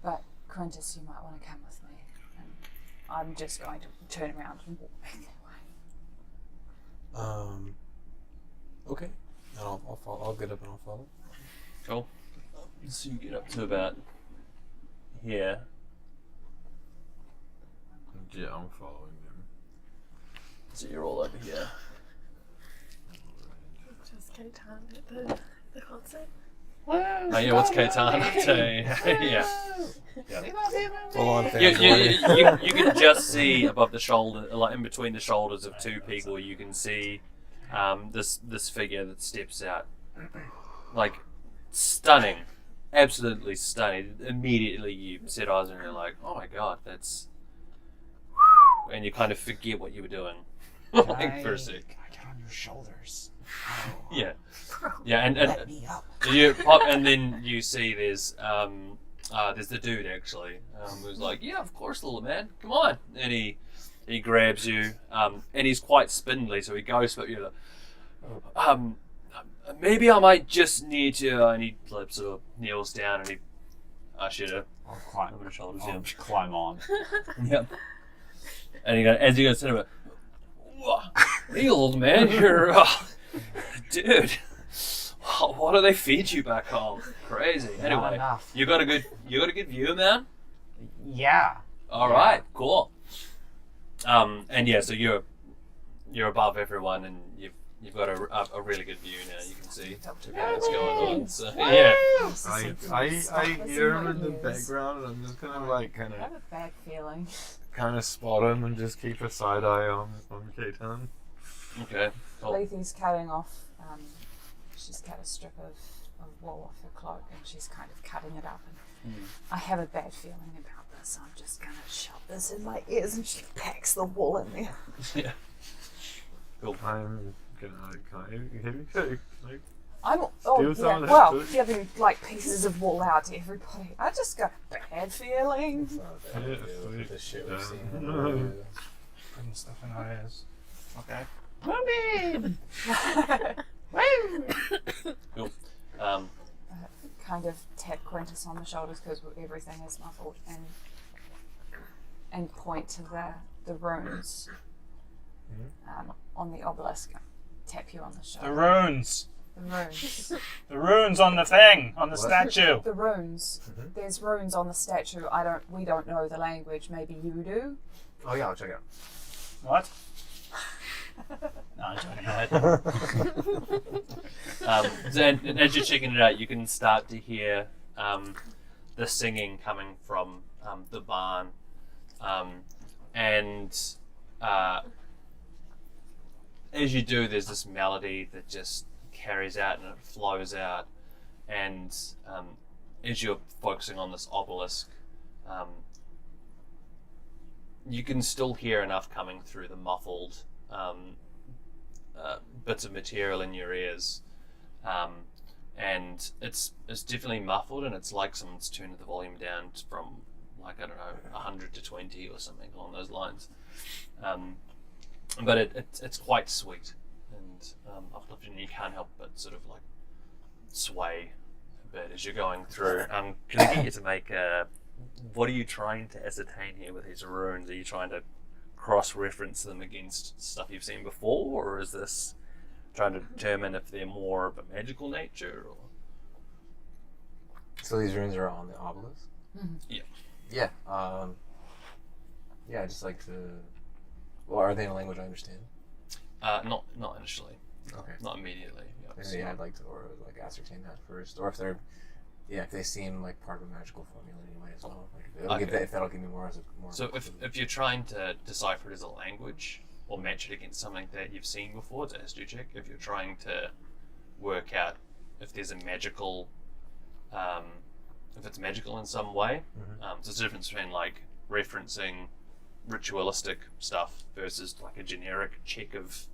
But Quintus, you might want to come with me. And I'm just going to turn around and walk back that way. Okay. And I'll follow. I'll get up and I'll follow. Cool. So you get up to about here. Yeah, I'm following them. So you're all over here. Just Caitan at the concert. Oh yeah, what's Caitan up to? Yeah. Full on You, fan. you can just see above the shoulder, like in between the shoulders of two people, you can see this figure that steps out. Like, stunning. Absolutely stunning. Immediately you set eyes and you're like, oh my god, that's and you kind of forget what you were doing. Can like for a I sec. get on your shoulders? Yeah, yeah, and Let me up. you pop, and then you see there's the dude actually who's like, yeah, of course, little man, come on, and he grabs you, and he's quite spindly, so he goes, but you're like, maybe I might just need you, and he like, sort of kneels down and he asks you to I'll climb. over the shoulders, I'll climb on. yeah. And as you go to him, hey, old man, you're, dude. What do they feed you back home? Crazy. Not Anyway, enough. you got a good view, man. Yeah. All right, cool. And yeah, so you're above everyone, and you've got a really good view now. You can see what's going on. So yeah, I hear him in the background, and I'm just gonna like I have a bad feeling. kind of spot him and just keep a side eye on K-Town. okay. Cool. Leithy's cutting off. She's cut a strip of wool off her cloak, and she's kind of cutting it up. And I have a bad feeling about this. I'm just gonna shove this in my ears, and she packs the wool in there. Yeah. Cool. I'm gonna like I'm Steal some of that well, food. giving like pieces of wool out to everybody. I just got a bad feeling. The shit we've Yeah. seen. Putting stuff in our ears. Okay. Cool. Kind of tap Quintus on the shoulders because everything is muffled, and point to the runes on the obelisk. Tap you on the The shoulder. runes. The runes. The runes on the thing, on the statue. The runes. There's runes on the statue. We don't know the language. Maybe you do. Oh yeah, I'll check it out. What? No, I'm joking. So and as you're checking it out, you can start to hear the singing coming from the barn, and as you do, there's this melody that just carries out and it flows out, and as you're focusing on this obelisk, you can still hear enough coming through the muffled bits of material in your ears, and it's definitely muffled, and it's like someone's turned the volume down from like, I don't know, 100 to 20 or something along those lines. But it's quite sweet and uplifting, and you can't help but sort of like sway a bit as you're going through. Can I get you to make what are you trying to ascertain here with these runes? Are you trying to cross-reference them against stuff you've seen before, or is this trying to determine if they're more of a magical nature? Or So these runes are on the obelisk? Yeah. Yeah. Yeah, I just like to. Well, are they in a language I understand? not initially, Okay. not immediately. Yeah, Maybe I'd like to ascertain that first, or if they're, if they seem like part of a magical formula anyway as well. Like if that'll give me more as a more. So if you're trying to decipher it as a language or match it against something that you've seen before, it's a history check. If you're trying to work out if there's a magical, if it's magical in some way, so it's a difference between like referencing ritualistic stuff versus like a generic check of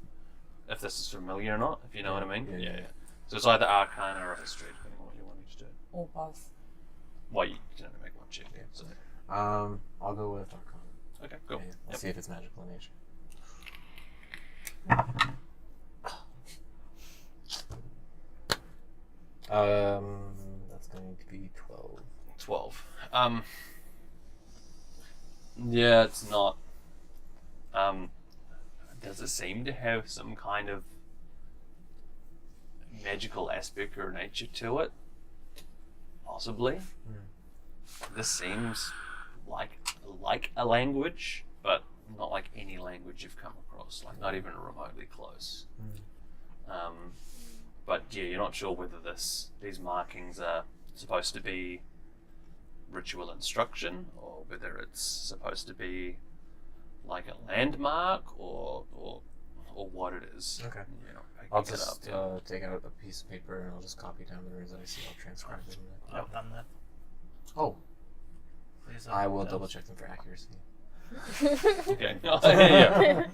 if this is familiar or not, if you know what I mean. Yeah. So it's either Arcana or history, depending on what you want me to do. Or both. Well, you can only make one check. Yeah. So. I'll go with Arcana. Okay, cool. Yeah, I'll Yep. see if it's magical in nature. That's going to be 12. 12. Yeah, it's not. Does it seem to have some kind of magical aspect or nature to it? Possibly. This seems like a language, but not like any language you've come across, like not even remotely close. But yeah, you're not sure whether these markings are supposed to be ritual instruction, or whether it's supposed to be like a landmark, or what it is. Okay. You know, I'll picking it just up, take out a piece of paper and I'll just copy down the runes that I see. I'll transcribe them. I've done that. Oh, These I will those. double check them for accuracy. Okay. Yeah.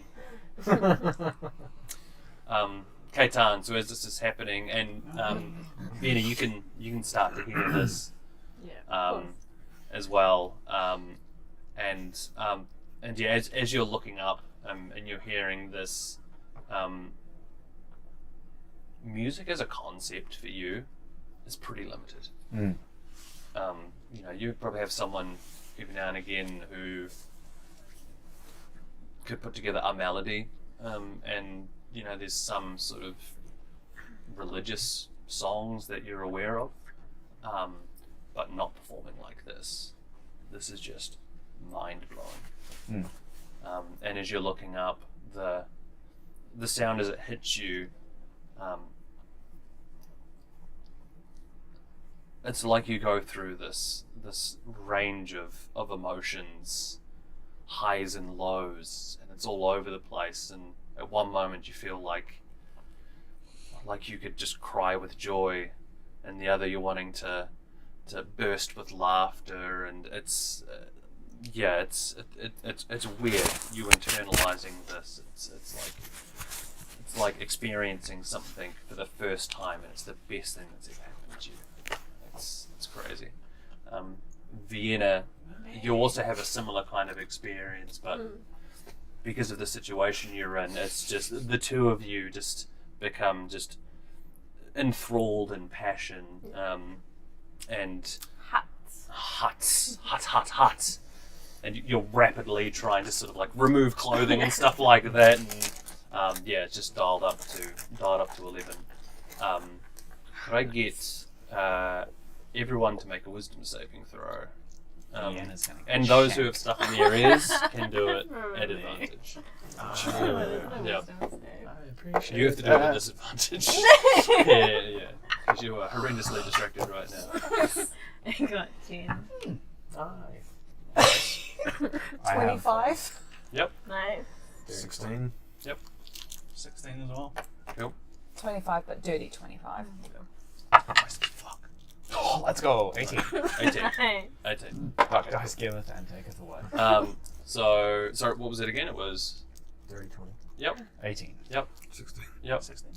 Kaitan, so as this is happening, and Vienna, you can start to hear this Yeah. as well, and yeah, as you're looking up and you're hearing this, music as a concept for you is pretty limited. You probably have someone every now and again who could put together a melody, and there's some sort of religious songs that you're aware of, but not performing like this. This is just mind blowing. And as you're looking up, the sound as it hits you, it's like you go through this range of emotions, highs and lows, and it's all over the place. And at one moment you feel like you could just cry with joy, and the other you're wanting to burst with laughter, and it's weird. You internalizing this. It's like experiencing something for the first time, and it's the best thing that's ever happened to you. It's crazy. Vienna, you also have a similar kind of experience, but because of the situation you're in, it's just the two of you just become just enthralled in passion, and huts, and you're rapidly trying to sort of like remove clothing and stuff like that, and it's just dialed up to 11. Could I get everyone to make a wisdom saving throw? Vienna's gonna get And those who have shanked. stuff in their ears can do it at advantage. Yeah. I appreciate You have to do it at disadvantage. yeah, because you are horrendously distracted right now. I got 10. Nice. 25. Nice. 16. 16 as well. 25, but dirty 25. Fuck. Oh, let's go. 18. 18. Nice. 18. Fuck, guys, give it and take it away. So, sorry, what was it again? It was 30, 20. 18. 16. 16.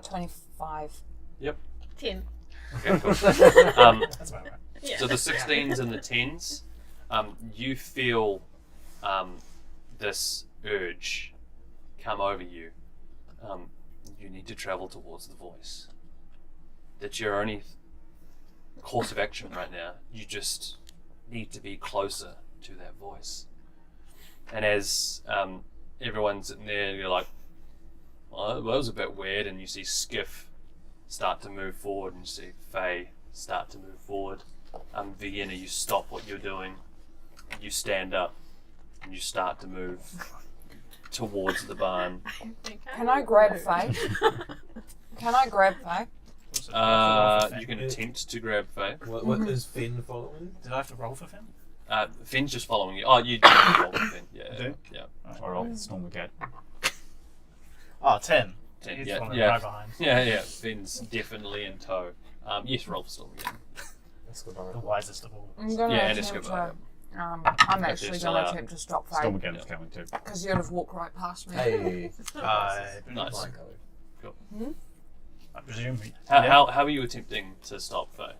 25. 10. Okay, cool. That's about right. Yeah. So the 16s and the 10s, you feel this urge come over you. You need to travel towards the voice. That's your only course of action right now. You just need to be closer to that voice. And as everyone's sitting there, you're like, well, that was a bit weird, and you see Skiff start to move forward, and you see Faye start to move forward. Vienna, you stop what you're doing, you stand up, and you start to move towards the barn. Can I grab Faye? Can I grab Faye? You can attempt to grab Faye. What is Finn following? Did I have to roll for Finn? Finn's just following you. Oh, you do roll with Finn. Yeah. Do? Yeah. Or else normal get. Oh, 10. 10, He's yeah, following yeah. right behind. Yeah. Finn's definitely in tow. Yes, roll for Storm again. The wisest of all. I'm gonna Yeah, and attempt Escobar. to. I'm Okay, actually still gonna out. attempt to stop Faye Storm again is coming too. because you'd have walked right past me. Hey. Nice. I presume. How are you attempting to stop Faye?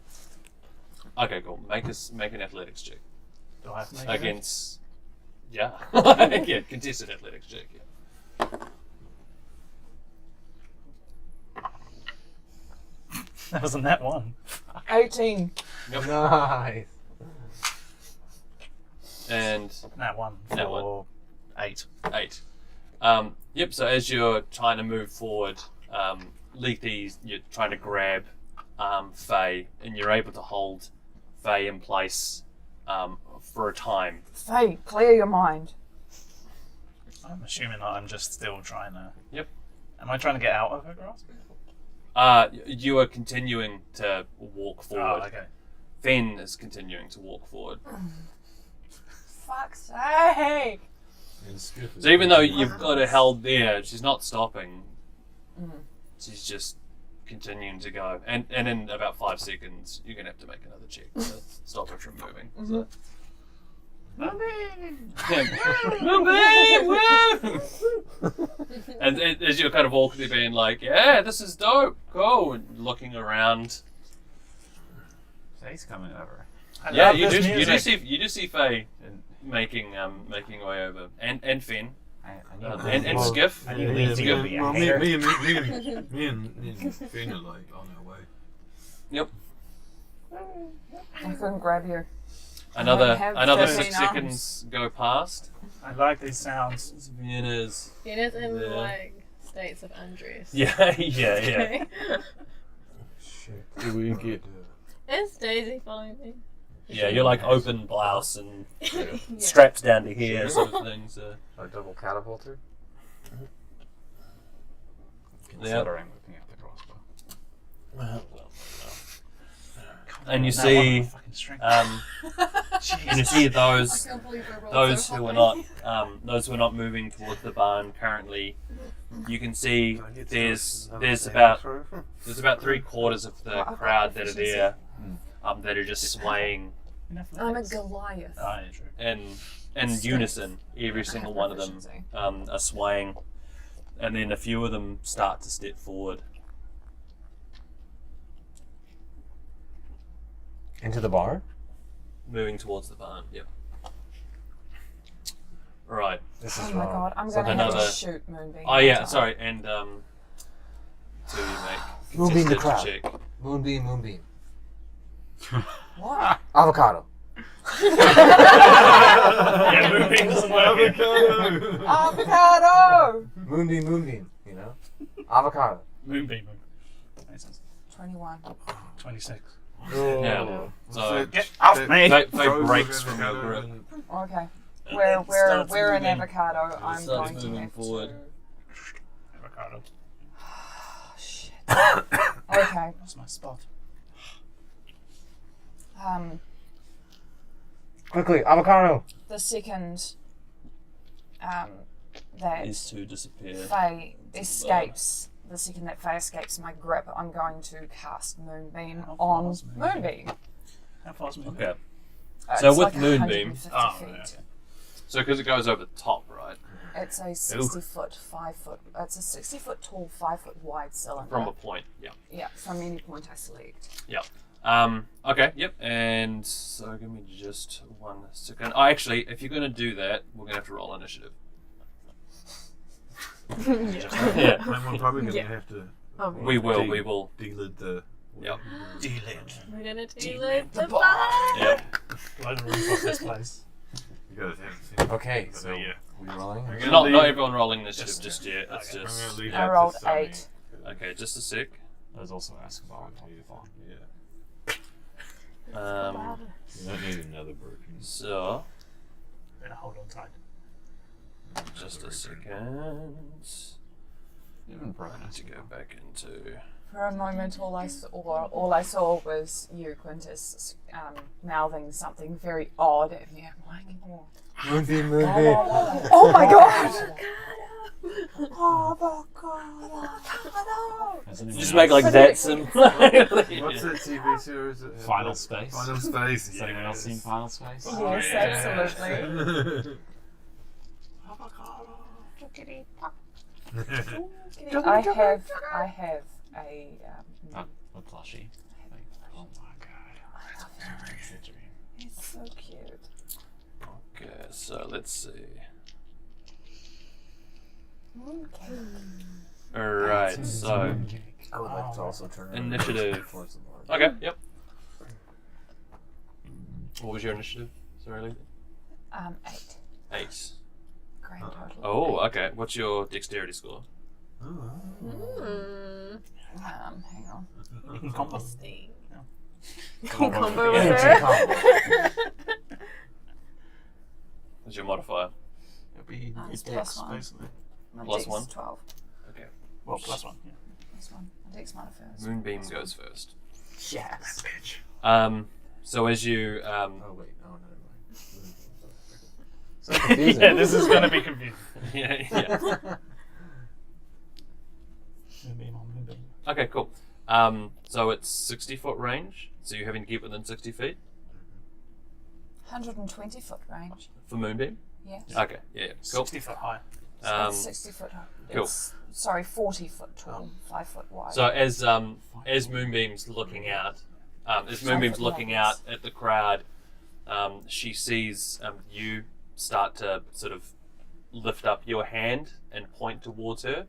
Okay, cool. Make an athletics check Do I have to make it? against. Yeah. Yeah, contested athletics check. Yeah. That wasn't that one. 18. Nice. And That one. That For 8. 8. Yep. So as you're trying to move forward, Lethe, you're trying to grab Faye, and you're able to hold Faye in place for a time. Faye, clear your mind. I'm assuming that I'm just still trying to. Yep. Am I trying to get out of her grasp? You are continuing to walk forward. Oh, okay. Finn is continuing to walk forward. Fuck's sake. So even though you've got her held there, she's not stopping. She's just continuing to go. And in about 5 seconds, you're going to have to make another check to stop her from moving. So. Moonbeam, woo! And as you're kind of awkwardly being like, yeah, this is dope, cool, and looking around. Faye's coming over. I Yeah, love you this do music. see Faye making way over, and Finn, I and Skiff. I knew Lindsay would be a well, hater. me and Finn are like on our way. Yep. I couldn't grab you. Another have 6 13 seconds go past. I like these sounds. It's Vienna's. Venus in Yeah. like states of undress. Yeah. Okay. Shit. Do we get? Is Daisy following me? Yeah, you're like open blouse and Yeah. straps down to here sort of thing. So A double catapulter. Considering looking at the crossbow. and you That see, one fucking string. and you see those can't believe I rolled those so who are high. not moving towards the barn currently. You can see Can I get there's some about through? there's about 3/4 of the crowd that are there that are just swaying Enough I'm a legs. Goliath. Ah, in unison. Every single one of them are swaying, and then a few of them start to step forward. Into the bar. Moving towards the barn. Yep. Right. This Oh is my wrong. god, I'm So gonna have to another- shoot Moonbeam. Oh yeah, later. sorry, and to make Moonbeam the contested crowd. check. Moonbeam, moonbeam. What? Avocado. Yeah, moving doesn't work. Avocado! Moonbeam, moonbeam. You know. Avocado. Moonbeam. Makes sense. 21. 26. Yeah. So Get off me! Faye breaks from your grip. Okay. And Where then starts we're an moving. avocado, I'm starts going to moving have forward. to... Avocado. Oh, shit. Okay. That's my spot. Quickly, avocado. The second that These two disappear. Faye escapes, the second that Faye escapes my grip, I'm going to cast Moonbeam How on far is Moonbeam? Moonbeam. How far's Moonbeam? Okay. So It's with like Moonbeam- 150 Oh, feet. yeah, okay. So because it goes over the top, right? It's a 60 foot, 5 foot. It's a 60 foot tall, 5 foot wide cylinder. From a point. Yeah. Yeah, from any point I select. Yeah. Okay. Yep. And so give me just 1 second. Oh, actually, if you're gonna do that, we're gonna have to roll initiative. Yeah. And we're probably gonna Yeah. have to We will. delete the. Yep. D-Lid. We're gonna do Delete the the bar. Yep. Blow the roof off this place. You guys haven't seen. Okay, But, so yeah. we rolling. I'm gonna Not leave- everyone rolling initiative just yet. It's Okay. I'm gonna just leave I that to rolled Sammy. 8. okay. Just a sec. There's also Escobar on top of the phone. Yeah. You don't need another version. So Better hold on tight. just a second. Even I need to go back into. For a moment, all I saw was you, Quintus, mouthing something very odd at me. I'm like, oh, Moonbeam, moonbeam. oh my god! Avocado! Has anyone Just else- make like that symbol. What's that TV series? That Final Space. Final Space. Has anyone else seen Final Space? Yes, absolutely. I have a. A plushie. Oh my god. It's a dream. It's so cute. Okay, so let's see. Alright, so I would like to also turn around Initiative. towards the bar. okay, yep. What was your initiative? Sorry, Lee? 8. 8. Grand total. Oh, okay. What's your dexterity score? Hmm. Hang on. You can combo. Interesting. Combo. Combo Yeah, with check her. What's your modifier? It'll be It's dex, plus 1. basically. My Plus dex 1? is 12. Okay. Well, plus 1. Yeah. Plus 1. My dex minor first. Moonbeam goes first. Yes. So as you Oh wait, no, never mind. So confusing. Yeah, this is going to be confusing. yeah. Moonbeam on Moonbeam. Okay, cool. So it's 60-foot range, so you're having to keep within 60 feet. 120 foot range. For Moonbeam? Yes. Okay, yeah, cool. 60 foot high. It's 60 foot high. Cool. Sorry, 40 foot tall, 5 foot wide. So as Moonbeam's looking out, at the crowd, she sees you start to sort of lift up your hand and point towards her.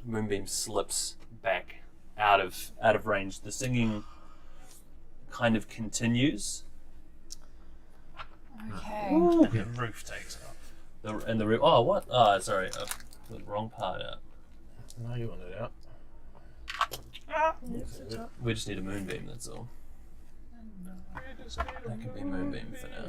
Moonbeam slips back out of range. The singing kind of continues. Okay. The roof takes it up. The roof. Oh, what? Oh, sorry, the wrong part out. No, you want it out. We just need a Moonbeam. That's all. That can be Moonbeam for now.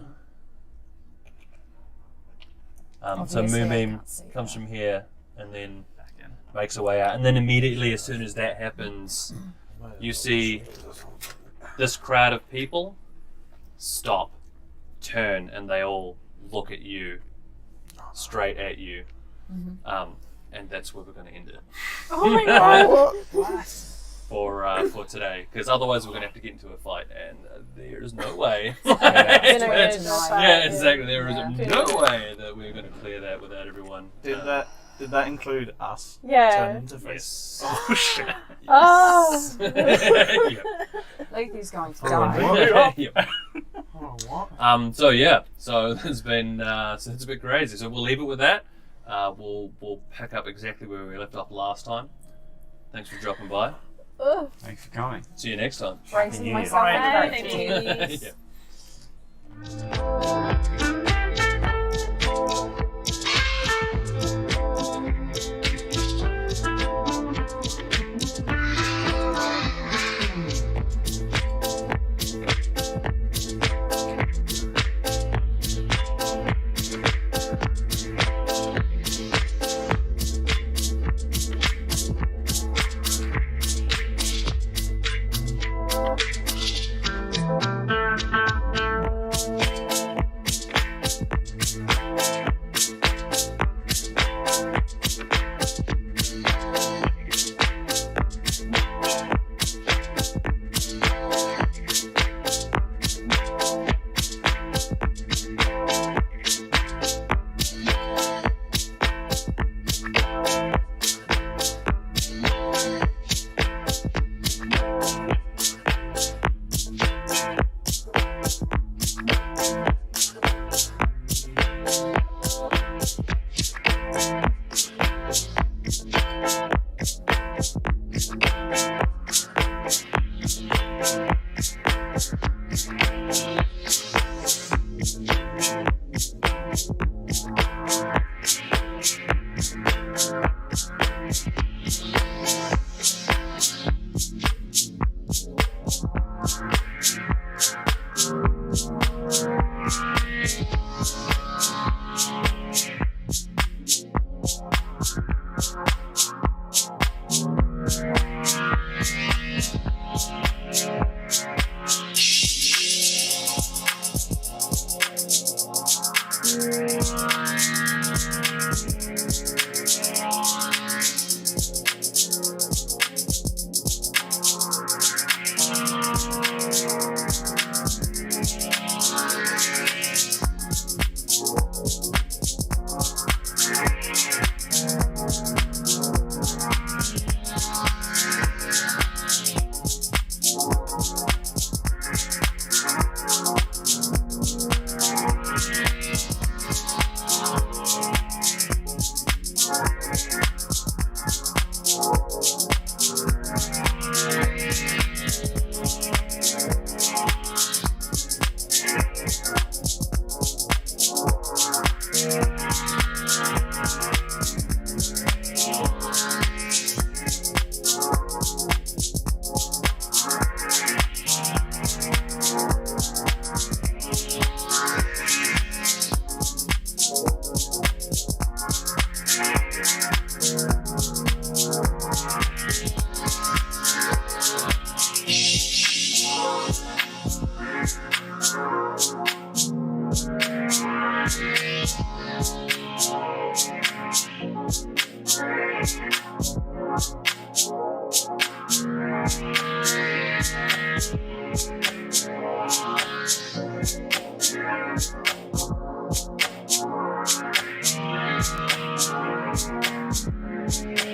So Obviously, I Moonbeam can't see comes that. from here and then Back in. makes her way out, and then immediately, as soon as that happens, you see this crowd of people stop, turn, and they all look at you, straight at you. And that's where we're going to end it Oh my god. for today, because otherwise we're going to have to get into a fight, and there's no way. Dinner Yeah, is Yeah, exactly. There is Yeah. no way that we're going to clear that without everyone. Did that include us? Yeah. Turn into face. Yes. Oh shit. Oh. Yep. Lethi's going to Oh, die. Yep. Oh, what? So it's been it's a bit crazy. So we'll leave it with that. We'll pick up exactly where we left off last time. Thanks for dropping by. Ugh. Thanks for coming. See you next time. Bracing Year. myself Bye, for thank great you. Yeah. Bye.